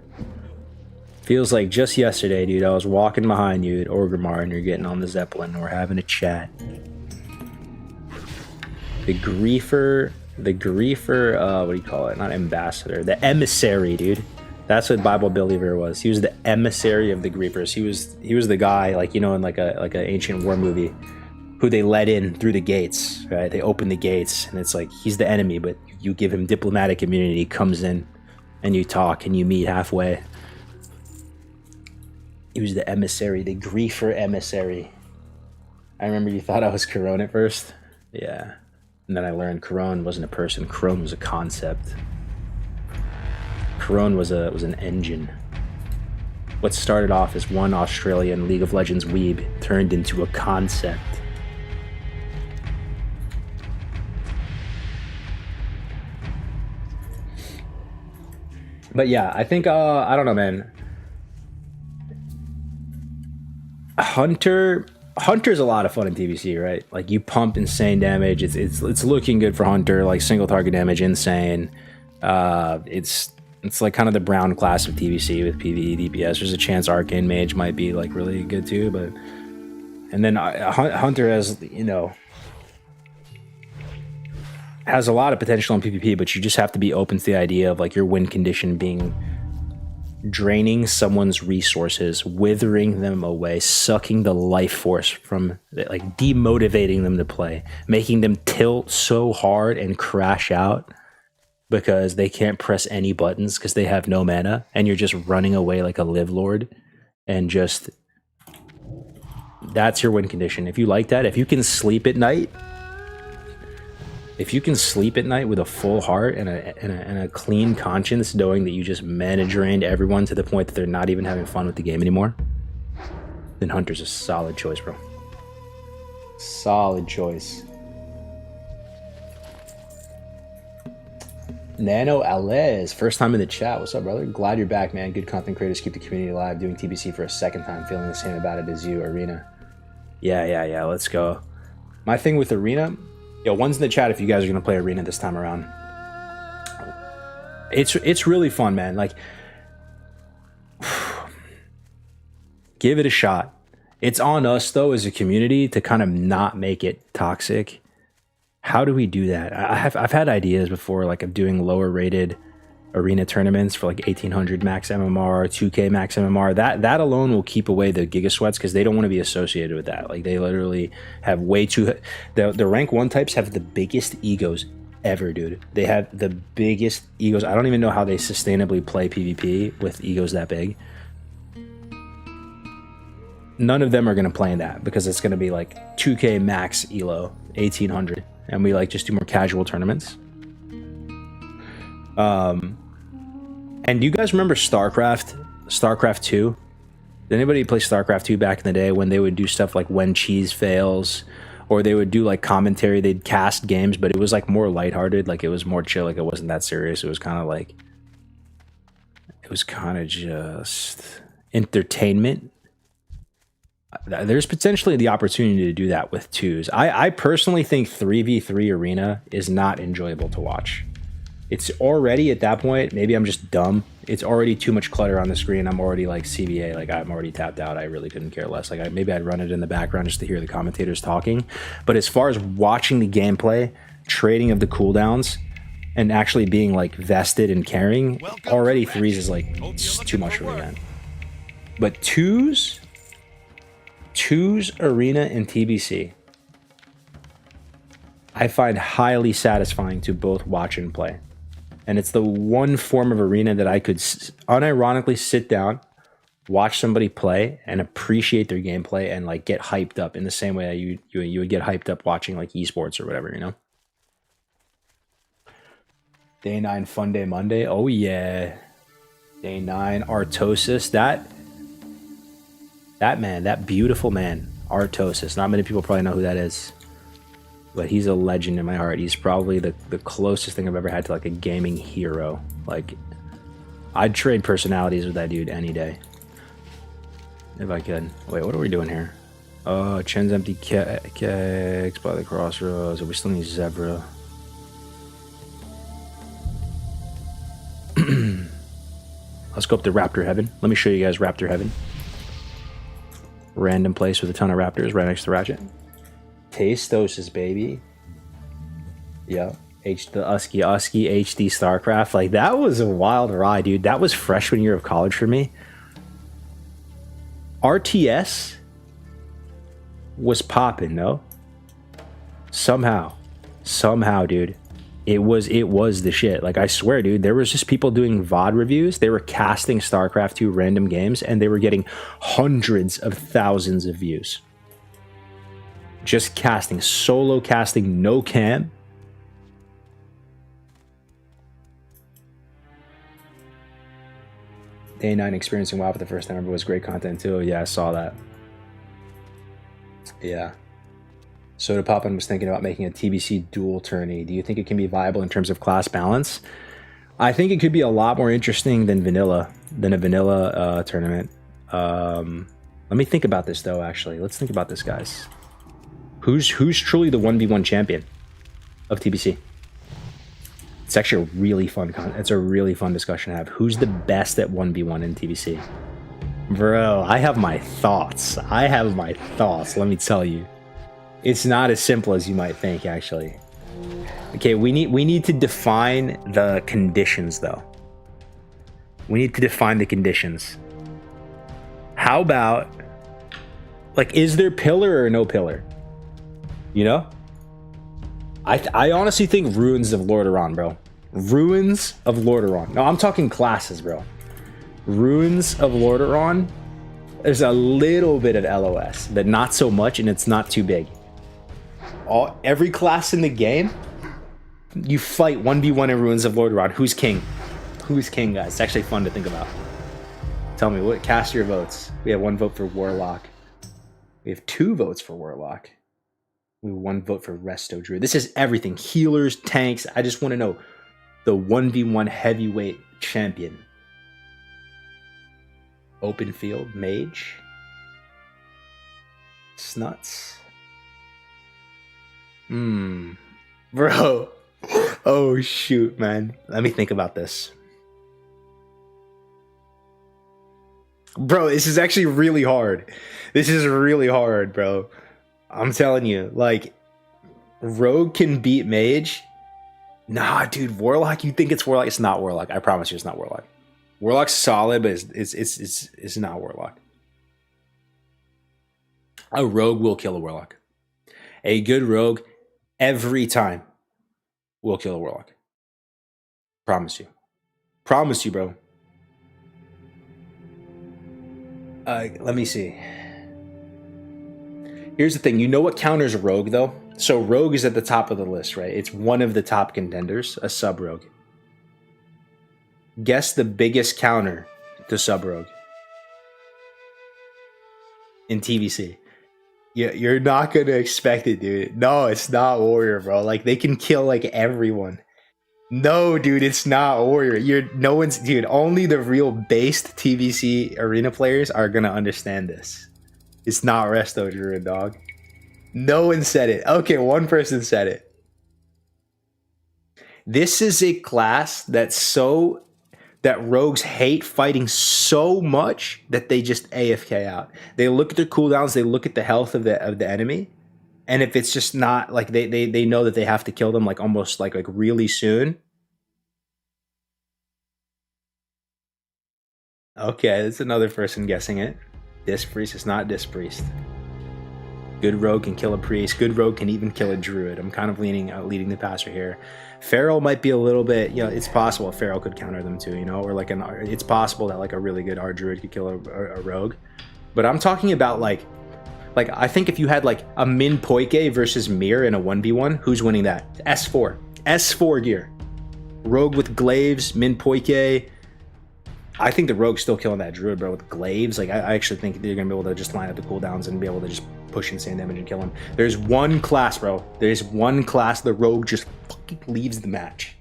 Feels like just yesterday, dude. I was walking behind you at Orgrimmar and you're getting on the Zeppelin and we're having a chat. The griefer, what do you call it? Not ambassador, the emissary, dude. That's what Bible Billy Ver was. He was the emissary of the griefers. He was the guy, like, in like an ancient war movie, who they let in through the gates, right? They open the gates and it's like, he's the enemy, but you give him diplomatic immunity, he comes in and you talk and you meet halfway. He was the emissary, the griefer emissary. I remember you thought I was Corone at first. Yeah. And then I learned Corone wasn't a person, Corone was a concept. Corone was an engine. What started off as one Australian League of Legends weeb turned into a concept. But yeah, I think, I don't know, man. Hunter's a lot of fun in TBC, right? Like, you pump insane damage. It's looking good for Hunter, like single target damage, insane. It's like kind of the brown class of TBC with PvE DPS. There's a chance Arcane Mage might be like really good too, but and then Hunter has, has a lot of potential in PvP, but you just have to be open to the idea of like your win condition being draining someone's resources, withering them away, sucking the life force from, like, demotivating them to play, making them tilt so hard and crash out because they can't press any buttons because they have no mana, and you're just running away like a live lord and just That's your win condition. If you like that, if you can sleep at night, with a full heart and a clean conscience, knowing that you just mana drained everyone to the point that they're not even having fun with the game anymore, then Hunter's a solid choice, bro. Solid choice. Nano Alez, first time in the chat. What's up, brother? Glad you're back, man. Good content creators keep the community alive. Doing TBC for a second time, feeling the same about it as you, Arena. Yeah. Let's go. My thing with Arena, yo, one's in the chat if you guys are gonna play Arena this time around. It's really fun, man. Like, give it a shot. It's on us though as a community to kind of not make it toxic. How do we do that? I've had ideas before, like of doing lower rated arena tournaments for like 1800 max MMR, 2K max MMR. That alone will keep away the Giga Sweats because they don't want to be associated with that. Like they literally have way too. The rank 1 types have the biggest egos ever, dude. They have the biggest egos. I don't even know how they sustainably play PvP with egos that big. None of them are going to play in that because it's going to be like 2K max elo 1800. And we like just do more casual tournaments. And do you guys remember StarCraft 2? Did anybody play StarCraft 2 back in the day when they would do stuff like when cheese fails, or they would do like commentary? They'd cast games, but it was like more lighthearted, like it was more chill, like it wasn't that serious. It was kind of just entertainment. There's potentially the opportunity to do that with 2s. I personally think 3v3 Arena is not enjoyable to watch. It's already at that point, maybe I'm just dumb. It's already too much clutter on the screen. I'm already like CBA, like I'm already tapped out. I really couldn't care less. Like maybe I'd run it in the background just to hear the commentators talking. But as far as watching the gameplay, trading of the cooldowns, and actually being like vested and caring, already 3s is like too much for me, man. But 2s, Arena, and TBC, I find highly satisfying to both watch and play. And it's the one form of Arena that I could unironically sit down, watch somebody play, and appreciate their gameplay and like get hyped up in the same way that you would get hyped up watching like esports or whatever, you know? Day 9 Fun Day Monday. Oh yeah. Day 9 Artosis. That beautiful man, Artosis. Not many people probably know who that is, but he's a legend in my heart. He's probably the closest thing I've ever had to like a gaming hero. Like, I'd trade personalities with that dude any day if I could. Wait, what are we doing here? Oh, Chen's empty cakes by the crossroads. We still need Zebra. Let's go up to Raptor Heaven. Let me show you guys Raptor Heaven. Random place with a ton of raptors right next to Ratchet. Tastosis, baby. Yeah. The Usky HD StarCraft. Like, that was a wild ride, dude. That was freshman year of college for me. RTS was popping, no? Somehow, dude. It was the shit. Like, I swear, dude, there was just people doing VOD reviews. They were casting StarCraft 2 random games, and they were getting hundreds of thousands of views. Just casting, solo casting, no cam. Day 9 experiencing WoW for the first time was great content too. Yeah, I saw that. Yeah. Soda Poppin was thinking about making a TBC dual tourney. Do you think it can be viable in terms of class balance? I think it could be a lot more interesting than a vanilla tournament. Let me think about this though. Actually, let's think about this, guys. Who's truly the 1v1 champion of TBC? It's actually a really fun it's a really fun discussion to have. Who's the best at 1v1 in TBC? Bro, I have my thoughts. Let me tell you. It's not as simple as you might think, actually. Okay, we need to define the conditions, though. We need to define the conditions. How about, like, is there pillar or no pillar? You know? I honestly think Ruins of Lordaeron, bro. Ruins of Lordaeron. No, I'm talking classes, bro. Ruins of Lordaeron There's a little bit of LOS, but not so much, and it's not too big. Every class in the game, you fight 1v1 in Ruins of Lordaeron. Who's king? Who's king, guys? It's actually fun to think about. Tell me, cast your votes. We have 1 vote for Warlock. We have 2 votes for Warlock. We have 1 vote for Resto Druid. This is everything. Healers, tanks. I just want to know the 1v1 heavyweight champion. Open field, mage. Snuts. Bro. Oh, shoot, man. Let me think about this. Bro, this is actually really hard. This is really hard, bro. I'm telling you, like, Rogue can beat Mage. Nah, dude, Warlock, you think it's Warlock? It's not Warlock. I promise you it's not Warlock. Warlock's solid, but it's not Warlock. A Rogue will kill a Warlock. A good Rogue, every time, will kill a Warlock. Promise you. Promise you, bro. Let me see. Here's the thing. You know what counters Rogue, though? So Rogue is at the top of the list, right? It's one of the top contenders, a sub-Rogue. Guess the biggest counter to sub-Rogue in TVC. You're not going to expect it, dude. No, it's not Warrior, bro. Like, they can kill, like, everyone. No, dude, it's not Warrior. Dude, only the real based TVC arena players are gonna understand this. It's not Resto Druid, dog. No one said it. Okay, one person said it. This is a class that rogues hate fighting so much that they just AFK out. They look at their cooldowns, they look at the health of the enemy, and if it's just not like they know that they have to kill them like almost like really soon. Okay, that's another person guessing it. Disc Priest is not Disc Priest. Good Rogue can kill a Priest. Good Rogue can even kill a Druid. I'm kind of leading the passer here. Pharaoh might be a little bit, it's possible Pharaoh could counter them too, or like it's possible that like a really good Druid could kill a Rogue. But I'm talking about like I think if you had like a Min Poike versus Mir in a 1v1, who's winning that? S4 gear. Rogue with Glaives, Min Poike. I think the Rogue's still killing that Druid, bro, with Glaives. Like, I actually think they're going to be able to just line up the cooldowns and be able to just push insane damage and kill him. There's one class, bro. There's one class the Rogue just fucking leaves the match.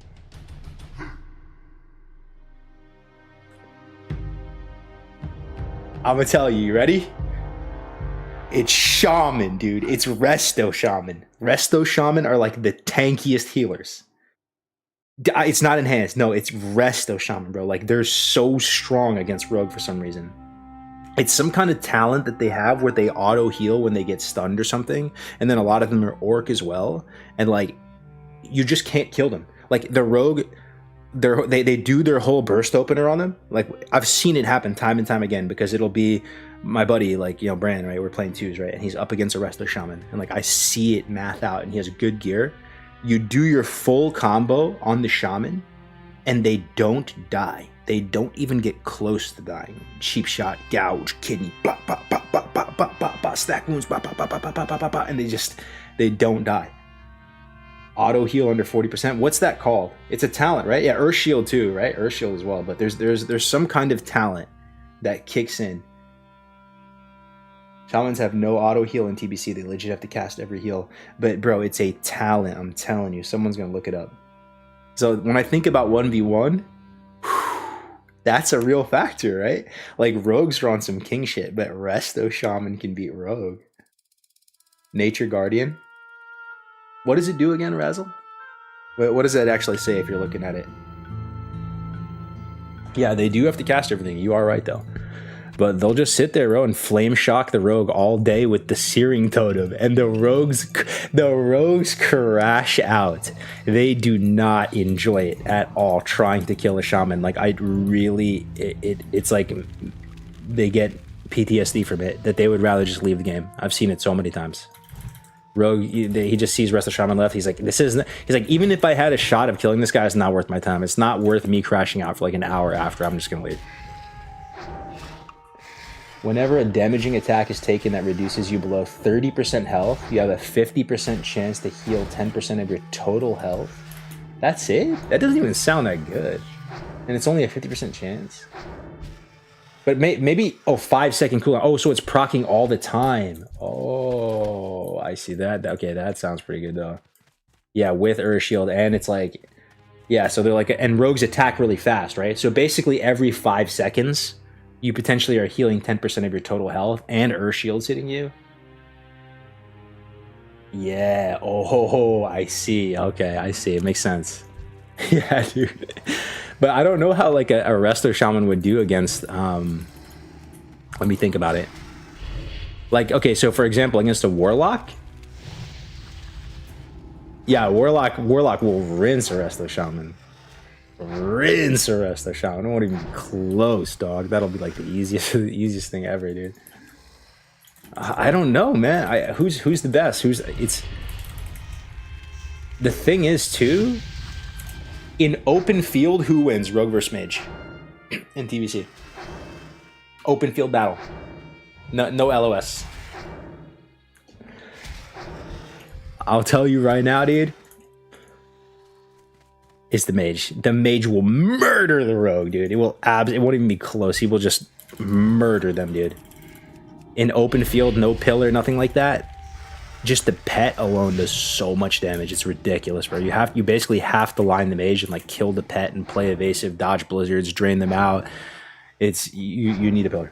I'm going to tell you ready? It's Shaman, dude. It's Resto Shaman. Resto Shaman are like the tankiest healers. It's not enhanced. No, it's Resto Shaman, bro. Like, they're so strong against Rogue for some reason. It's some kind of talent that they have where they auto heal when they get stunned or something. And then a lot of them are Orc as well. And like, you just can't kill them. Like the Rogue, they do their whole burst opener on them. Like, I've seen it happen time and time again because it'll be my buddy, like, Brand, right? We're playing twos, right? And he's up against a Resto Shaman. And like, I see it math out and he has good gear. You do your full combo on the Shaman, and they don't die. They don't even get close to dying. Cheap shot, gouge, kidney, blah, blah, blah, blah, blah, blah, blah, blah, stack wounds, blah, blah, blah, blah, blah, blah, blah, blah, and they don't die. Auto heal under 40%. What's that called? It's a talent, right? Yeah, Earth Shield too, right? Earth Shield as well. But there's some kind of talent that kicks in. Shamans have no auto heal in TBC. They legit have to cast every heal. But bro, it's a talent. I'm telling you, someone's gonna look it up. So when I think about 1v1, that's a real factor, right? Like, Rogues are on some king shit, but Resto Shaman can beat Rogue. Nature Guardian. What does it do again, Razzle? What does that actually say if you're looking at it? Yeah, they do have to cast everything. You are right though. But they'll just sit there, bro, and flame shock the Rogue all day with the Searing Totem, and the rogues crash out. They do not enjoy it at all trying to kill a Shaman. Like, it's like they get PTSD from it, that they would rather just leave the game. I've seen it so many times. Rogue, he just sees Resto Shaman left. He's like, even if I had a shot of killing this guy, it's not worth my time. It's not worth me crashing out for like an hour after. I'm just gonna leave. Whenever a damaging attack is taken that reduces you below 30% health, you have a 50% chance to heal 10% of your total health. That's it? That doesn't even sound that good. And it's only a 50% chance. But maybe, oh, 5-second cooldown. Oh, so it's proccing all the time. Oh, I see that. Okay, that sounds pretty good though. Yeah, with Earth Shield, and it's like, yeah, so they're like, and rogues attack really fast, right? So basically every 5 seconds, you potentially are healing 10% of your total health, and Earth Shield's hitting you. Yeah, oh, I see. Okay, I see. It makes sense. Yeah, dude. But I don't know how like a Resto Shaman would do against, let me think about it. Like, okay, so for example, against a Warlock, yeah, Warlock will rinse a Resto Shaman. Rinse a Resto Shaman. I won't even be close, dog. That'll be like the easiest thing ever, dude. I don't know, man. Who's the best? It's the thing is too. In open field, who wins? Rogue versus Mage in TBC. Open field battle. No LOS. I'll tell you right now, dude. It's the Mage. The Mage will murder the Rogue, dude. It won't even be close. He will just murder them, dude. In open field, no pillar, nothing like that. Just the pet alone does so much damage. It's ridiculous, bro. You basically have to line the Mage and like kill the pet and play evasive, dodge blizzards, drain them out. It's you need a pillar.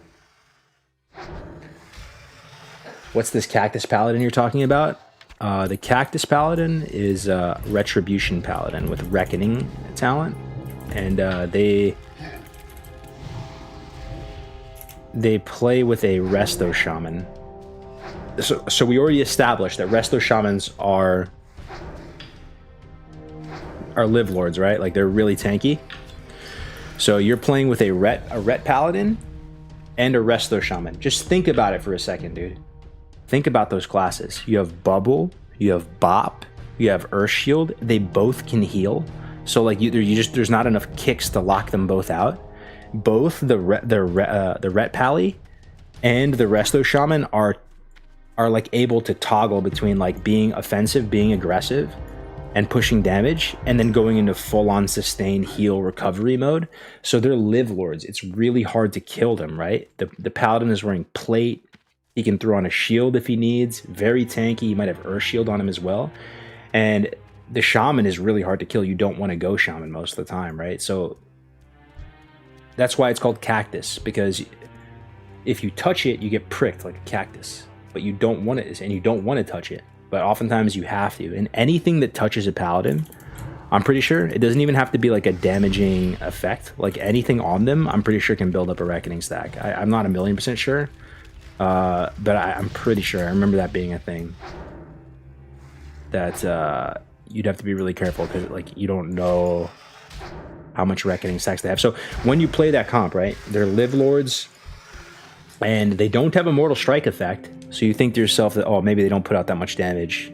What's this Cactus Paladin you're talking about? The Cactus Paladin is Retribution Paladin with Reckoning talent, and they play with a Resto Shaman. So we already established that Resto Shamans are live lords, right? Like they're really tanky. So you're playing with a Ret Paladin and a Resto Shaman. Just think about it for a second, dude. Think about those classes. You have Bubble, you have Bop, you have Earth Shield. They both can heal. So like there's not enough kicks to lock them both out. Both the Ret Pally and the Resto Shaman are like able to toggle between like being offensive, being aggressive, and pushing damage, and then going into full-on sustained heal recovery mode. So they're live lords. It's really hard to kill them, right? The Paladin is wearing plate. He can throw on a shield if he needs. Very tanky. You might have Earth Shield on him as well. And the Shaman is really hard to kill. You don't want to go Shaman most of the time, right? So that's why it's called Cactus, because if you touch it, you get pricked like a cactus. But you don't want it, and you don't want to touch it. But oftentimes you have to. And anything that touches a Paladin, I'm pretty sure, it doesn't even have to be like a damaging effect. Like anything on them, I'm pretty sure can build up a Reckoning stack. I'm not 1,000,000% sure. But I'm pretty sure. I remember that being a thing. That you'd have to be really careful, because like you don't know how much Reckoning stacks they have. So when you play that comp, right, they're live lords, and they don't have a Mortal Strike effect. So you think to yourself that, oh, maybe they don't put out that much damage,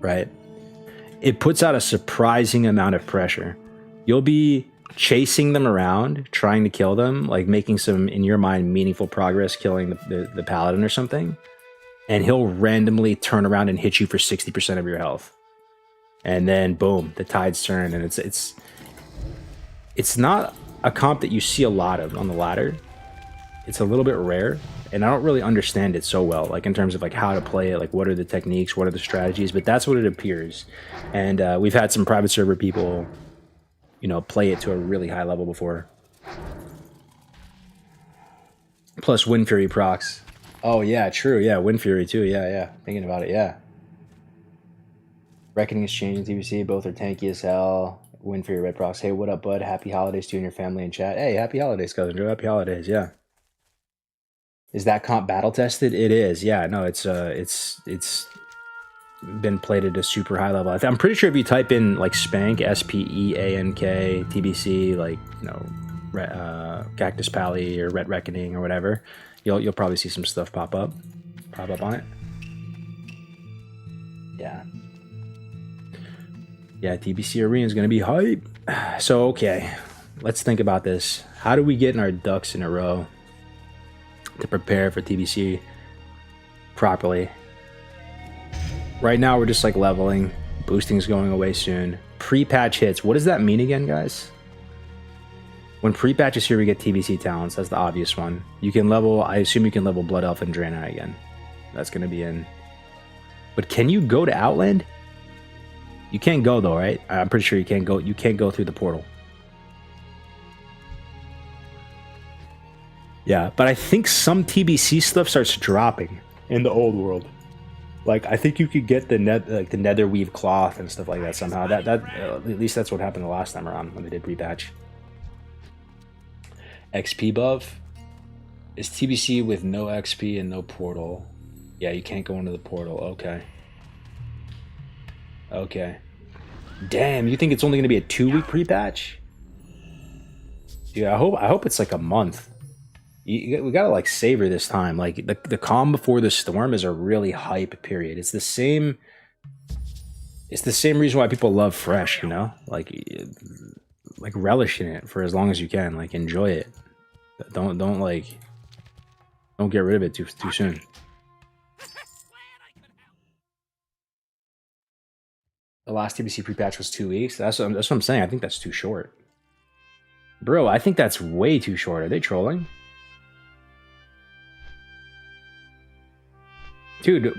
right? It puts out a surprising amount of pressure. You'll be chasing them around, trying to kill them, like making some, in your mind, meaningful progress killing the Paladin or something, and he'll randomly turn around and hit you for 60% of your health. And then, boom, the tides turn, and it's not a comp that you see a lot of on the ladder. It's a little bit rare, and I don't really understand it so well, like in terms of like how to play it, like what are the techniques, what are the strategies, but that's what it appears. And we've had some private server people, you know, play it to a really high level before. Plus Wind Fury procs. Oh yeah, true, yeah, Wind Fury too, yeah. Thinking about it, yeah. Reckoning is changing TBC, both are tanky as hell. Wind Fury red procs. Hey, what up, bud? Happy holidays to you and your family in chat. Hey, happy holidays, cousin Joe. Happy holidays, yeah. Is that comp battle tested? It is, yeah. No, it's been played at a super high level. I'm pretty sure if you type in like Spank, SPEANK, TBC, like, you know, Cactus Pally or Ret Reckoning or whatever, you'll probably see some stuff pop up on it. Yeah, TBC Arena is gonna be hype. So okay, let's think about this. How do we get in our ducks in a row? to prepare for TBC properly. Right now we're just like leveling. Boosting's going away soon. Pre-patch hits. What does that mean again, guys? When pre-patch is here, we get TBC talents. That's the obvious one. You can level, I assume you can level Blood Elf and Draenei again. That's going to be in. But can you go to Outland? You can't go though, right? I'm pretty sure you can't go. You can't go through the portal. Yeah, but I think some TBC stuff starts dropping in the old world. Like I think you could get the the nether weave cloth and stuff like that somehow. That at least that's what happened the last time around when they did pre-patch. XP buff is TBC with no XP and no portal. Yeah, you can't go into the portal. Okay. Okay. Damn, you think it's only going to be a 2-week pre-patch? Yeah, I hope it's like a month. We gotta like savor this time. Like the calm before the storm is a really hype period. It's the same reason why people love Fresh, you know? Like relish in it for as long as you can. Like enjoy it. Don't get rid of it too soon. The last TBC pre-patch was 2 weeks. That's what I'm saying. I think that's too short. Bro, I think that's way too short. Are they trolling? Dude,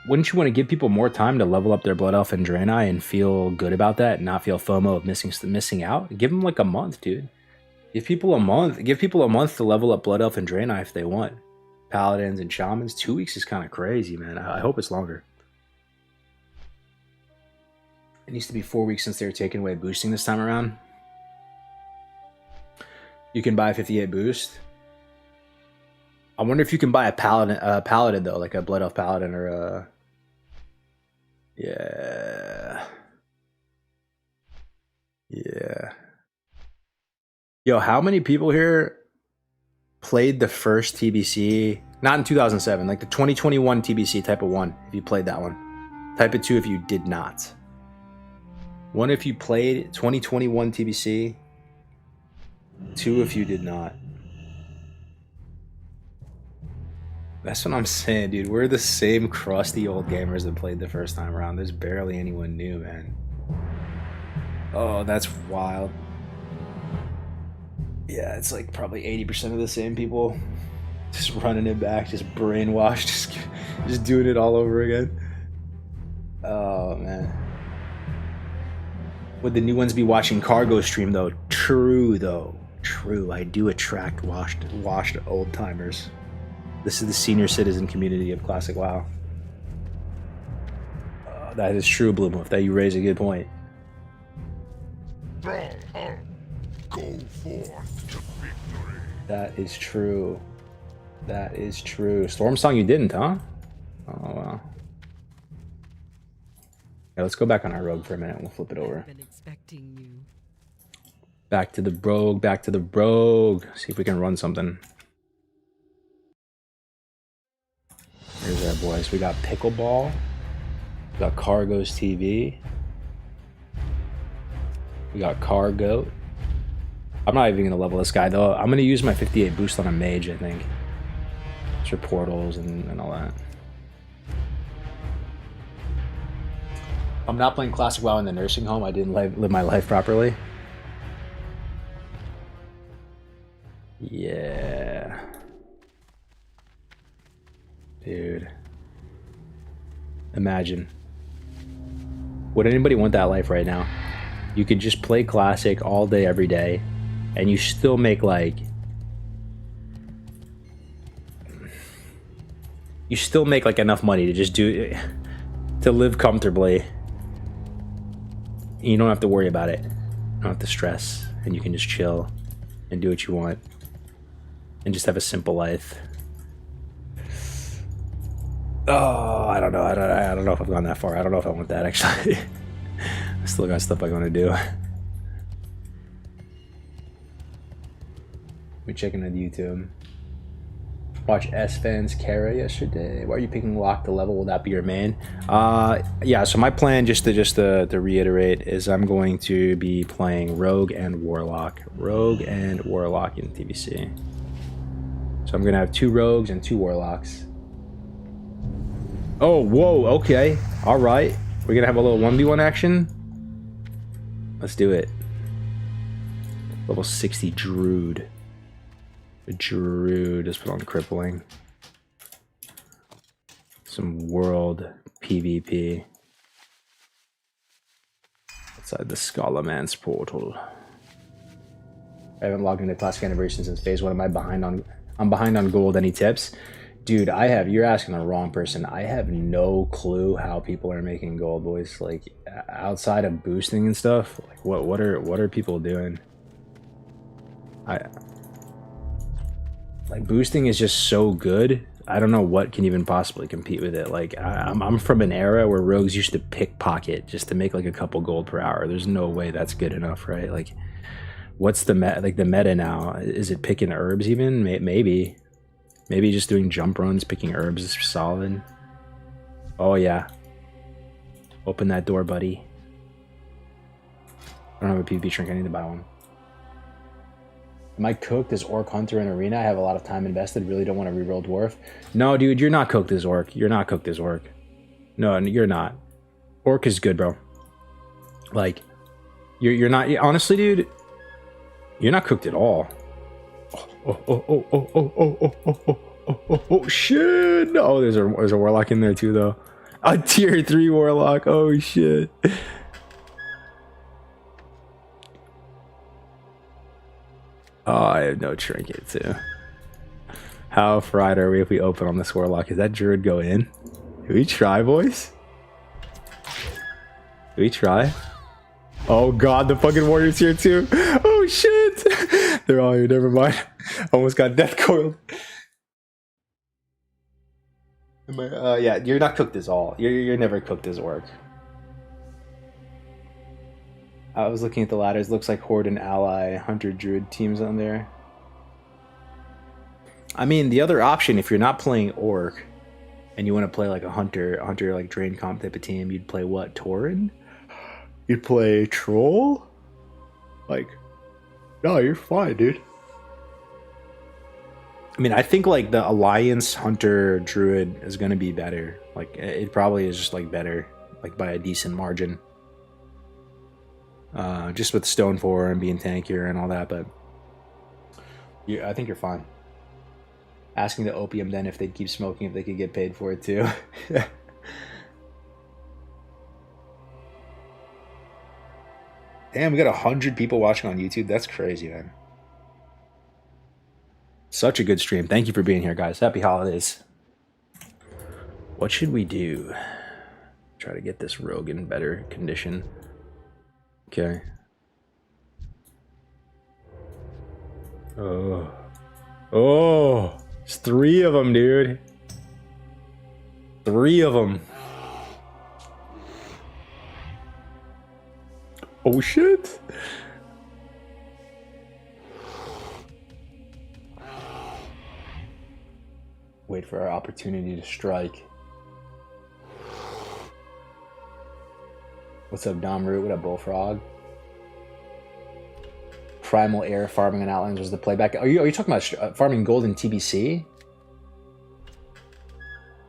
wouldn't you want to give people more time to level up their Blood Elf and Draenei and feel good about that and not feel FOMO of missing out? Give them like a month, dude. Give people a month. Give people a month to level up Blood Elf and Draenei if they want. Paladins and Shamans. 2 weeks is kind of crazy, man. I hope it's longer. It needs to be 4 weeks since they were taking away boosting this time around. You can buy a 58 boost. I wonder if you can buy a paladin though, like a Blood Elf paladin or a... Yeah. Yo, how many people here played the first TBC? Not in 2007, like the 2021 TBC type of 1, if you played that one. Type of 2 if you did not. 1 if you played 2021 TBC. 2 if you did not. That's what I'm saying, dude. We're the same crusty old gamers that played the first time around. There's barely anyone new, man. Oh, that's wild. Yeah, it's like probably 80% of the same people just running it back, just brainwashed, just doing it all over again. Oh, man. Would the new ones be watching Cargo stream, though? True, though. True. I do attract washed old timers. This is the senior citizen community of Classic WoW. That is true, Bloomwolf. That you raise a good point. Go forth to victory. That is true. That is true. Stormsong, you didn't, huh? Oh, wow. Yeah, let's go back on our rogue for a minute. We'll flip it over. Been expecting you. Back to the brogue. Back to the brogue. See if we can run something. Here's our boys. We got Pickleball. We got Cargo's TV. We got Cargo. I'm not even going to level this guy, though. I'm going to use my 58 boost on a mage, I think. It's for portals and all that. I'm not playing Classic WoW in the nursing home. I didn't live my life properly. Yeah. Dude. Imagine. Would anybody want that life right now? You could just play Classic all day, every day, and you still make like... You still make like enough money to just do... To live comfortably. You don't have to worry about it. You don't have to stress. And you can just chill and do what you want. And just have a simple life. Oh, I don't know. I don't know if I've gone that far. I don't know if I want that, actually. I still got stuff I want to do. We checking on YouTube. Watch S-Fans Kara yesterday. Why are you picking Lock to level? Will that be your main? Yeah, so my plan, just to reiterate, is I'm going to be playing Rogue and Warlock. Rogue and Warlock in TBC. So So I'm gonna have 2 rogues and 2 warlocks. Oh, whoa, okay. Alright. We're gonna have a little 1v1 action. Let's do it. Level 60 Druid. The Druid. Just put on crippling. Some world PvP. Outside the Scalaman's portal. I haven't logged into Classic Anniversary since phase 1. Am I behind on... I'm behind on gold. Any tips? Dude, you're asking the wrong person. I have no clue how people are making gold, boys. Like, outside of boosting and stuff, like what are people doing? Like, boosting is just so good. I don't know what can even possibly compete with it. Like, I'm from an era where rogues used to pickpocket just to make like a couple gold per hour. There's no way that's good enough, right? Like, what's the meta now? Is it picking herbs even? Maybe just doing jump runs, picking herbs is solid. Oh yeah. Open that door, buddy. I don't have a PvP shrink. I need to buy one. Am I cooked as Orc Hunter in Arena? I have a lot of time invested. Really don't want to reroll Dwarf. No, dude, you're not cooked as Orc. You're not cooked as Orc. No, you're not. Orc is good, bro. Like, you're not... Honestly, dude, you're not cooked at all. Oh, shit. Oh, there's a Warlock in there, too, though. A tier 3 Warlock. Oh, shit. Oh, I have no trinket too. How fried are we if we open on this Warlock? Is that Druid go in? Do we try, boys? Do we try? Oh god, the fucking warrior's here too. Oh shit! They're all here, never mind. Almost got death coiled. Yeah, you're not cooked as all. You're never cooked as Orc. I was looking at the ladders. Looks like Horde and Ally, Hunter, Druid teams on there. I mean, the other option, if you're not playing Orc, and you want to play like a Hunter like Drain Comp type of team, you'd play what? Tauren? You'd play Troll? Like, no, you're fine, dude. I mean, I think like the Alliance Hunter Druid is going to be better. Like, it probably is just like better, like by a decent margin. Just with Stone 4 and being tankier and all that, but yeah, I think you're fine. Asking the Opium then if they'd keep smoking, if they could get paid for it too. Damn, we got 100 people watching on YouTube. That's crazy, man. Such a good stream. Thank you for being here, guys. Happy holidays. What should we do? Try to get this rogue in better condition. Okay. Oh, it's 3 of them, dude. 3 of them. Oh shit. Wait for our opportunity to strike. What's up, Dom Root? What up, Bullfrog? Primal Air farming on Outlands was the playback. Are you talking about farming gold in TBC?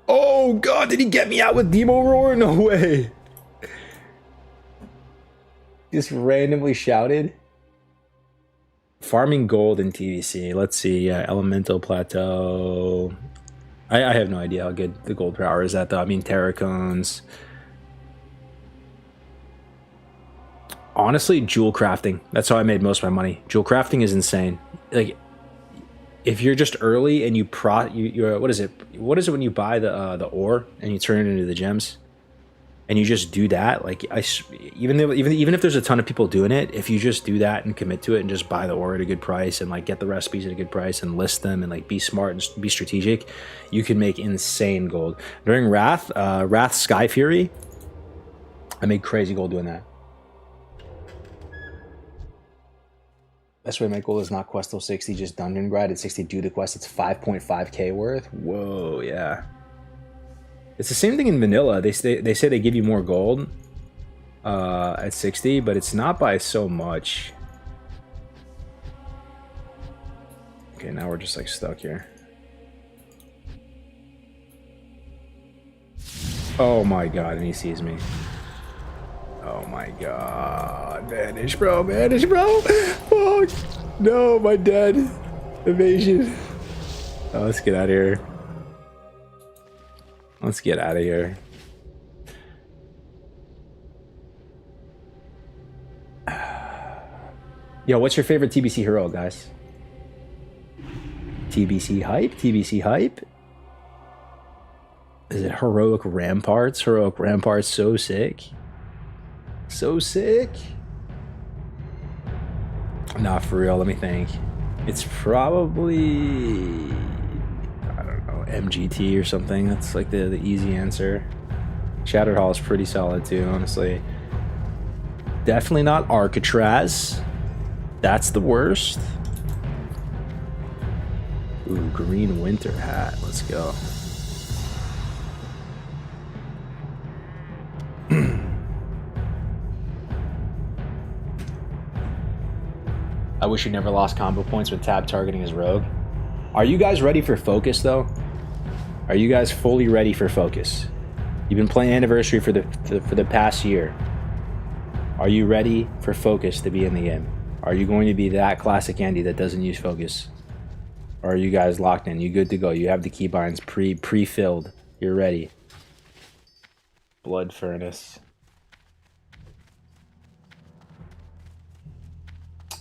Oh god, did he get me out with Demo Roar? No way. Just randomly shouted. Farming gold in TBC. Let's see. Elemental Plateau. I have no idea how good the gold per hour is at, though. I mean, Terracones. Honestly, jewel crafting. That's how I made most of my money. Jewel crafting is insane. Like, if you're just early and you what is it? What is it when you buy the ore and you turn it into the gems, and you just do that? Like, even if there's a ton of people doing it, if you just do that and commit to it and just buy the ore at a good price and like get the recipes at a good price and list them and like be smart and be strategic, you can make insane gold. During Wrath Sky Fury, I made crazy gold doing that. Best way to make gold is not quest till 60, just dungeon grind at 60, do the quest. It's 5.5k worth. Whoa, yeah. It's the same thing in vanilla. They say they give you more gold at 60, but it's not by so much. Okay, now we're just like stuck here. Oh my god, and he sees me. Oh my god. Vanish, bro. Vanish, bro. Fuck. No, my dead. Evasion. Oh, let's get out of here. Let's get out of here. Yo, what's your favorite TBC hero, guys? TBC hype? TBC hype? Is it Heroic Ramparts? Heroic Ramparts, so sick. So sick. Nah, for real, let me think. It's probably, I don't know, MGT or something. That's like the easy answer. Shattered Hall is pretty solid too, honestly. Definitely not Arcatraz. That's the worst. Ooh, green winter hat. Let's go. I wish you never lost combo points with tab targeting as rogue. Are you guys ready for focus though? Are you guys fully ready for focus? You've been playing Anniversary for the past year. Are you ready for focus to be in the game? Are you going to be that classic Andy that doesn't use focus? Or are you guys locked in? You good to go? You have the keybinds pre-filled. You're ready. Blood Furnace.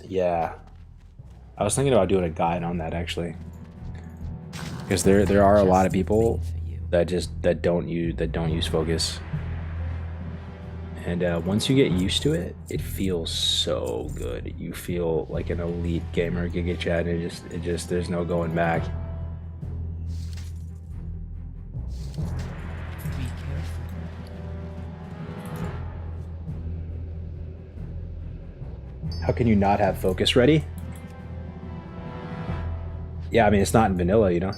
Yeah, I was thinking about doing a guide on that actually, because there are a lot of people that don't use focus, and once you get used to it, it feels so good. You feel like an elite gamer, Giga Chat. It just there's no going back. How can you not have focus ready? Yeah, I mean, it's not in vanilla, you know?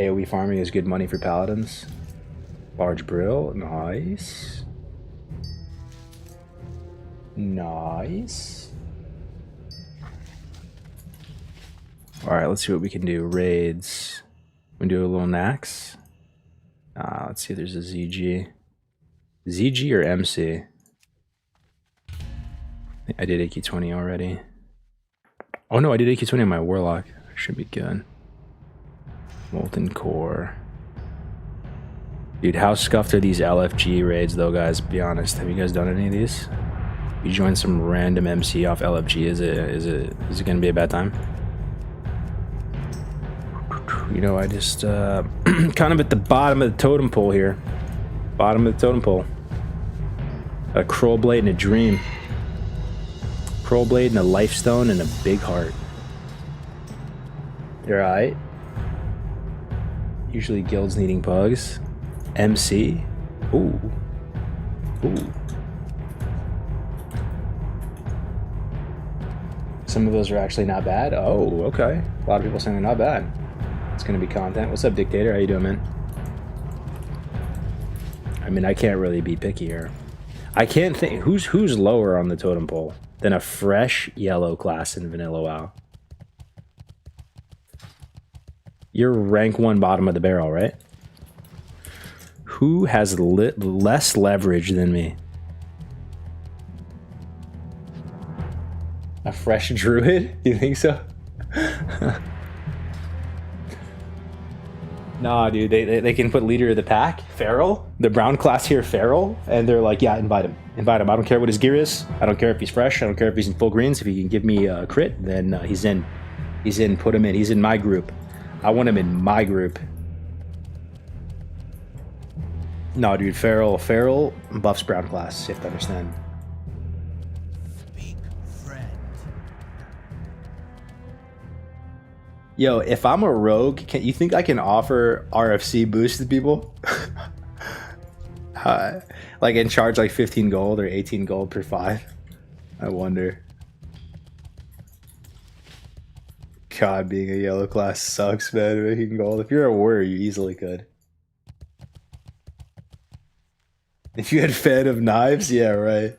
AoE farming is good money for paladins. Large Brill, nice. Nice. Alright, let's see what we can do. Raids. We can do a little Nax. Let's see if there's a ZG. ZG or MC? I did AQ20 already. Oh no, I did AQ20 on my Warlock. Should be good. Molten Core. Dude, how scuffed are these LFG raids though, guys? Be honest. Have you guys done any of these? You join some random MC off LFG, is it gonna be a bad time? You know, I just kind of at the bottom of the totem pole here. Bottom of the totem pole. A Kroll Blade and a Dream. Kroll Blade and a Lifestone and a Big Heart. You're alright. Usually guilds needing pugs. MC. Ooh. Ooh. Some of those are actually not bad. Oh, okay. A lot of people saying they're not bad. It's gonna be content. What's up, Dictator? How you doing, man? I mean, I can't really be picky here. I can't think who's lower on the totem pole than a fresh yellow class in Vanilla WoW. You're rank 1 bottom of the barrel, right? Who has less leverage than me? A fresh druid? You think so? Nah, dude, they can put leader of the pack, Feral, the brown class here, Feral, and they're like, yeah, invite him. Invite him. I don't care what his gear is. I don't care if he's fresh. I don't care if he's in full greens. If he can give me a crit, then he's in. He's in. Put him in. He's in my group. I want him in my group. No, dude, Feral buffs brown class, you have to understand. Yo, if I'm a rogue, you think I can offer RFC boost to people? Like, and charge like 15 gold or 18 gold per 5? I wonder. God, being a yellow class sucks, man. Making gold. If you're a warrior, you easily could. If you had Fan of Knives, yeah, right.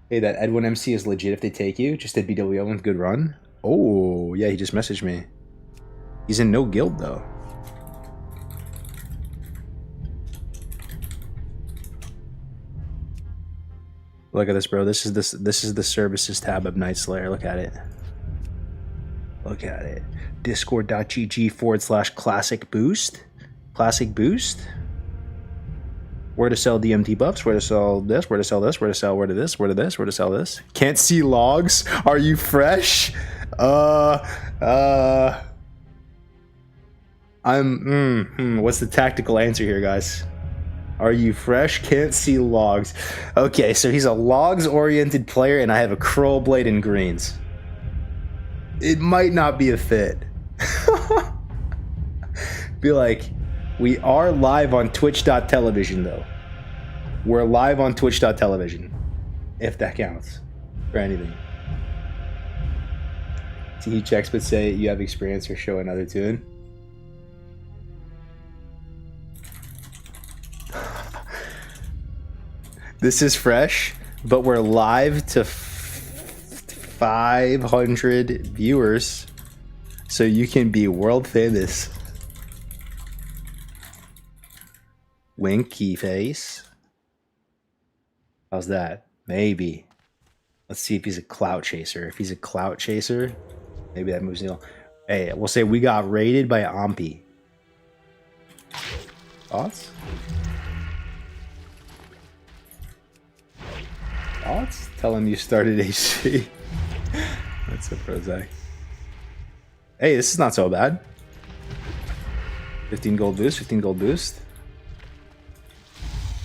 Hey, that Edwin MC is legit if they take you. Just did BWO with good run. Oh, yeah, he just messaged me. He's in no guild though. Look at this, bro. This is the services tab of Nightslayer. Look at it. Look at it. Discord.gg/classic boost. Classic boost. Where to sell DMT buffs, where to sell this, where to sell this, where to sell, where to this, where to this, where to sell this. Can't see logs. Are you fresh? What's the tactical answer here, guys? Are you fresh? Can't see logs. Okay, so he's a logs-oriented player, and I have a Crow Blade in greens. It might not be a fit. Be like, we are live on twitch.television, though. We're live on twitch.television, if that counts for anything. He checks, but say you have experience or show another tune. This is fresh, but we're live to 500 viewers, so you can be world famous. Winky face. How's that? Maybe. Let's see if he's a clout chaser. If he's a clout chaser, maybe that moves the needle. Hey, we'll say we got raided by Ompi. Thoughts? Thoughts? Tell him you started AC. That's a Prozac. Hey, this is not so bad. 15 gold boost, 15 gold boost.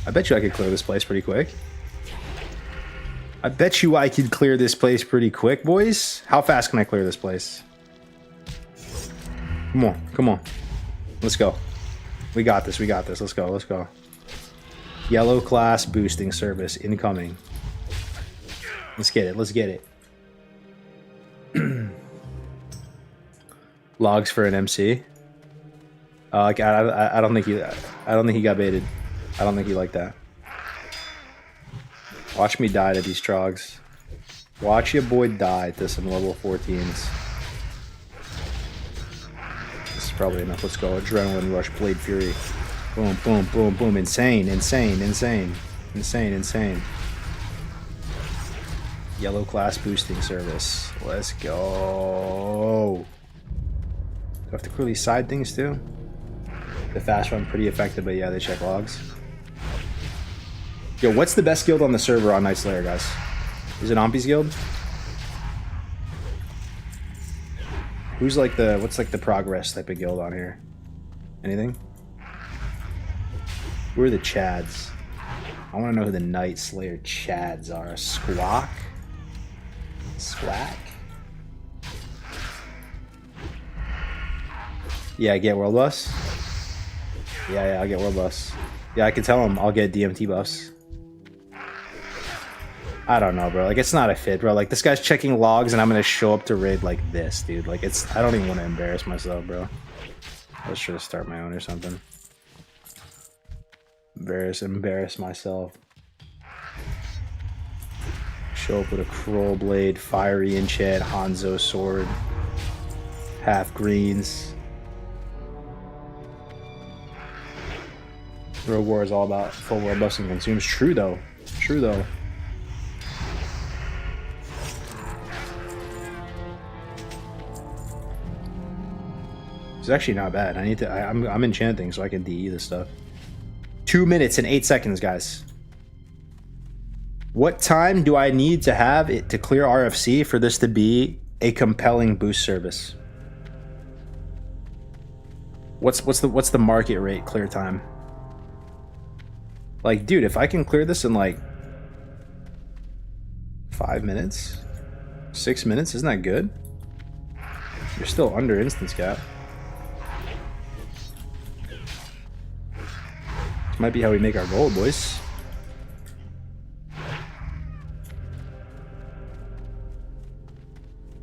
I bet you I could clear this place pretty quick. I bet you I could clear this place pretty quick, boys. How fast can I clear this place? Come on, come on. Let's go. We got this, we got this. Let's go, let's go. Yellow class boosting service incoming. Let's get it, let's get it. Logs for an MC. I don't think he got baited. I don't think he liked that. Watch me die to these trogs. Watch your boy die to some level 14s. This is probably enough. Let's go. Adrenaline rush, blade fury. Boom, boom, boom, boom. Insane, insane, insane. Insane, insane. Yellow class boosting service. Let's go. Do I have to clear these side things too? The fast run pretty effective, but yeah, they check logs. Yo, what's the best guild on the server on Nightslayer, guys? Is it Ompi's guild? Who's like the, what's like the progress type of guild on here? Anything? Who are the Chads? I want to know who the Nightslayer Chads are. Squawk? Squack? Yeah, get world buffs. Yeah, I'll get world buffs. Yeah, I can tell him I'll get DMT buffs. I don't know, bro. Like, it's not a fit, bro. Like, this guy's checking logs, and I'm gonna show up to raid like this, dude. Like, it's... I don't even want to embarrass myself, bro. I should start my own or something. Embarrass myself. Show up with a Crow Blade, Fiery Enchant, Hanzo Sword, half greens. Rogue War is all about full world buffs and consumes. True though. True though. It's actually not bad. I need to. I'm enchanting, so I can DE this stuff. 2 minutes and 8 seconds, guys. What time do I need to have it to clear RFC for this to be a compelling boost service? What's the market rate clear time? Like, dude, if I can clear this in like 5 minutes, 6 minutes, isn't that good? You're still under instance cap. This might be how we make our gold, boys.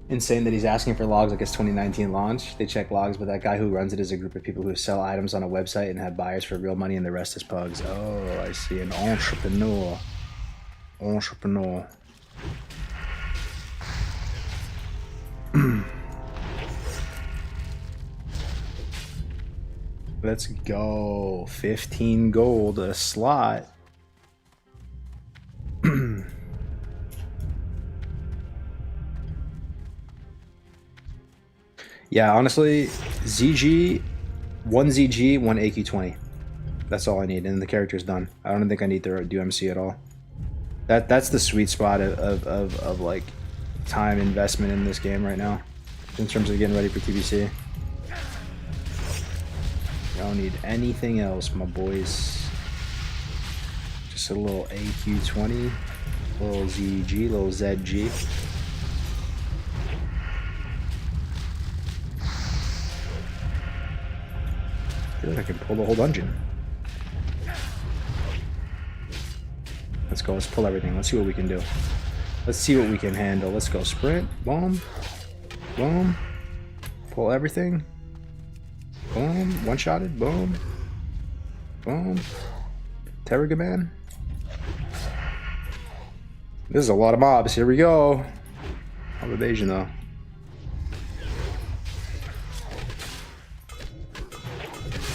Insane that he's asking for logs like it's 2019 launch. They check logs, but that guy who runs it is a group of people who sell items on a website and have buyers for real money, and the rest is pugs. Oh, I see. An entrepreneur. Entrepreneur. Let's go. 15 gold a slot. Yeah, honestly, ZG, one ZG, one AQ20. That's all I need, and the character's done. I don't think I need to do MC at all. That's the sweet spot of like time investment in this game right now, in terms of getting ready for TBC. I don't need anything else, my boys. Just a little AQ20, a little ZG, a little ZG. I feel like I can pull the whole dungeon. Let's go, let's pull everything. Let's see what we can do. Let's see what we can handle. Let's go sprint, boom, boom, pull everything. Boom, one-shotted, boom, boom, Terrigaman. This is a lot of mobs, here we go. Mob evasion though.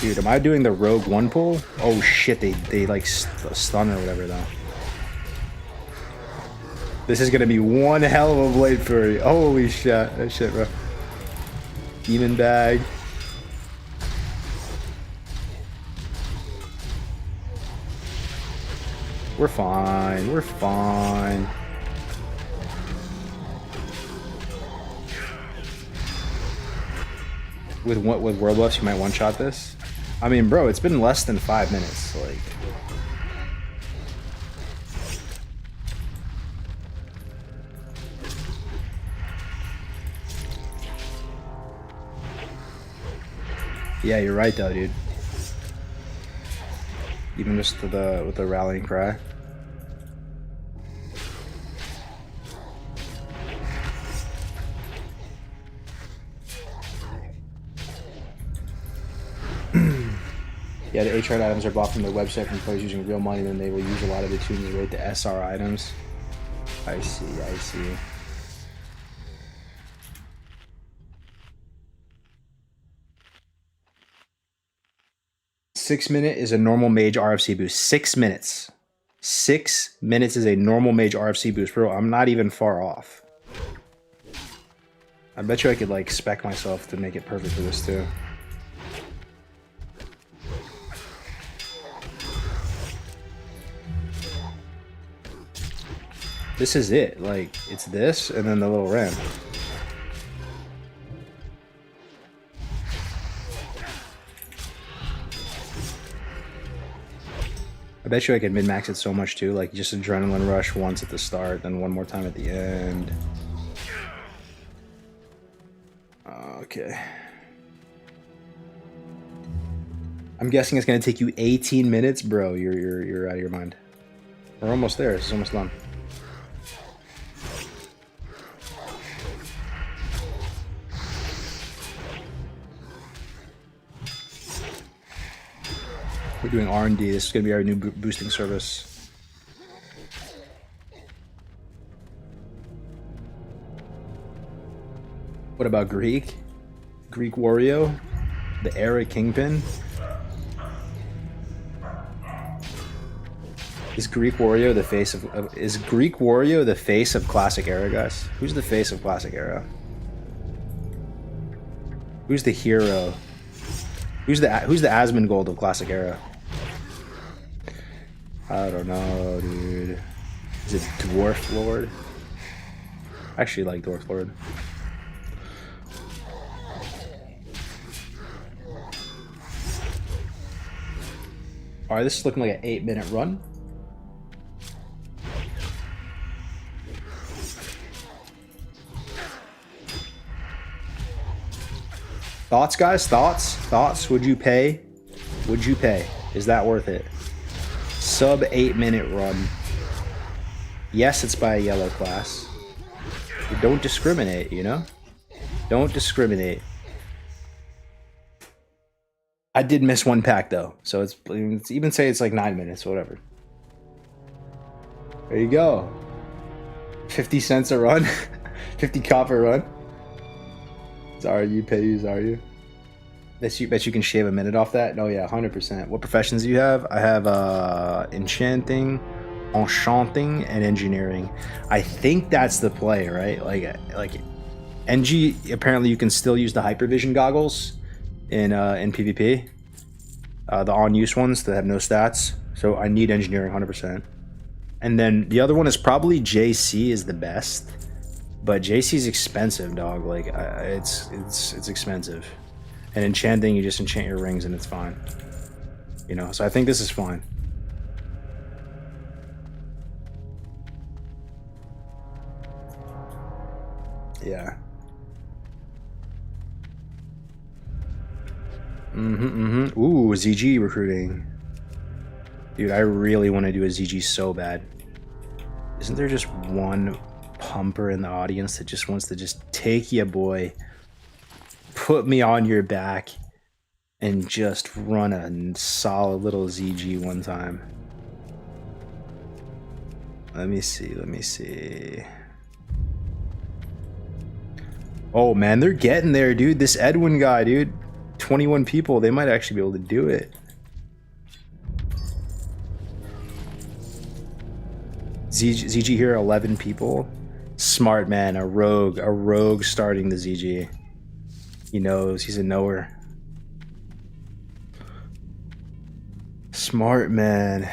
Dude, am I doing the rogue one pull? Oh shit, they like stun or whatever though. This is gonna be one hell of a Blade Fury. Holy shit, that shit, bro. Demon bag. We're fine. We're fine. With world buffs, you might one-shot this. I mean, bro, it's been less than 5 minutes. Like, yeah, you're right, though, dude. Even just with the rallying cry. Yeah, the HRD items are bought from their website from players using real money, then they will use a lot of the tunes to rate the SR items. I see, I see. $6 is a normal mage RFC boost. 6 minutes. 6 minutes is a normal mage RFC boost, bro. I'm not even far off. I bet you I could like spec myself to make it perfect for this too. This is it. Like, it's this and then the little ramp. I bet you I could min-max it so much too, like just adrenaline rush once at the start, then one more time at the end. Okay. I'm guessing it's gonna take you 18 minutes, bro. You're out of your mind. We're almost there. It's almost done. We're doing R&D. This is going to be our new boosting service. What about Greek? Greek Wario? The Era Kingpin? Is Greek Wario the face of is Greek Wario the face of Classic Era, guys? Who's the face of Classic Era? Who's the hero? Who's the Asmongold of Classic Era? I don't know, dude. Is it Dwarf Lord? I actually like Dwarf Lord. Alright, this is looking like an 8-minute run. Thoughts, guys? Thoughts? Thoughts? Would you pay? Would you pay? Is that worth it? Sub 8-minute run. Yes, it's by a yellow class. But don't discriminate, you know? Don't discriminate. I did miss one pack though, so it's even say it's like 9 minutes, whatever. There you go. 50 cents a run. 50 copper run. Zaryu pays, Zaryu. Bet you can shave a minute off that. Oh yeah, 100%. What professions do you have? I have enchanting, and engineering. I think that's the play, right? Like NG. Apparently, you can still use the hypervision goggles in PvP. The on-use ones that have no stats. So I need engineering 100%. And then the other one is probably JC is the best, but JC is expensive, dog. Like it's expensive. And enchanting, you just enchant your rings and it's fine. You know, so I think this is fine. Yeah. Ooh, ZG recruiting. Dude, I really want to do a ZG so bad. Isn't there just one pumper in the audience that just wants to just take ya, boy, put me on your back, and just run a solid little ZG one time? Let me see. Oh man, they're getting there, dude. This Edwin guy, dude. 21 people, they might actually be able to do it. ZG here, 11 people. Smart man, a rogue starting the ZG. He knows, he's a knower. Smart man.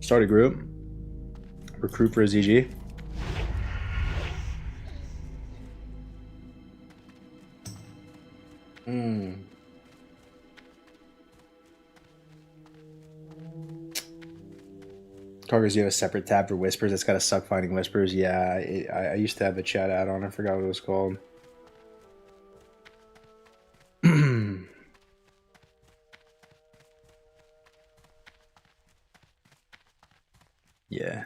Start a group. Recruit for a ZG. Cargers, you have a separate tab for whispers. It's got to suck finding whispers. Yeah, I used to have a chat add-on. I forgot what it was called. Yeah.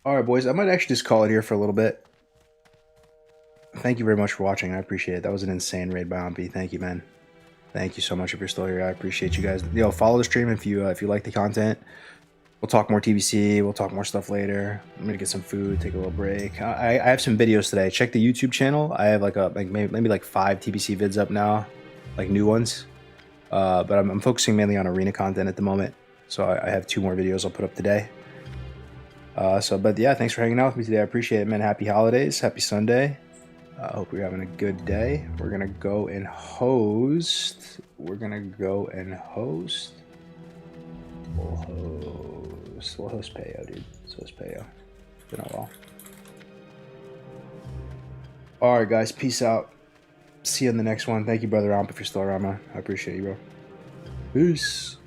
All right, boys. I might actually just call it here for a little bit. Thank you very much for watching. I appreciate it. That was an insane raid by Ompy. Thank you, man. Thank you so much if you're still here. I appreciate you guys. Yo, follow the stream if you like the content. We'll talk more TBC. We'll talk more stuff later. I'm gonna get some food, take a little break. I have some videos today. Check the YouTube channel. I have maybe like 5 TBC vids up now, like new ones. But I'm focusing mainly on arena content at the moment. So I have 2 more videos I'll put up today. But yeah, thanks for hanging out with me today. I appreciate it, man. Happy holidays. Happy Sunday. I hope you're having a good day. We're gonna go and host. We'll host Payo, dude. Let's host Payo. It's been a while. Alright, guys. Peace out. See you in the next one. Thank you, Brother Omp, if you're still around, man. I appreciate you, bro. Peace.